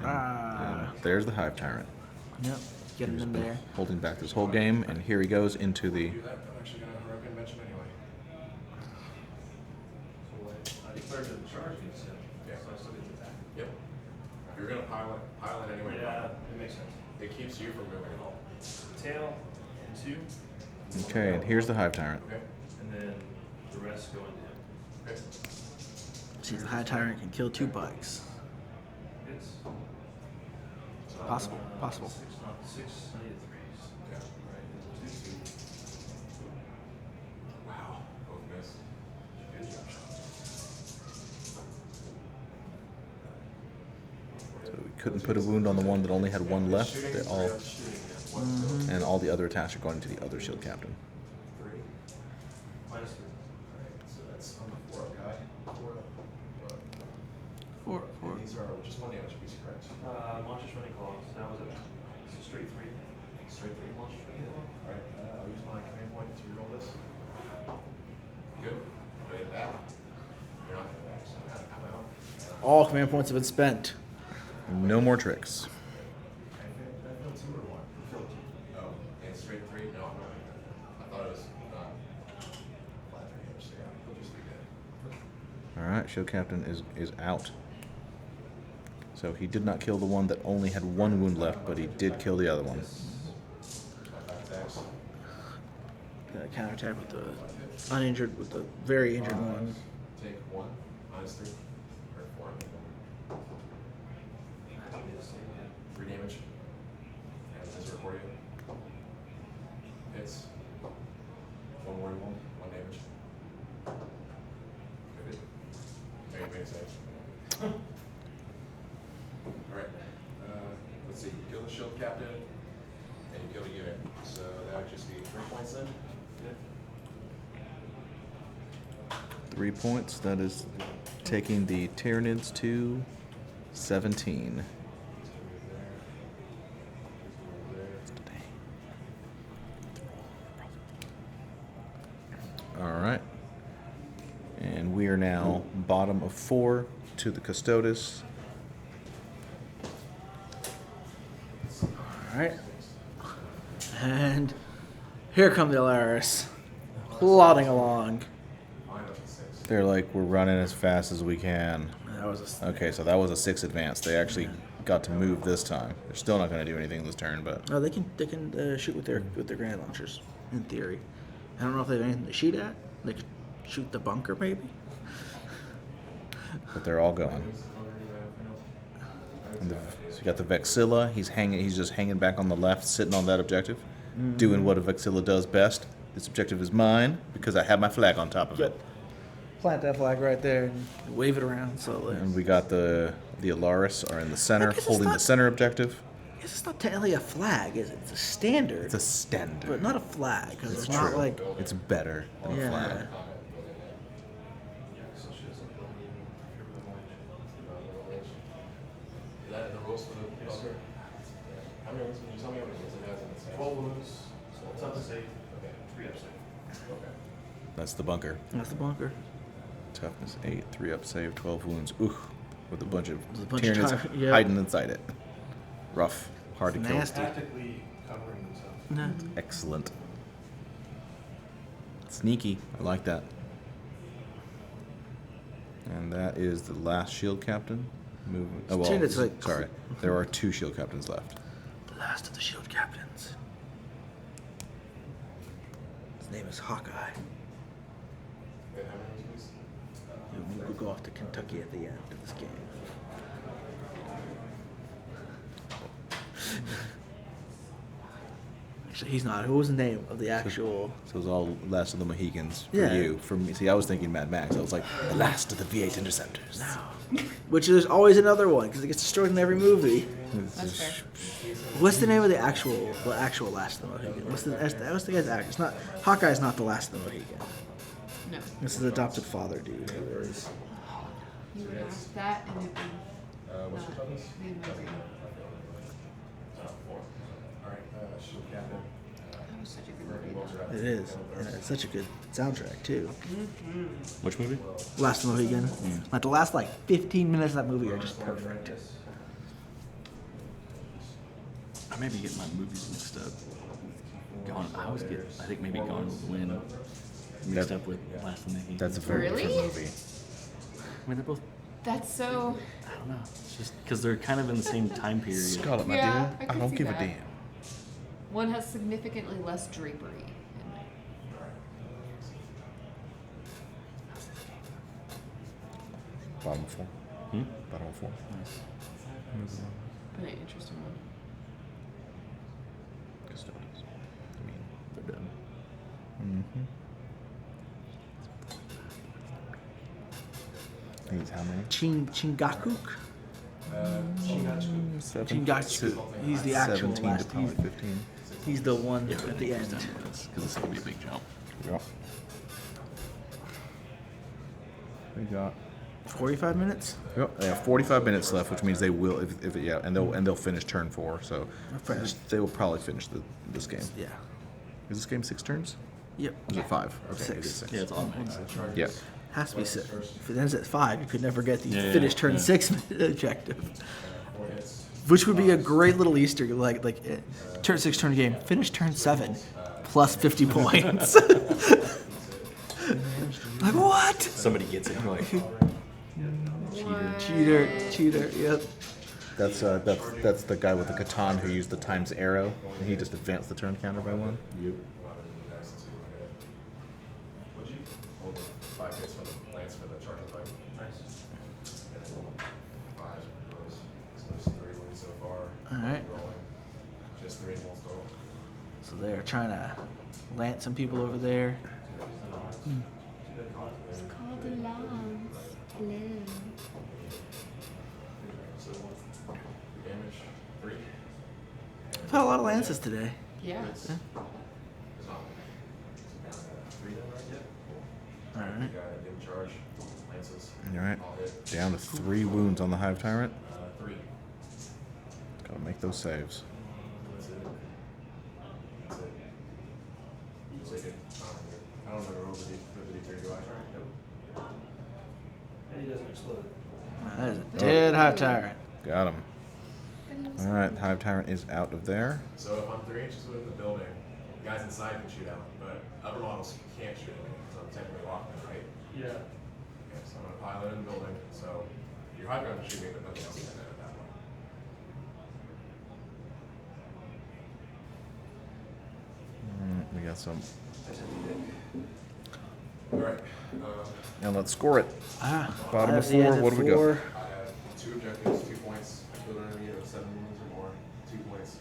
And there's the hive tyrant. Yep, getting He's them been there. holding back this whole game, and here he goes into the. Do that. I'm actually going to heroic invention anyway. I declared it a charge against him. Yeah. So I still get the attack. Yep. If you're going to pile it anyway. Yeah, it makes sense. It keeps you from moving at all. Tail and 2. Okay, and here's the hive tyrant. Okay. And then the rest go into him. Okay. See, the High Tyrant can kill 2 bikes. Hits. Possible, possible. 6, not 6, I need 3s. Yeah. Right, 2, 2. Wow. Both miss. Good job, Sean. So we couldn't put a wound on the one that only had 1 left. Shooting, They all, shooting. and all the other attacks are going to the other shield captain. 3. Minus 3. Alright, so that's on the 4 guy. 4 up. 4, 4. And these are just 1 damage piece, correct? Launches running claws. That was a straight 3. Straight 3. Launches running claw. Alright, I'll use my command point to reroll this. Good. Ready to back. You're not gonna back, so I'm gonna come out. All command points have been spent. No more tricks. I filled 2 or 1? Filled 2. Oh, and straight 3? No, I'm not. I thought it was flat 3 damage, so yeah, we'll just 3 dead. All right, shield captain is out. So he did not kill the one that only had 1 wound left, but he did kill the other one. My 5 attacks. Counterattack with the uninjured, with the very injured one. Take 1, minus 3. Or 4. 3 damage. And this are for you. Hits. 1 more wound, 1 damage. Good. Make a save. Alright. Let's see. You kill the shield captain, and you kill the unit. So that would just be 3 points then. 3 points. That is taking the Tyranids to 17. All right. And we are now bottom of 4 to the Custodes. Alright. And here come the Alaris. Plodding along. Mine up to 6. They're like, we're running as fast as we can. That was a, Okay, so that was a 6 advance. They actually got to move this time. They're still not going to do anything this turn, but oh, they can shoot with their grenade launchers, in theory. I don't know if they have anything to shoot at. They could shoot the bunker, maybe. they're all going. And so you got the Vexilla. He's hanging. He's just hanging back on the left, sitting on that objective, doing what a Vexilla does best. This objective is mine because I have my flag on top of it. Plant that flag right there and wave it around slowly. And we got the Alaris are in the center, I guess it's holding the not- center objective. I guess it's not technically a flag, is it? It's a standard. It's a standard. but not a flag, because it's It's not true. like... It's better than a Yeah. flag. So she doesn't put me in Is that in the rules for the bunker? How many wounds? Can you tell me how many wounds it has in its 12 wounds. It's up to save. Okay. 3 up save. Okay. That's the bunker. That's the bunker. Toughness 8, 3 up save, 12 wounds. Ooh, with a bunch of With a bunch of Tyranids yeah. hiding inside it. Rough, hard to kill. Nasty. Tactically covering themselves. No. Excellent. Sneaky. I like that. And that is the last shield captain. Moving. Oh well. It's like- Sorry, there are 2 shield captains left. The last of the shield captains. His name is Hawkeye. And how many wounds? We'll go off to Kentucky at the end of this game. Actually, he's not. Who was the name of the actual? So it's all last of the Mohicans for Yeah. you. For me, see, I was thinking Mad Max. I was like the last of the V8 interceptors. Which there's always another one because it gets destroyed in every movie. That's fair. What's the name of the actual last of the Mohican? What's the guy's act? It's not Hawkeye's not the last of the Mohican. No. This is adopted father dude. Who is? You would ask that and it would What's your toughness? be in my brain. 4. Alright, shield captain. That was such a good American movie. Wolves are out. It is. And it's such a good soundtrack too. Which movie? Last of the Mohican. Like the last 15 minutes of that movie are just perfect. I may be getting my movies mixed up. I always get, I think maybe Gone with the Wind mixed up with Last of the Mohican. That's a very Really? different movie. I mean, they're both, That's so. I don't know. It's just because they're kind of in the same time period. Scarlet, my Yeah, dear. I I can don't see give that. a damn. One has significantly less drapery. in it. Bottom 4. Bottom 4. An interesting one. Custodes. I mean, They're done. he's how many? Chingakuk. Chingachgook. He's the actual 17 last. to power 15. He's the one at the end. Because this is going to be a big jump. Yep. We got. 45 minutes. Yep. They have 45 minutes left, which means they will, if yeah, and they'll finish turn 4. So Finish. they will probably finish this game. Yeah. Is this game 6 turns? Yep. Or is it 5? Okay, Six. it is 6. Yeah, it's automatic. Yeah. Has to be 6. If it ends at 5, you could never get the Yeah, finish turn yeah. 6 objective. Which would be a great little Easter egg, like turn 6 turn game, finish turn 7 plus 50 points. Like what? Somebody gets it. You're like, Cheater. Yep. That's the guy with the Catan who used the times arrow, and he just advanced the turn counter by 1. yep. Hold 5 hits for the lance for the charging fight. Nice. 5 goes. So there's 3 wins so far. All right. Rolling. Just 3 wolves total. So they're trying to lance some people over there. It's called a lance. Hello. So damage 3. I've had a lot of lances today. Yeah. It's not. 3 then, right? Yep. All right. Guy that didn't charge. Lances. All right. All hit. Down to 3 wounds on the Hive Tyrant. 3. Gotta make those saves. That's it. That's it. Just like it. I don't know the rules for the D3, do I? Nope. And he doesn't explode. That is a dead Hive Tyrant. Got him. All right, Hive Tyrant is out of there. So if I'm 3 inches within the building, guys inside can shoot out, but other models can't shoot at me, so I'm technically locked in, right? Yeah. Okay, so I'm gonna pilot in the building, so your high ground can shoot me, but nothing else can at that point. We got some. Alright, Now let's score it. Bottom of That's the 4. end What do we got? I have 2 objectives, 2 points. I kill an enemy of 7 wounds or more, 2 points.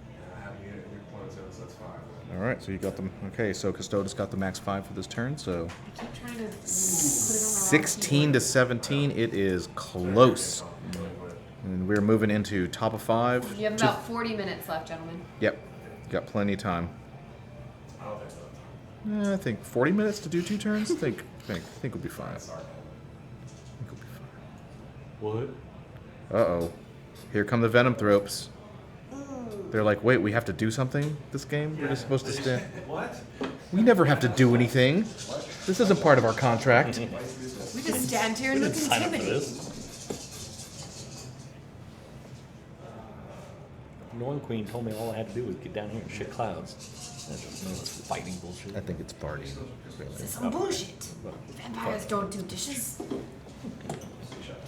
And I have a unit in your opponent's end, so that's 5. All right, so you got them. Okay, so Custodes got the max 5 for this turn. So I keep trying to put it on the wrong 16 to 17. It is close. And we're moving into top of 5. You have about 40 minutes left, gentlemen. Yep, got plenty of time. I don't think so. I think 40 minutes to do 2 turns. think we'll be fine. Sorry. What? Uh-oh. Here come the Venom Thropes. They're like, wait, we have to do something this game? We're just supposed to stand. What? We never have to do anything. This isn't part of our contract. We just stand here and look Sign up for intimidating. this. Northern Queen told me all I had to do was get down here and shit clouds. That's fighting bullshit. I think it's party. Really. This is some bullshit. Vampires don't do dishes. Can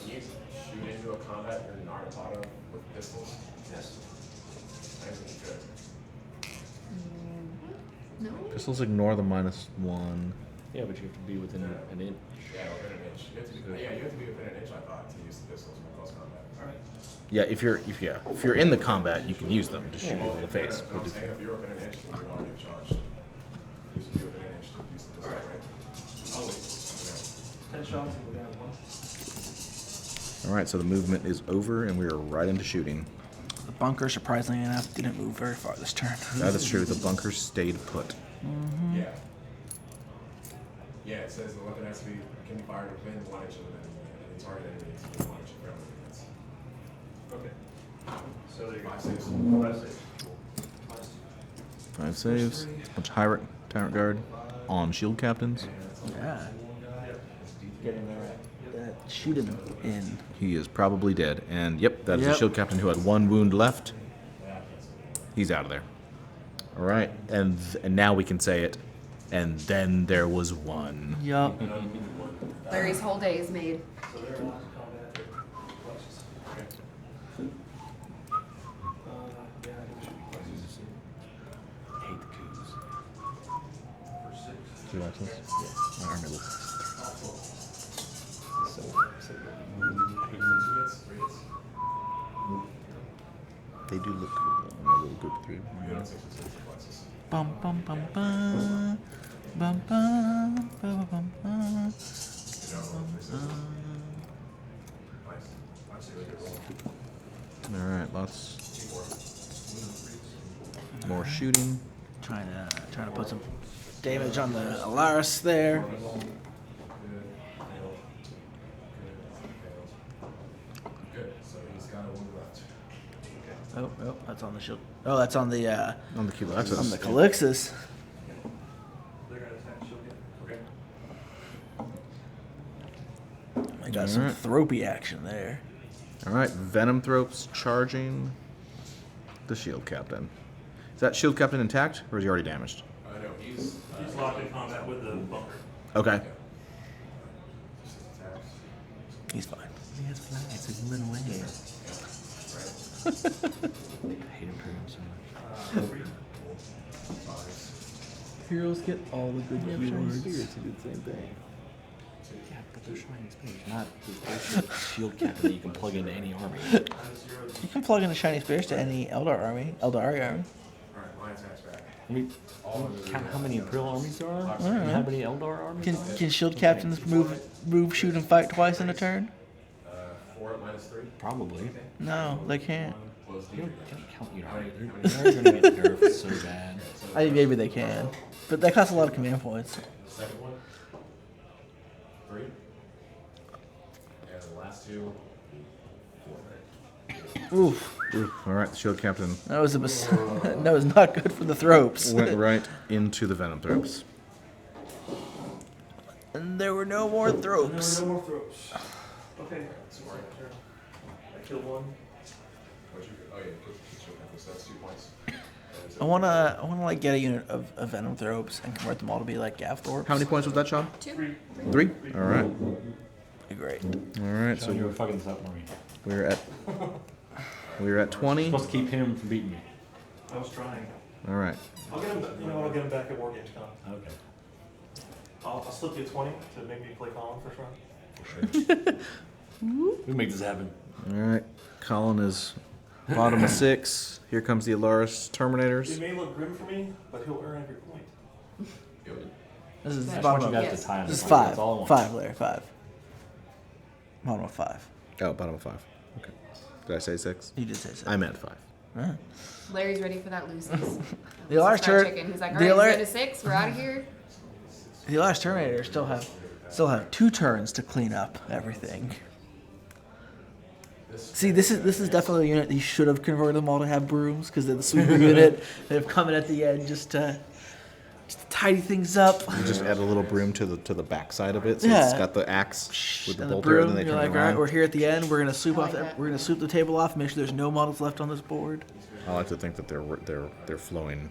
you shoot into a combat your Naruto with pistols? Yes. I think you could. No? Pistols ignore the -1. Yeah, but you have to be within an inch. Yeah, within an inch. You have to be, you have to be within an inch, I thought, to use the pistols in close combat. Alright. Yeah, if you're in the combat, you can use them to shoot people in the face. But I'm saying if you're within an inch, then you're not getting charged. You should be within an inch to use the pistol, right? Oh, 10 shots and we're down 1. All right, so the movement is over, and we are right into shooting. The bunker, surprisingly enough, didn't move very far this turn. That is true. The bunker stayed put. Yeah. Yeah, it says the weapon has to be can be fired within 1 inch of the enemy, and the target enemy is within 1 inch of ground defense. Okay. So there you go. 5 saves. 5 saves. 5 saves. Bunch of Tyrant Guard on shield captains. Yeah. Getting that shoot him in. He is probably dead. And yep, that is a Yep. shield captain who had 1 wound left. He's out of there. All right, and now we can say it. And then there was 1. Yup. Larry's whole day is made. So they're in combat. Fluxes. Yeah, I think it should be fluxes. I hate the coups. For 6. Do you like this? Yeah. My army looks. So They do look cool though, on a little group 3. Bum bum bum bum. Bum bum bum bum bum. All right, lots more shooting. Trying to put some damage on the Alaris there. Good. So he's got a wound left. Oh, that's on the shield. Oh, that's on the On the kilo. That's on the Calixus. They're gonna attack shield again. Okay. I got some thropy action there. All right, Venom Thropes charging the shield captain. Is that shield captain intact, or is he already damaged? No, he's He's locked in combat with the bunker. Okay. just attacks. He's fine. He has flags, so he can run away. I hate Imperium so much. 3. Heroes get all the good keywords. who do the same thing. Yeah, but they're shining spears, not the shield captain that you can plug into any army. You can plug in the shiny spears to any Eldar army, Eldari army. Alright, my attack's back. I mean, count how many Imperial armies there are? And how many Eldar armies? Can shield captains move, shoot, and fight twice in a turn? 4 at -3. Probably. No, they can't. Close the You injury. don't count your army. They're going to get nerfed so bad. I think maybe they can, but that costs a lot of command points. Second one. 3. And the last 2. 4. Oof, Ooh, all right, the shield captain that was that was not good for the Thropes. went right into the Venom Thropes. And there were no more Thropes. No more throws. Okay. Sorry. I killed one. What'd you get? Oh, yeah, so that's 2 points. I wanna like get a unit of Venom Thropes and convert them all to be like Gav Thorpes. How many points was that, Sean? 2. 3? All right. Be great. All right, So so you were fucking this up for me. we're at 20. Supposed to keep him from beating me. I was trying. All right. I'll get him. You know what? I'll get him back at War Games Con. Okay. I'll slip you a 20 to make me play Colin first round. We make this happen. All right. Colin is bottom of 6. Here comes the Alaris It Terminators. may look grim for me, but he'll earn every point. This is That's bottom You of got Yes. the time. this is That's all I want. 5, Lair, 5. Bottom of 5. Oh, bottom of 5. Okay. Did I say 6? You did say so. I meant 5. Huh. Larry's ready for that loose. The Alaris chicken. He's like, all right, the he's Alaris, at a 6. We're out of here. the Alaris Terminators still have 2 turns to clean up everything. See, this is definitely a unit that you should have converted them all to have brooms because they're the sweeper unit. They've come in at the end just to tidy things up. You just add a little broom to the backside of it, so Yeah. it's got the axe with the And the bolter, broom, and then they you're turn like, it all right, around. we're here at the end. We're gonna sweep I off. like that. We're gonna sweep the table off. Make sure there's no models left on this board. I like to think that their flowing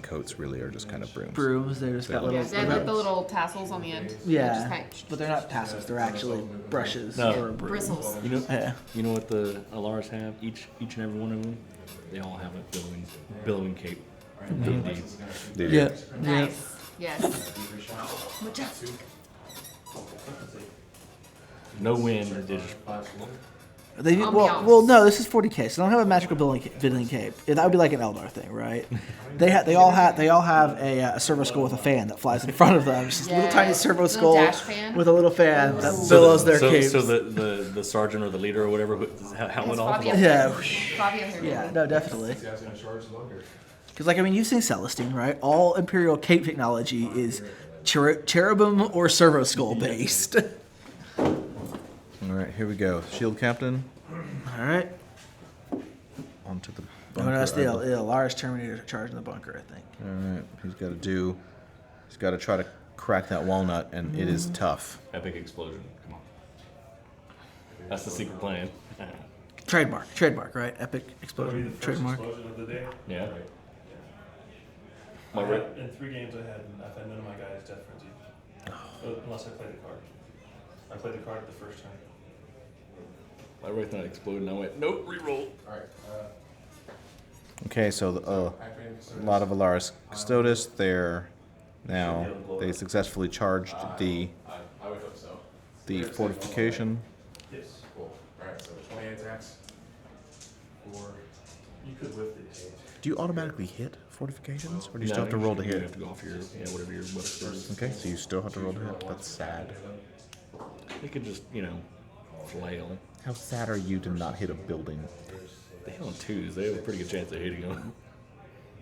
coats really are just kind of brooms. Brooms. They just got They little. Yeah, they have like the little tassels on the end. Yeah, Just kind but they're not tassels. They're actually brushes No. or a broom. bristles. You know, Yeah. you know what the Alaris have? Each and every one of them, they all have a billowing cape. D&D. They do. Yeah. Nice. Yes. Majestic. No wind. They just They do, Ambiance. well, no. This is 40k, so they don't have a magical building cape. That would be like an Eldar thing, right? They all have a servo skull with a fan that flies in front of them. It's just a little tiny Yes. servo Little skull dash fan. with a little fan that billows their so, capes. So the sergeant or the leader or whatever puts his helmet It's off. Fabio. Yeah. Fabio here. Yeah, baby. no, definitely. See, I was going to charge the bunker. Because, like, I mean, you've seen Celestine, right? All Imperial cape technology is cherubim or servo skull based. All right, here we go. Shield captain All right. onto the Oh, bunker. no, that's the Alaris Terminator charging the bunker, I think. All right, he's got to try to crack that walnut, and it is tough. Epic explosion. Come on. That's the secret plan. Trademark, right? Epic That'll be the explosion, first trademark. explosion of the day. Yeah. I had, in 3 games I've had none of my guys death frenzy. Unless I played the card. I played the card at the first turn. My right thought exploded, and I went, nope, reroll. Alright, Okay, so activating a lot of Alaris Custodes. They successfully charged the I would hope so. fortification. Yes. Cool. Alright, so 28 attacks. 4, could whip these. Do you automatically hit fortifications, or do you No, still have to roll to You hit? have to go off your whatever your bonus is. Okay, so you still have to roll to hit. That's sad. They could just flail. How sad are you to not hit a building? They hit on 2s. They have a pretty good chance of hitting them.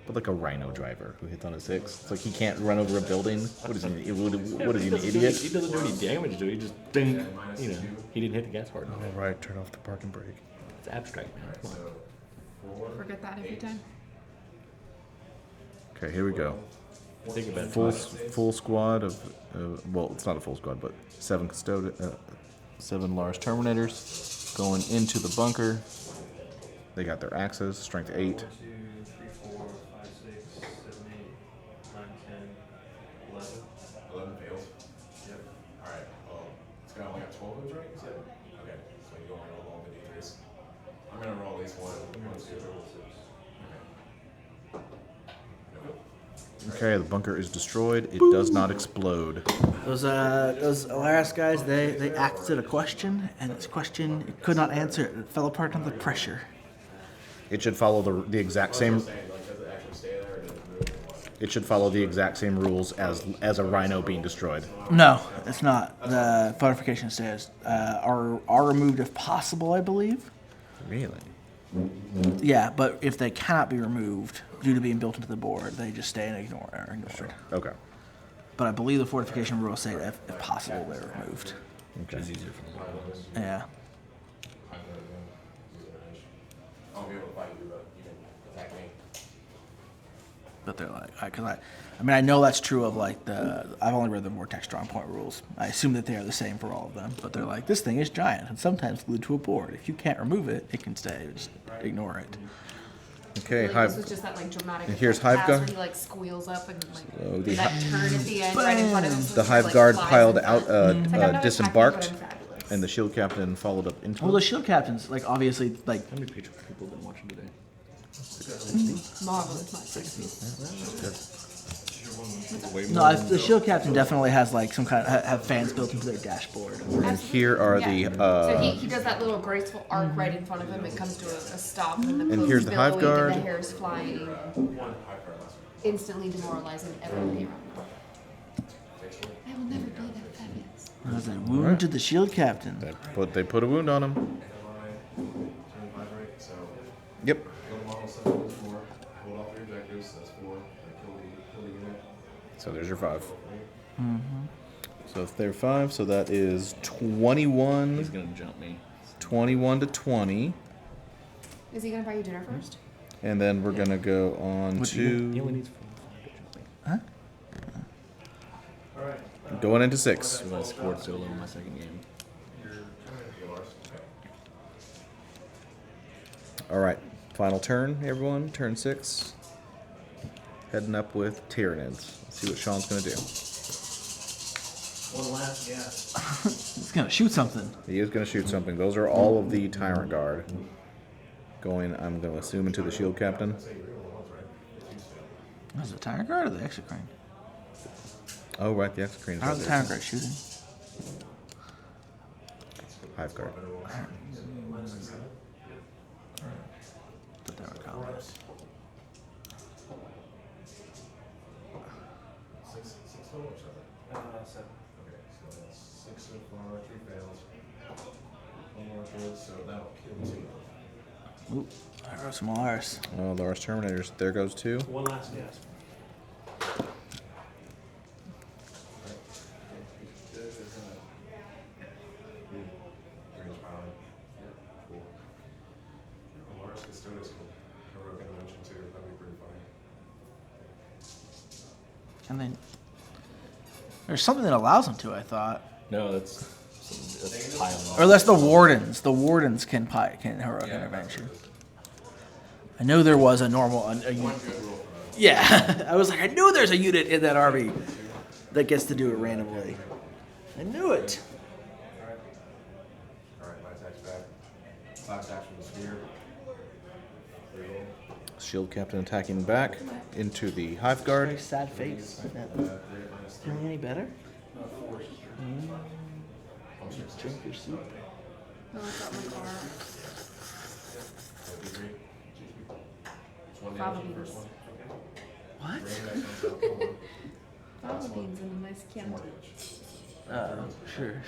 But like a rhino driver who hits on a 6, it's like he can't run over a building. What is he? What is he, an idiot? He doesn't do any damage to it. He just ding. He didn't hit the gas part. All right, turn off the parking brake. It's abstract, man. Come on. Forget that every time. Okay, here we go. Think about Full squad of, well, it's not a full squad, but 7 7 large Terminators going into the bunker. They got their axes, strength 8. 1, 2, 3, 4, 5, 6, 7, 8, 9, 10, 11. 11 fails. Yep. Alright, well, it's got only got 12 of those, right? You said? Okay, so you only roll all the d3s. I'm gonna roll at least one. Okay, the bunker is destroyed. It does not explode. Those Alaris guys, they asked it a question, and its question it could not answer it. It fell apart under pressure. It should follow the exact same. Saying, like, does it actually stay there or does it move? It should follow the exact same rules as a rhino being destroyed. No, it's not. The fortification stairs are removed if possible, I believe. Really? Yeah, but if they cannot be removed due to being built into the board, they just stay and are ignored. Okay. But I believe the fortification rules say that if possible, they're removed. Okay. It's easier for the little ones. Yeah. I'll be able to fight you, but you can attack me. But they're like, I know that's true of like I've only read the Vortex Strong Point rules. I assume that they are the same for all of them. But they're like, this thing is giant and sometimes glued to a board. If you can't remove it, it can stay. Just ignore it. Okay, Like, Hive. this was just that like dramatic. And here's effect Hive pass Guard. where he like squeals up and like So the that turn at the end right in front of him. So The he, Hive like, Guard flies piled in out, front. It's like, I'm not disembarked, attacking, but I'm fabulous. and the shield captain followed up into Well, the it. shield captains, like obviously, like How many people have been watching today? Marvelous, not 60. Way no, more the than- shield captain definitely has like some kind of have fans built into their dashboard. And here are Yeah. the. So he does that little graceful arc right in front of him. It comes to a stop, and the clothes here's the Hive billowing Guard. and the hair's flying, instantly demoralizing everybody around him. I will never be that fabulous. There's a wound to the shield captain. They put a wound on him. Turn 5, right? So, Yep. kill the model 7 is 4. Hold off your objectives, that's 4. Kill the unit. So there's your 5. So if they're 5, so that is 21. He's gonna jump me. 21 to 20. Is he gonna buy you dinner first? And then we're gonna go on He only to needs 4 to jump me. going into 6. So I scored solo in my second game. All right, final turn, everyone. Turn 6. Heading up with Tyranids. Let's see what Sean's gonna do. One last guess. He's gonna shoot something. He is gonna shoot something. Those are all of the Tyrant Guard. Going, I'm gonna assume, into the shield captain. Was it the Tyrant Guard or the Exocrine? Oh, right, the Exocrine is How's right the there. Tyrant Guard shooting? Hive Guard. But they were combat. 6 total or 7? 7. Okay, so that's 6 so far, 3 fails. 1 more good, so that'll kill 2. Ooh, I wrote some Alaris. Oh, the Ars Terminators. There goes 2. One last guess. Cool. Lars Custodes Guard. Heroic intervention too. That'd be pretty funny. And then there's something that allows them to, I thought. No, that's piling. Or that's the wardens. The wardens can heroic intervention. I know there was a normal. Yeah, I was like, I knew there's a unit in that army that gets to do it randomly. I knew it. Alright, my attack's back. Class action was spear. Shield captain attacking back into the Hive Guard. Very sad face. Feeling any better? Drink your soup. No, I got my car. 1 Fava damage on the beans. first one. What? Rain next one's out, come on. Fava beans in a nice Chianti. Sure.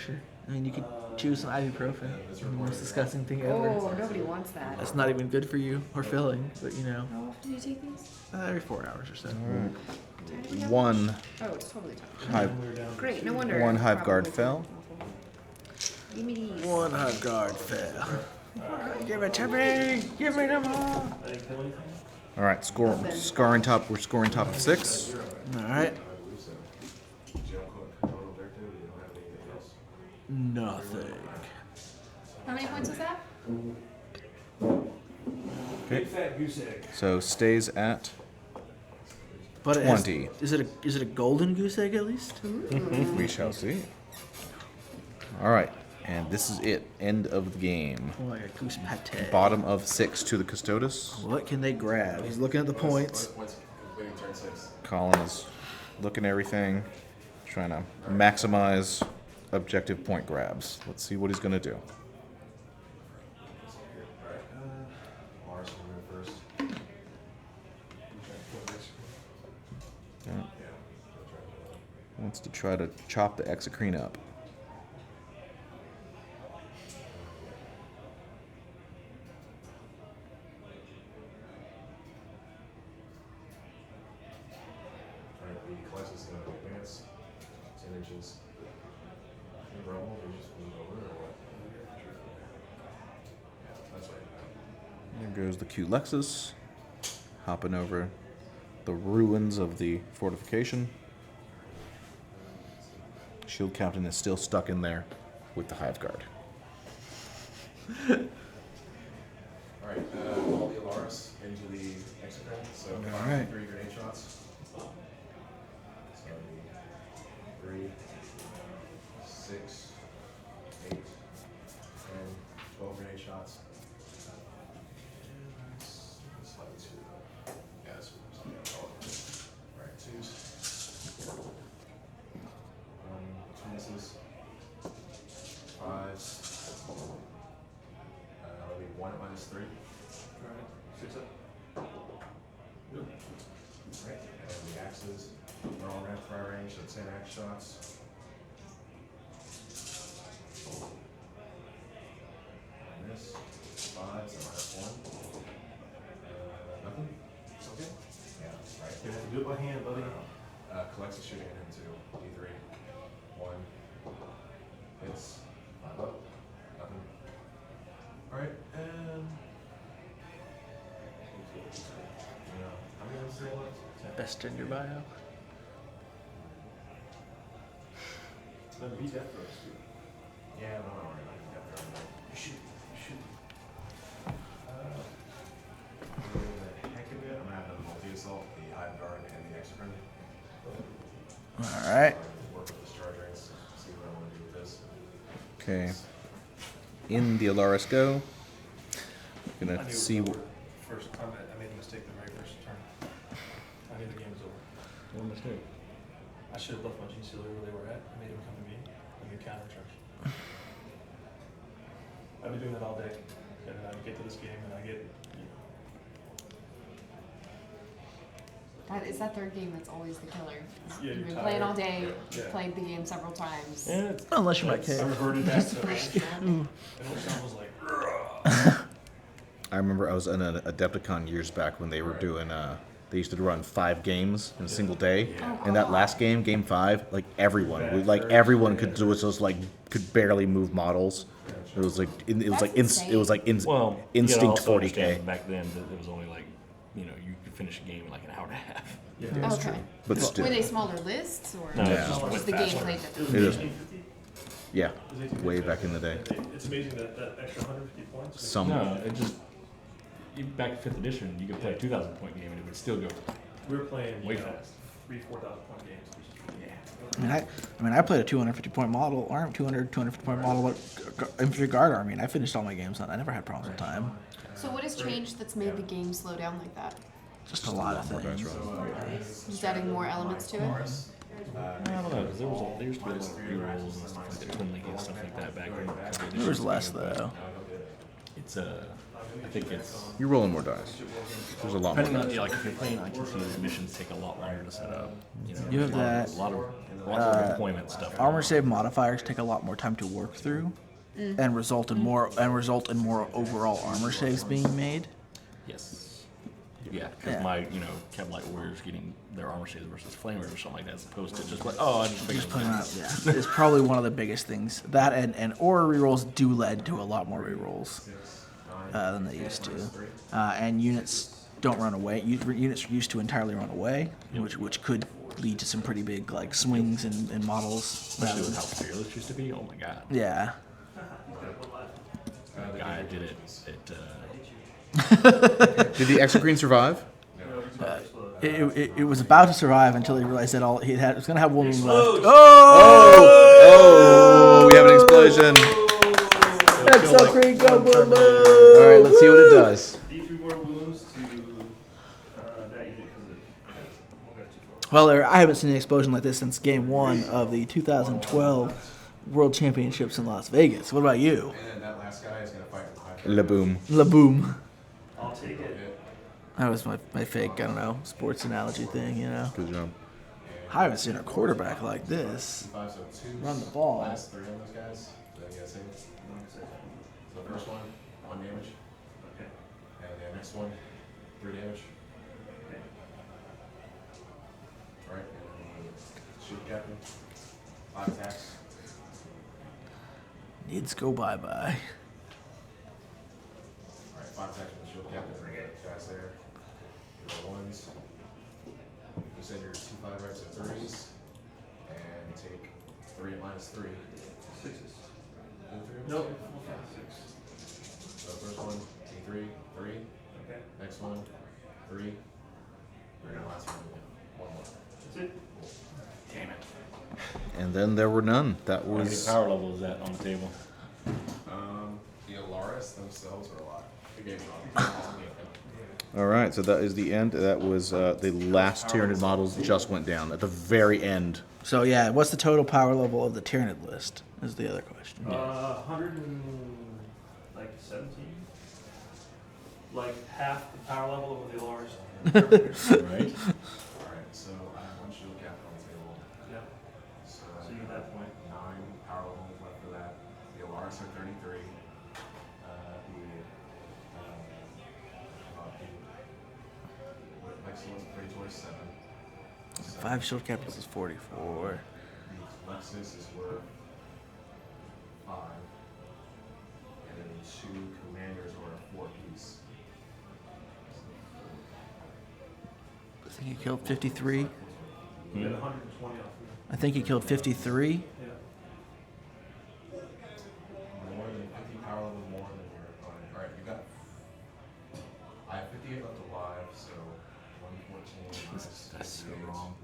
I mean, you could choose some ibuprofen. The most disgusting thing ever. Oh, nobody wants that. That's not even good for you or filling, but you know, How often do you take these? every 4 hours or so. One Oh, it's totally time. hive, Great, no wonder. one I'm hive guard probably fell. awful. Give me these. One hive guard fell. Give it to me. Give me them all. All right, scoring top. We're scoring top of 6. All right. Jail cook, total objective, you don't have anything else. Nothing. How many points was that? Okay. So stays at But it has- 20. is it a golden goose egg at least? We shall see. All right, and this is it. End of the game. Oh, like a goose pate. Bottom of 6 to the Custodes. What can they grab? He's looking at the points. Points completing turn 6. Colin is looking at everything, trying to maximize objective point grabs. Let's see what he's gonna do. Mars will move first. Yeah. Wants to try to chop the Exocrine up. Alright, the Colossus is going to advance 10 inches. You rumble, you just move over, or what? Yeah, that's right. There goes the Q Lexus, hopping over the ruins of the fortification. Shield Captain is still stuck in there with the Hive Guard. Alright, all the Alaris into the Exocrine, so Alright. 3 grenade shots. So 3, 6, 8, 10, 12 grenade shots. And that's slightly too. Yeah, that's alright, 2s. 2 misses. 5s. That'll be 1 at -3. Alright, 6 up. Good. Right, and the axes, they're all rapid fire range, so 10 axe shots. And this, 5s, and -1. Nothing? It's okay? Yeah, right. You have to do it by hand, buddy. Collects is shooting at him too. D3. 1. Hits. 5 up. Nothing. Alright, and. Yeah. How many ones is there left? Best in your bio. Then beat that first, too. Yeah, no, I'm already like that there. You should. The heck of it, I'm gonna have the multi-assault, the Hive Guard, and the Exocrine. All right. Work with the discharge rates, see what I wanna do with this. Okay. In the Alaris go. I Gonna knew see. it was over. First time I made a mistake the very first turn. I knew the game was over. What mistake? I should have left my G Sealer where they were at and made them come to me and get countercharge. I've been doing that all day. And then I get to this game and I get, That is that third game that's always the killer. Yeah, You've you're been playing all tired. day, Yeah. played the game several times. yeah, Unless you're my I kid. reverted back to and Sean was like, I remember I was in an Adepticon years back when they were doing. They used to run 5 games in a single day, and that last game, Game 5, like everyone could do it. Just like could barely move models. It was like Well, instinct you gotta also 40k. understand Back then, it was only like, you could finish a game in like an hour and a half. yeah. Okay. But still, Were they smaller lists or No, Yeah. it just was went the faster. gameplay different? It is. Yeah, way back in the day. It's amazing that extra 150 points. Some. No, it just back in 5th edition, you could play a 2,000 point game and it would still go. We were playing Way fast. 3,000-4,000 point games. I mean, I played a 250 point model, or 250 point model, infantry guard army, and I finished all my games. I never had problems with time. So what has changed that's made the game slow down like that? Just a lot of things. Just adding more elements to it? I don't know, because there used to be a lot of rerolls and stuff like that, twin linking and stuff like that back in. There was less though. It's I think it's You're rolling more dice. There's a lot more depending on dice. like if you're playing, I can see the missions take a lot longer to set up. You know, You have that, a lot of deployment stuff. armor save modifiers take a lot more time to work through, and result in more overall armor saves being made. Yes. Yeah, because Yeah. my Kevlite warriors getting their armor saves versus flamers or something like that, as opposed to just like I just figured Put 'em out, yeah, it's probably one of the biggest things. That and aura rerolls do lead to a lot more rerolls than they used to, and units don't run away. Units used to entirely run away, which could lead to some pretty big like swings in models. especially with how fearless used to be. Oh my god, Yeah. the guy did it. Did the Exocrine survive? It was about to survive until he realized that all he had was gonna have one left. Oh, we have an explosion. Exocrine, go boom boom! All right, let's see what it does. D3 more wounds to that unit because Well, I haven't seen an explosion like this since Game 1 of the 2012 World Championships in Las Vegas. What about you? And then that last guy is going to fight with high. Laboom. Laboom. I'll take it. That was my fake, I don't know, sports analogy thing, you know. Good job. I haven't seen a quarterback like this. 5, so 2. Run the ball. Last 3 on those guys. Then you got to save. So the first one, 1 damage. Okay. And the next one, 3 damage. Okay. Alright, and then shoot captain. 5 attacks. Needs go bye-bye. Alright, 5 attacks with the shield captain. Guys there. You roll 1s. You send your 2 5 rights at 3s. And take 3 at -3. 6s. Nope. Nope. 6. So first one, T3, 3. Okay. Next one, 3. And then last one, 1 more. That's it. Damn it. And then there were none. That How many was power level is that on the table? The Alaris themselves are a lot. The game awesome game. all right. So that is the end. That was the last Tyranid models just went down at the very end. So yeah, what's the total power level of the Tyranid list? Is the other question. 117. Like half the power level of the Lars. Right. Alright, so I have 1 shield captain on the table. Yeah. So So you get that point. 9 power levels left for that. The Alaris are 33. The Lexus pretty 27. 5 shield captains is 44. The Lexus is worth 5. And then the 2 commanders are a 4 piece. I think he killed 53. You get 120 off. I think he killed 53. Yeah. More than 50 power level more than your opponent. Alright, you got. I have 58 left alive, so 114 minus That's so 58. wrong.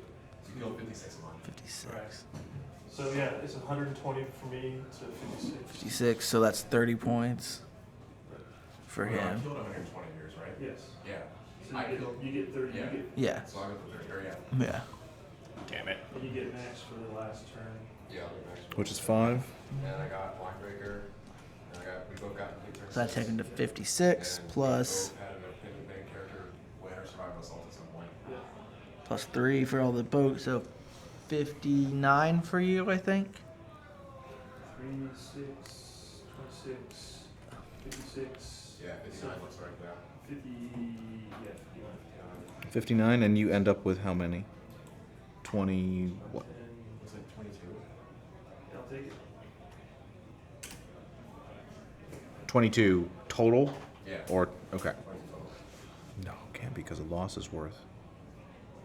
So you killed 56 of mine. 56. So yeah, it's 120 for me to 56. 56, so that's 30 points for Well, I him. killed 120 years, right? Yes. Yeah. So I you killed. get 30. Yeah. Yeah. So I got the 30. Or yeah. Yeah. Damn it. You get max for the last turn. Yeah, I'll get back to Which is 5. And I got Linebreaker. And we both got complete turn. So that takes him to 56 And plus we both had an independent character win or survival assault at some point. Yeah. plus 3 for all the boats, so 59 for you, I think. 3, 6, 26, 56. Yeah, 59 looks right now. 50. Yeah, 51. 59, and you end up with how many? 20. What? And Looks like 22. I'll take it. 22 total? Yeah. Or okay. 22 total. No, can't be because a loss is worth.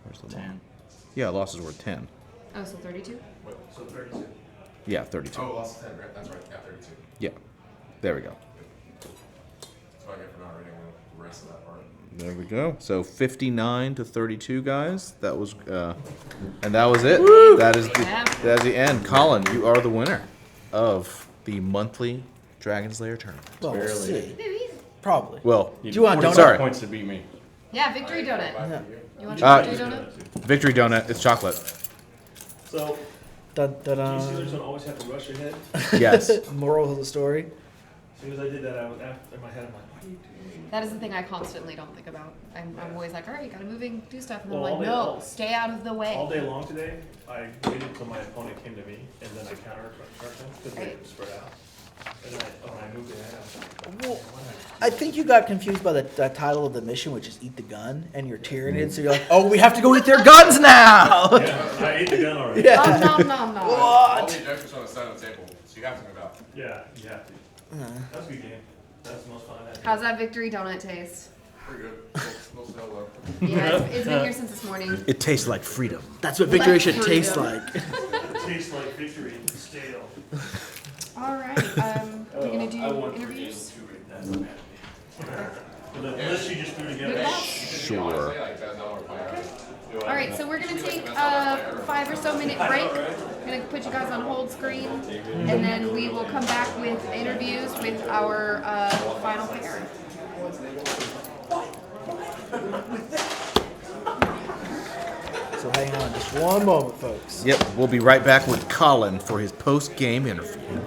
Where's the 10. loss? Yeah, a loss is worth 10. Oh, so 32? Wait, So 32. Yeah, 32. oh, lost 10, right? That's right. Yeah, 32. Yeah, there we go. So I get for not reading the rest of that part. There we go. So 59 to 32, guys. That was, and that was it. That is Yeah. that's the end. Colin, you are the winner of the monthly Dragon's Lair tournament. Well, we'll Barely. see. Probably. Well, Do you want a 45 donut? Sorry. points to beat me. Yeah, victory donut. Yeah. You want a Uh, victory donut? victory donut. It's chocolate. So, Dun, dun, GCers dun. don't always have to rush ahead. Yes. Moral of the story. soon as I did that, I was in my head. I'm like, what are you doing? That is the thing I constantly don't think about. I'm always like, all right, gotta moving, do stuff, and then Well, I'm like, no, stay out of the way. All day long today, I waited till my opponent came to me, and then I counter-struck him because they Right. spread out. And then when I moved it, I was like, Well, I think you got confused by the title of the mission, which is "Eat the Gun," and your Tyranids. So you're like, "Oh, we have to go eat their guns now." yeah, I ate the gun already. Yeah. No. All the objectives on the side of the table, so you have to move out. Yeah, you have to. That was a good game. That's the most fun I've had. How's that victory donut taste? Pretty good. Little snow low. Yeah, it's been here since this morning. It tastes like freedom. That's what victory Like should taste freedom. like. It tastes like victory, stale. All right, we're gonna do interviews. The list you just threw together. Good luck. Sure. All right, so we're gonna take a 5 or so minute break. I'm gonna put you guys on hold screen, and then we will come back with interviews with our final pair. So hang on just one moment, folks. Yep, we'll be right back with Colin for his post-game interview.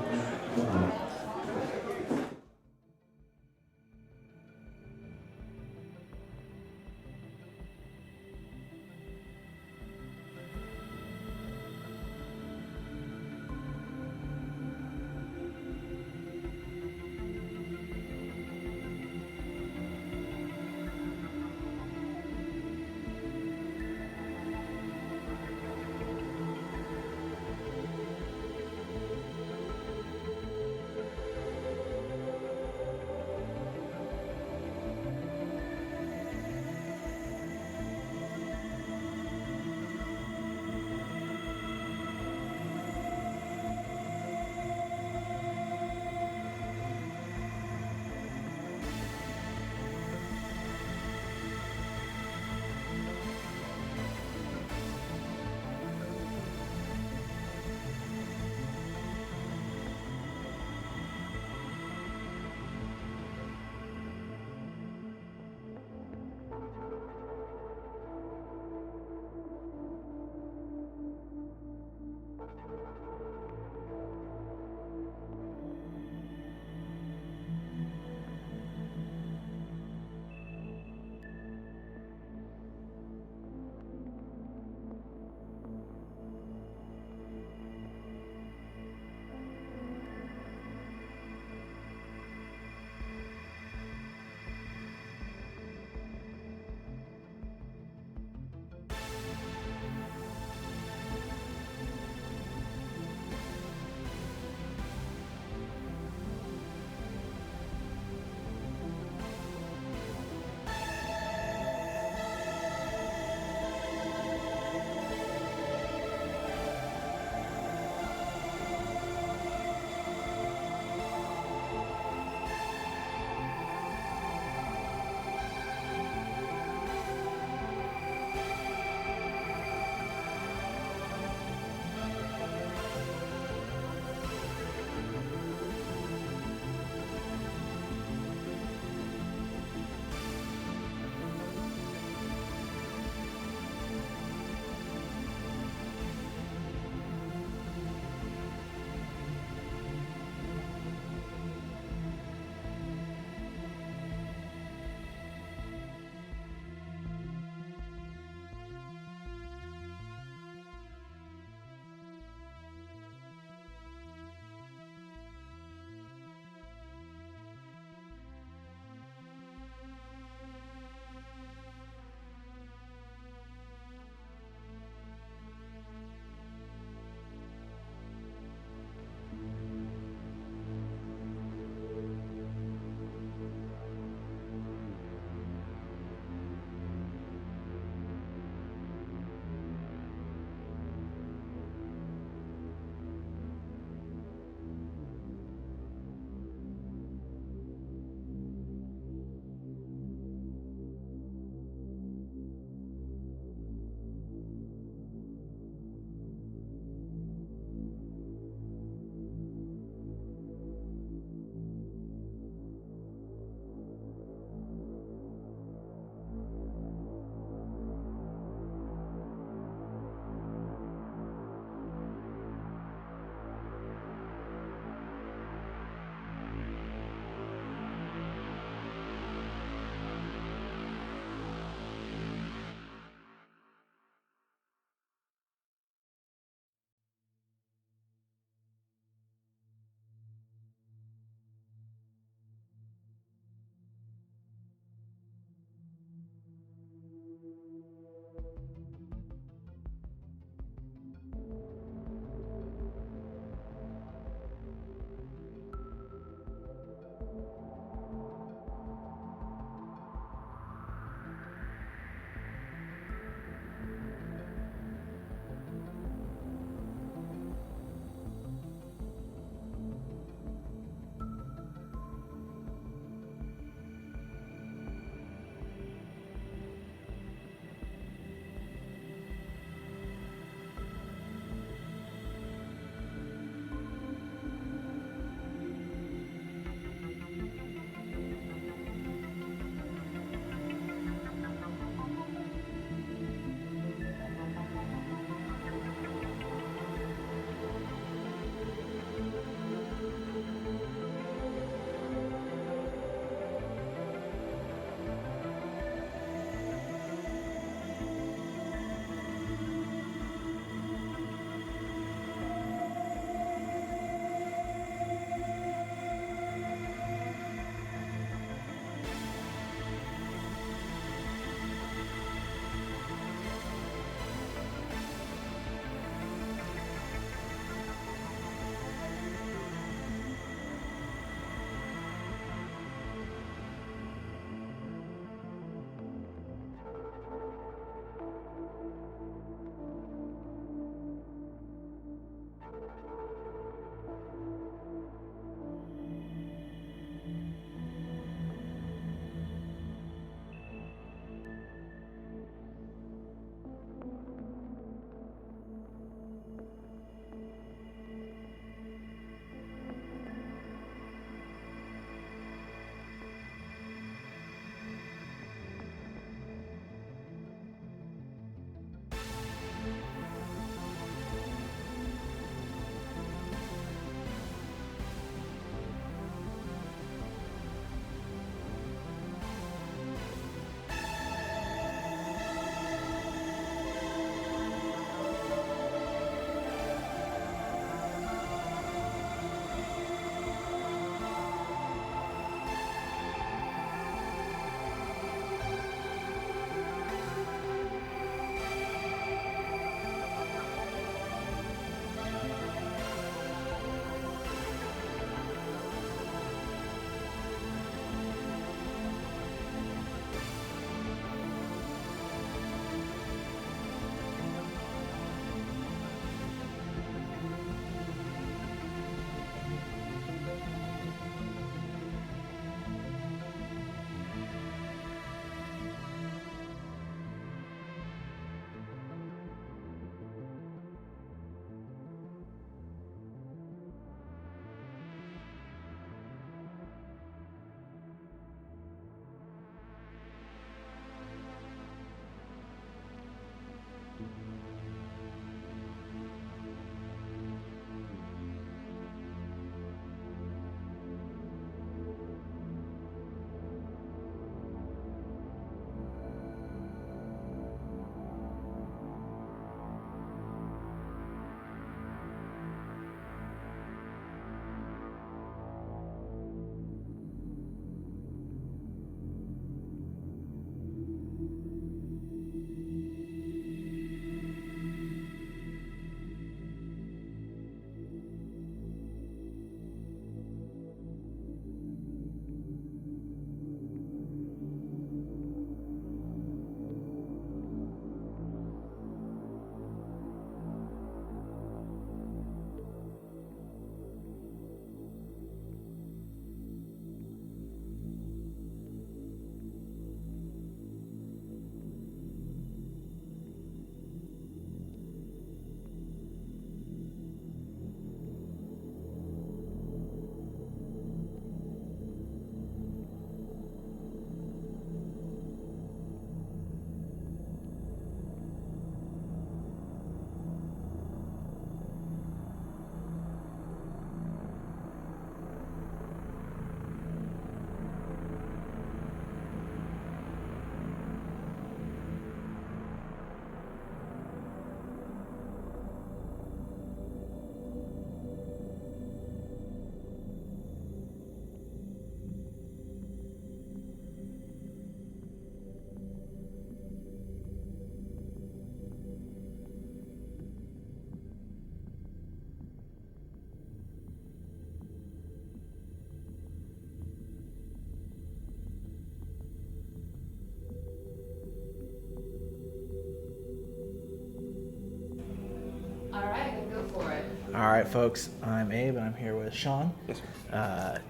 right, folks. I'm Abe, and I'm here with Sean, Yes,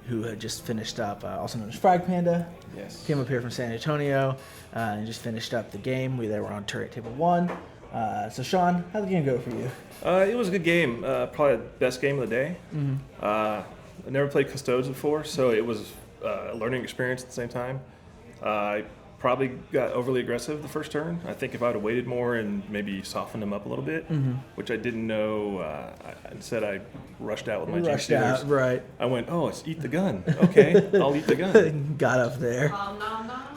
who had just finished up, also known as Frag Panda. Yes. Came up here from San Antonio and just finished up the game. They were on turret table 1. So, Sean, how'd the game go for you? It was a good game. Probably the best game of the day. I never played Custodes before, so it was a learning experience at the same time. I probably got overly aggressive the first turn. I think if I would have waited more and maybe softened them up a little bit, which I didn't know, instead I rushed out with my Rushed Jinx out, Stealers. right. I went, oh, it's eat the gun. Okay, I'll eat the gun. Got up there.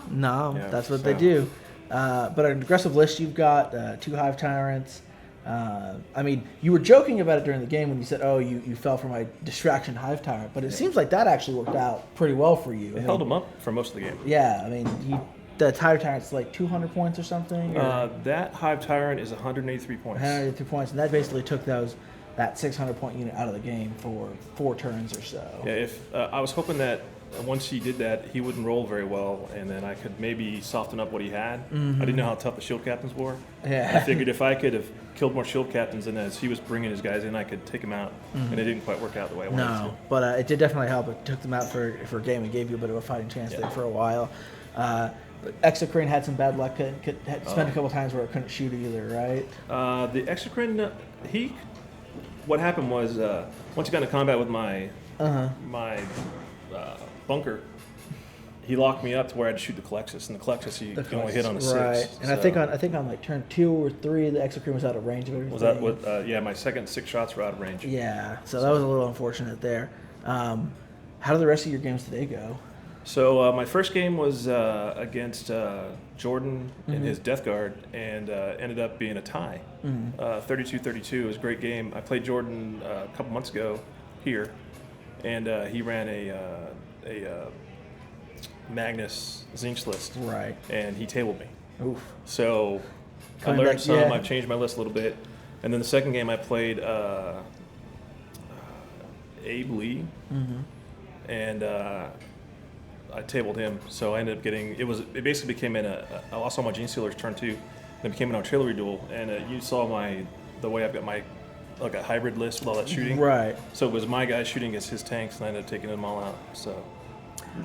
No, Yeah, that's what so- they do. But an aggressive list, you've got 2 Hive Tyrants. I mean, you were joking about it during the game when you said, oh, you fell for my distraction Hive Tyrant, but it seems like that actually worked out pretty well for you. It held them up for most of the game. Yeah, I mean, the Hive Tyrant's like 200 points or something? Or That Hive Tyrant is 183 points. 182 points, and that basically took that 600-point unit out of the game for 4 turns or so. Yeah, if I was hoping that once he did that, he wouldn't roll very well, and then I could maybe soften up what he had. I didn't know how tough the shield captains were. Yeah. I figured if I could have killed more shield captains, and as he was bringing his guys in, I could take him out, and it didn't quite work out the way I wanted No, but it did definitely help. It took them out for a game and gave you a bit of a fighting chance there for a while. But Exocrine had some bad luck. Had spent a couple times where it couldn't shoot either, right? to. The Exocrine, what happened was once he got into combat with my bunker, he locked me up to where I had to shoot the Colexus, and the Colexus you can only hit on a 6. Right, and I think on like turn 2 or 3, the Exocrine was out of range of everything. Was that what? Yeah, my second 6 shots were out of range. Yeah, so that was a little unfortunate there. How did the rest of your games today go? So my first game was against Jordan and his Death Guard, and ended up being a tie. 32-32. It was a great game. I played Jordan a couple months ago here, and he ran a Magnus Zinch list, Right. and he tabled me. Oof. So Coming I learned back- some. yeah. I've changed my list a little bit, and then the second game I played Abe Lee, and I tabled him. So I ended up getting it basically became I lost all my Gene Stealers turn 2, then became an artillery duel, and you saw the way I've got my like a hybrid list with all that shooting. Right. So it was my guys shooting against his tanks, and I ended up taking them all out. So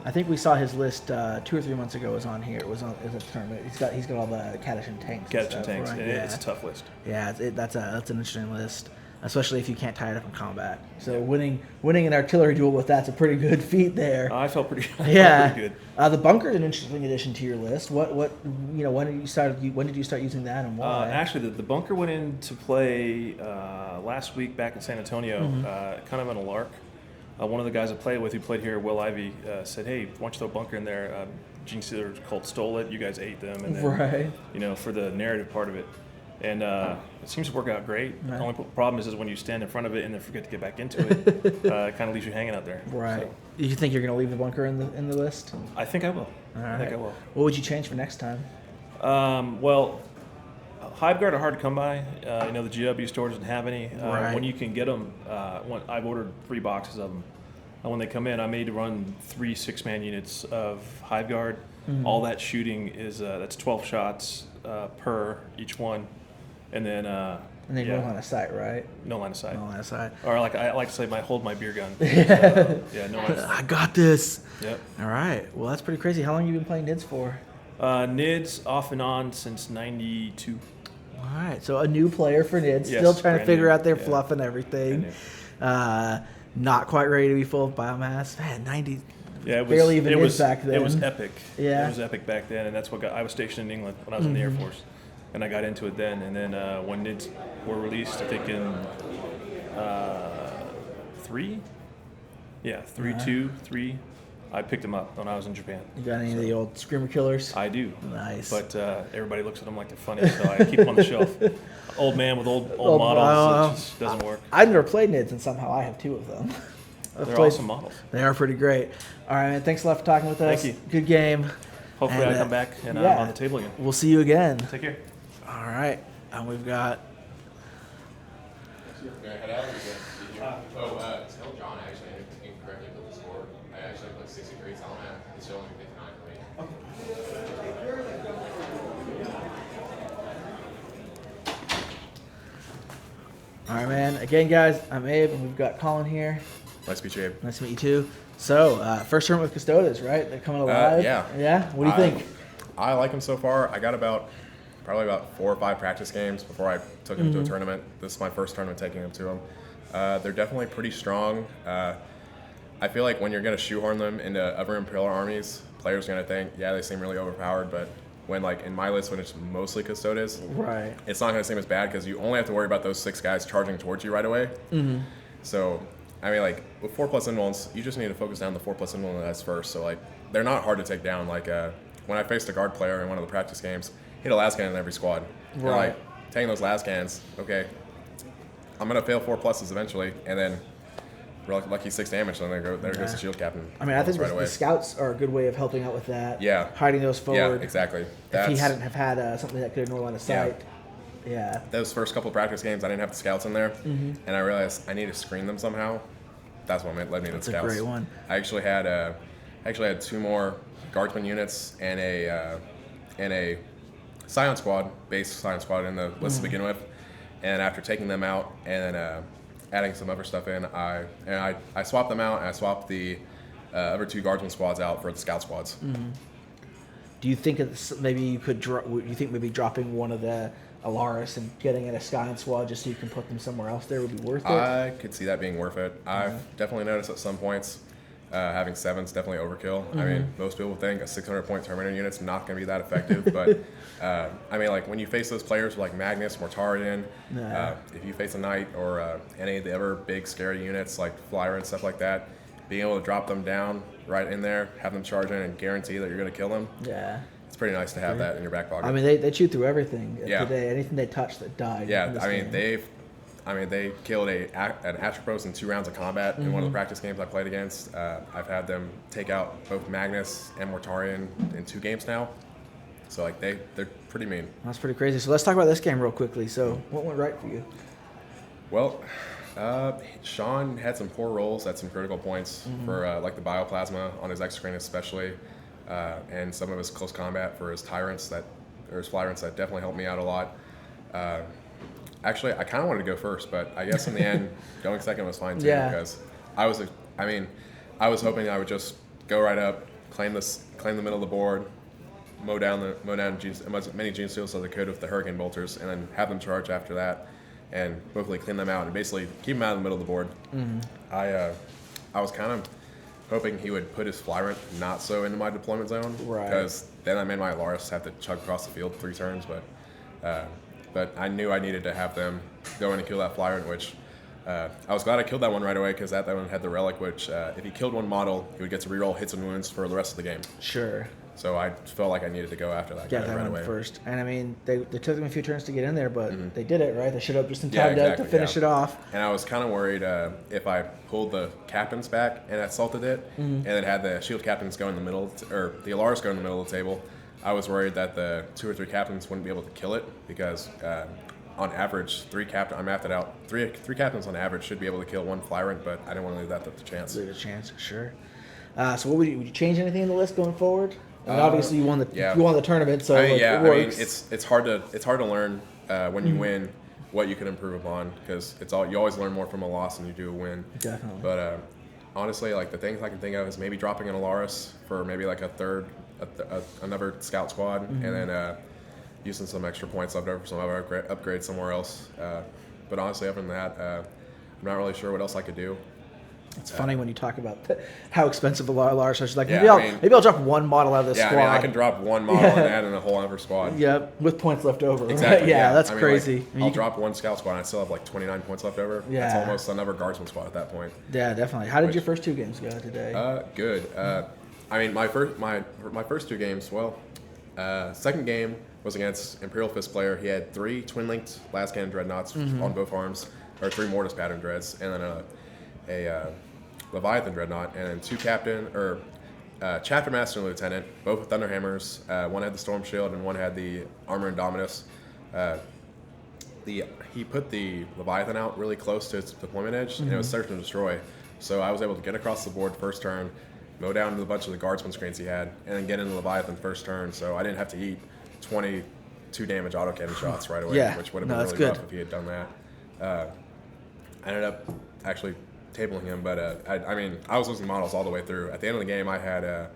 I think we saw his list 2 or 3 months ago. It was on here. It was a tournament. He's got all the Kadishan tanks. and Gadget stuff, tanks, right? and Yeah. it's a tough list. Yeah, that's an interesting list, especially if you can't tie it up in combat. So winning an artillery duel with that's a pretty good feat there. I felt pretty, Yeah. pretty good. The bunker is an interesting addition to your list. When did you start using that and why? Actually, the bunker went into play last week back in San Antonio, kind of on a lark. One of the guys I played with, who played here, Will Ivy, said, "Hey, why don't you throw a bunker in there? Gene Stealers cult stole it. You guys ate them, and then, Right. for the narrative part of it." And it seems to work out great. Right. The only problem is when you stand in front of it and then forget to get back into it, it kind of leaves you hanging out there. Right. So, You think you're going to leave the bunker in the list? I think I will. All I think I right. will. What would you change for next time? Well, Hive Guard are hard to come by. The GW store doesn't have any. Right. When you can get them, I've ordered 3 boxes of them. When they come in, I made to run 3 6-man units of Hive Guard. All that shooting is that's 12 shots per each one, and then And then no line of sight, right? no line of sight. No line of sight. Or I like to say, hold my beer gun. Yeah, no line of sight. I got this. Yep. All right. Well, that's pretty crazy. How long have you been playing NIDS for? NIDS off and on since '92. All right. So a new player for NIDS, Yes, still trying to brand figure new. out their Yeah. fluff and everything. Not quite ready to be full of biomass. Man, 90. Yeah, it was, barely even it is was back then. It was epic. Yeah. It was epic back then, and that's what I was stationed in England when I was in the Air Force, and I got into it then. And then when NIDS were released, I think in 3, 3, I picked them up when I was in Japan. You got any of the old Screamer Killers? I do. Nice. But everybody looks at them like they're funny, so I keep them on the shelf. Old man with old Old models, it just doesn't work. I've never played NIDS, and somehow I have 2 of them. They're awesome models. They are pretty great. All right, man. Thanks a lot for talking with us. Thank you. Good game. Hopefully And, I come back and yeah. I'm on the table again. We'll see you again. Take care. All right. And we've got. Can I head out or is that tell John I actually incorrectly put the score. I actually put 63 Telemat. It's only 59 for me. All right, man. Again, guys, I'm Abe, and we've got Colin here. Nice to meet you, Abe. Nice to meet you too. So, first tournament with Custodes, right? They're coming alive. Yeah. Yeah. What do you think? I like them so far. I got probably about 4 or 5 practice games before I took them to a tournament. This is my first tournament taking them to them. They're definitely pretty strong. I feel like when you're going to shoehorn them into other Imperial armies, players are going to think, yeah, they seem really overpowered, but when, like, in my list, when it's mostly Custodes, Right. it's not going to seem as bad because you only have to worry about those 6 guys charging towards you right away. So, I mean, like, with 4+ invulns, you just need to focus down the 4+ invuln guys first. So, like, they're not hard to take down. Like, when I faced a guard player in one of the practice games, he had a last cannon in every squad. And, Right. like, taking those last cannons, okay, I'm going to fail 4+ eventually, and then lucky 6 damage, and then there goes the shield captain. I mean, I think right the away. scouts are a good way of helping out with that. Yeah. Hiding those forward. Yeah, exactly. If he hadn't have had something that could ignore line of Yeah. sight. Yeah. Those first couple of practice games, I didn't have the scouts in there, and I realized I need to screen them somehow. That's what led me to the That's a scouts. great one. I actually had 2 more guardsman units and a scion squad, base scion squad in the list to begin with, and after taking them out and adding some other stuff in, I swapped them out and I swapped the other 2 guardsman squads out for the scout squads. Do you think maybe you could maybe dropping one of the Alaris and getting in a Scion squad just so you can put them somewhere else there would be worth it? I could see that being worth it. I've definitely noticed at some points having 7's definitely overkill. I mean, most people think a 600-point Terminator unit's not going to be that effective, but I mean, like when you face those players with like Magnus, Mortarion, if you face a Knight or any of the other big scary units like Flyer and stuff like that, being able to drop them down right in there, have them charge in, and guarantee that you're going to kill them. Yeah. It's pretty nice to have that in your back pocket. I mean, they chew through everything Yeah. today. Anything they touch that died. Yeah, in this I mean game. they killed an Atropos in 2 rounds of combat in one of the practice games I played against. I've had them take out both Magnus and Mortarion in 2 games now. So like they're pretty mean. That's pretty crazy. So let's talk about this game real quickly. So what went right for you? Well, Sean had some poor rolls at some critical points for like the bioplasma on his X-Screen especially, and some of his close combat for his Tyrants his Flyrants that definitely helped me out a lot. Actually, I kind of wanted to go first, but I guess in the end, going second was fine too because I was hoping I would just go right up, claim the middle of the board, mow down as many Gene Steals as I could with the Hurricane Bolters, and then have them charge after that, and hopefully clean them out and basically keep them out of the middle of the board. I was kind of hoping he would put his Flyrant not so into my deployment zone, Right. because then I made my Alaris have to chug across the field 3 turns, but I knew I needed to have them go in and kill that Flyrant, which I was glad I killed that one right away because that one had the relic, which if he killed one model, he would get to reroll hits and wounds for the rest of the game. Sure. So I felt like I needed to go after that Get guy that right one away. first. And I mean, they took them a few turns to get in there, but they did it, right? They showed up just in Yeah, time to exactly, finish yeah. it off. And I was kind of worried if I pulled the captains back and assaulted it, and then had the shield captains go in the middle, or the Alaris go in the middle of the table, I was worried that the 2 or 3 captains wouldn't be able to kill it because on average, 3 captains, I mapped it out, 3 captains on average should be able to kill 1 Flyrant, but I didn't want to leave that to the chance. There's a chance, sure. So what would you change anything in the list going forward? I mean, obviously you won the tournament, so I mean, it works. it's hard to learn when you win what you can improve upon because you always learn more from a loss than you do a win. Definitely. But honestly, like the things I can think of is maybe dropping an Alaris for maybe like another scout squad, and then using some extra points left over for some other upgrades somewhere else. But honestly, other than that, I'm not really sure what else I could do. It's funny when you talk about how expensive a Lars is. Like, Yeah, maybe I'll drop one model out of the Yeah, squad. I mean, I can drop one model and add in a whole other squad. Yeah, with points left over. Exactly. Yeah, that's I mean, crazy. Like, I mean, I'll you drop one scout squad and I still have like 29 points left over. Yeah. That's almost another guardsman squad at that point. Yeah, definitely. How did your first 2 games go today? Good. I mean, my first 2 games. Well, second game was against Imperial Fist player. He had 3 twin-linked last cannon dreadnoughts on both arms, or 3 mortis pattern dreads, and then a Leviathan dreadnought, and then 2 chapter master and lieutenant, both with thunderhammers. One had the storm shield and one had the armor indominus. He put the Leviathan out really close to its deployment edge, and it was search and destroy. So I was able to get across the board first turn, mow down a bunch of the guardsman screens he had, and then get into Leviathan first turn. So I didn't have to eat 22 damage autocannon shots right away, Yeah. which would have No, been that's really good. rough if he had done that. I ended up actually tabling him, but I mean, I was losing models all the way through. At the end of the game, I had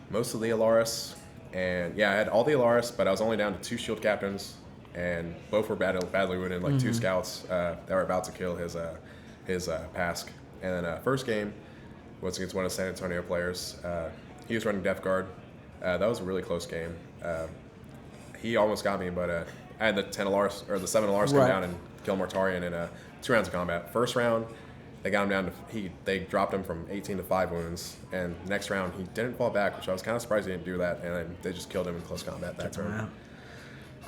most of the Alaris, and yeah, I had all the Alaris, but I was only down to 2 shield captains, and both were badly wounded, like 2 scouts that were about to kill his Pask. And then first game was against one of the San Antonio players. He was running Death Guard. That was a really close game. He almost got me, but I had the 10 Alaris or the 7 Alaris come down and kill Mortarion in 2 rounds of combat. First round, they got him down to they dropped him from 18 to 5 wounds, and next round he didn't fall back, which I was kind of surprised he didn't do that, and then they just killed him in close combat that turn. Wow.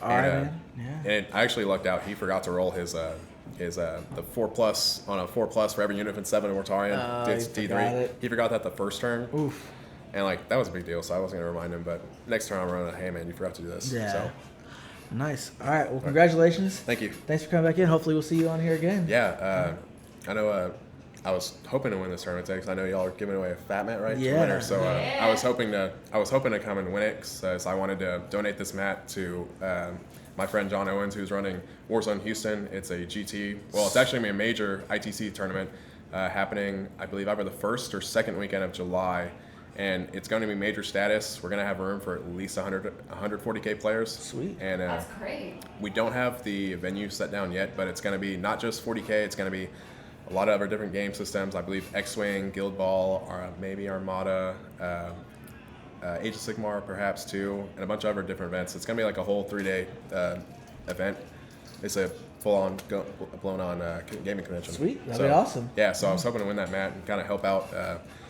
All And, right, man. Yeah. and I actually lucked out. He forgot to roll his the 4+ on a 4+ for every unit in 7 Mortarion. It's he forgot D3. it. He forgot that the first turn. Oof. And like that was a big deal, so I wasn't gonna remind him. But next turn I'm running, hey man, you forgot to do this. Yeah. So Nice. All right. Well, congratulations. thank you. Thanks for coming back in. Hopefully, we'll see you on here again. Yeah, I know. I was hoping to win this tournament today because I know y'all are giving away a fat mat, right? to Yeah. winner. So I was hoping to come and win it because I wanted to donate this mat to my friend John Owens, who's running Warzone Houston. It's a GT. Well, it's actually a major ITC tournament happening, I believe, either the first or second weekend of July. And it's going to be major status. We're going to have room for at least 140K players. Sweet. And That's great. we don't have the venue set down yet, but it's going to be not just 40K. It's going to be a lot of other different game systems. I believe X-Wing, Guild Ball, or maybe Armada, Age of Sigmar perhaps too, and a bunch of other different events. It's going to be like a whole 3-day event. It's a full-on, blown-on gaming convention. Sweet. That'd be awesome. Yeah, so I was hoping to win that mat and kind of help out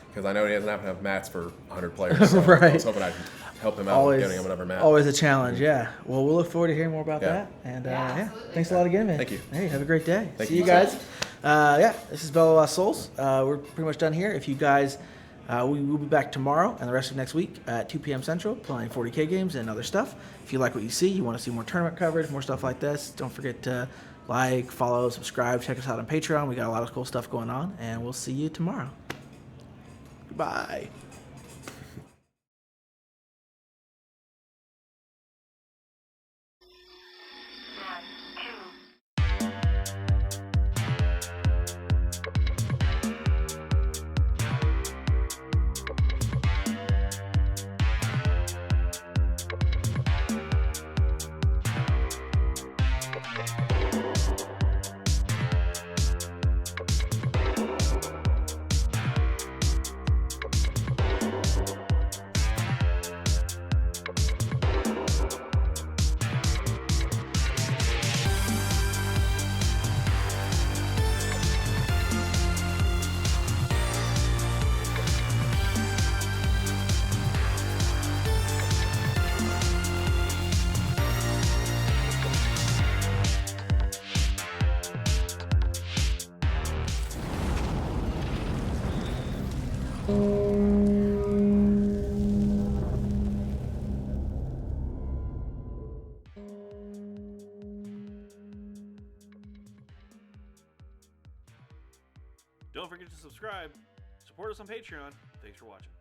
because I know he doesn't have enough mats for 100 players. So Right. I was hoping I'd help him out with getting him another mat. Always a challenge, yeah. Well, we'll look forward to hearing more about Yeah. that. And Yeah, yeah, absolutely. thanks a lot again, man. Thank you. Hey, have a great day. Thank See you. you guys. Yeah, this is Bella Lost Souls. We're pretty much done here. If you guys, we will be back tomorrow and the rest of next week at 2 p.m. Central playing 40K games and other stuff. If you like what you see, you want to see more tournament coverage, more stuff like this, don't forget to like, follow, subscribe, check us out on Patreon. We got a lot of cool stuff going on, and we'll see you tomorrow. Goodbye. Don't forget to subscribe. Support us on Patreon. Thanks for watching.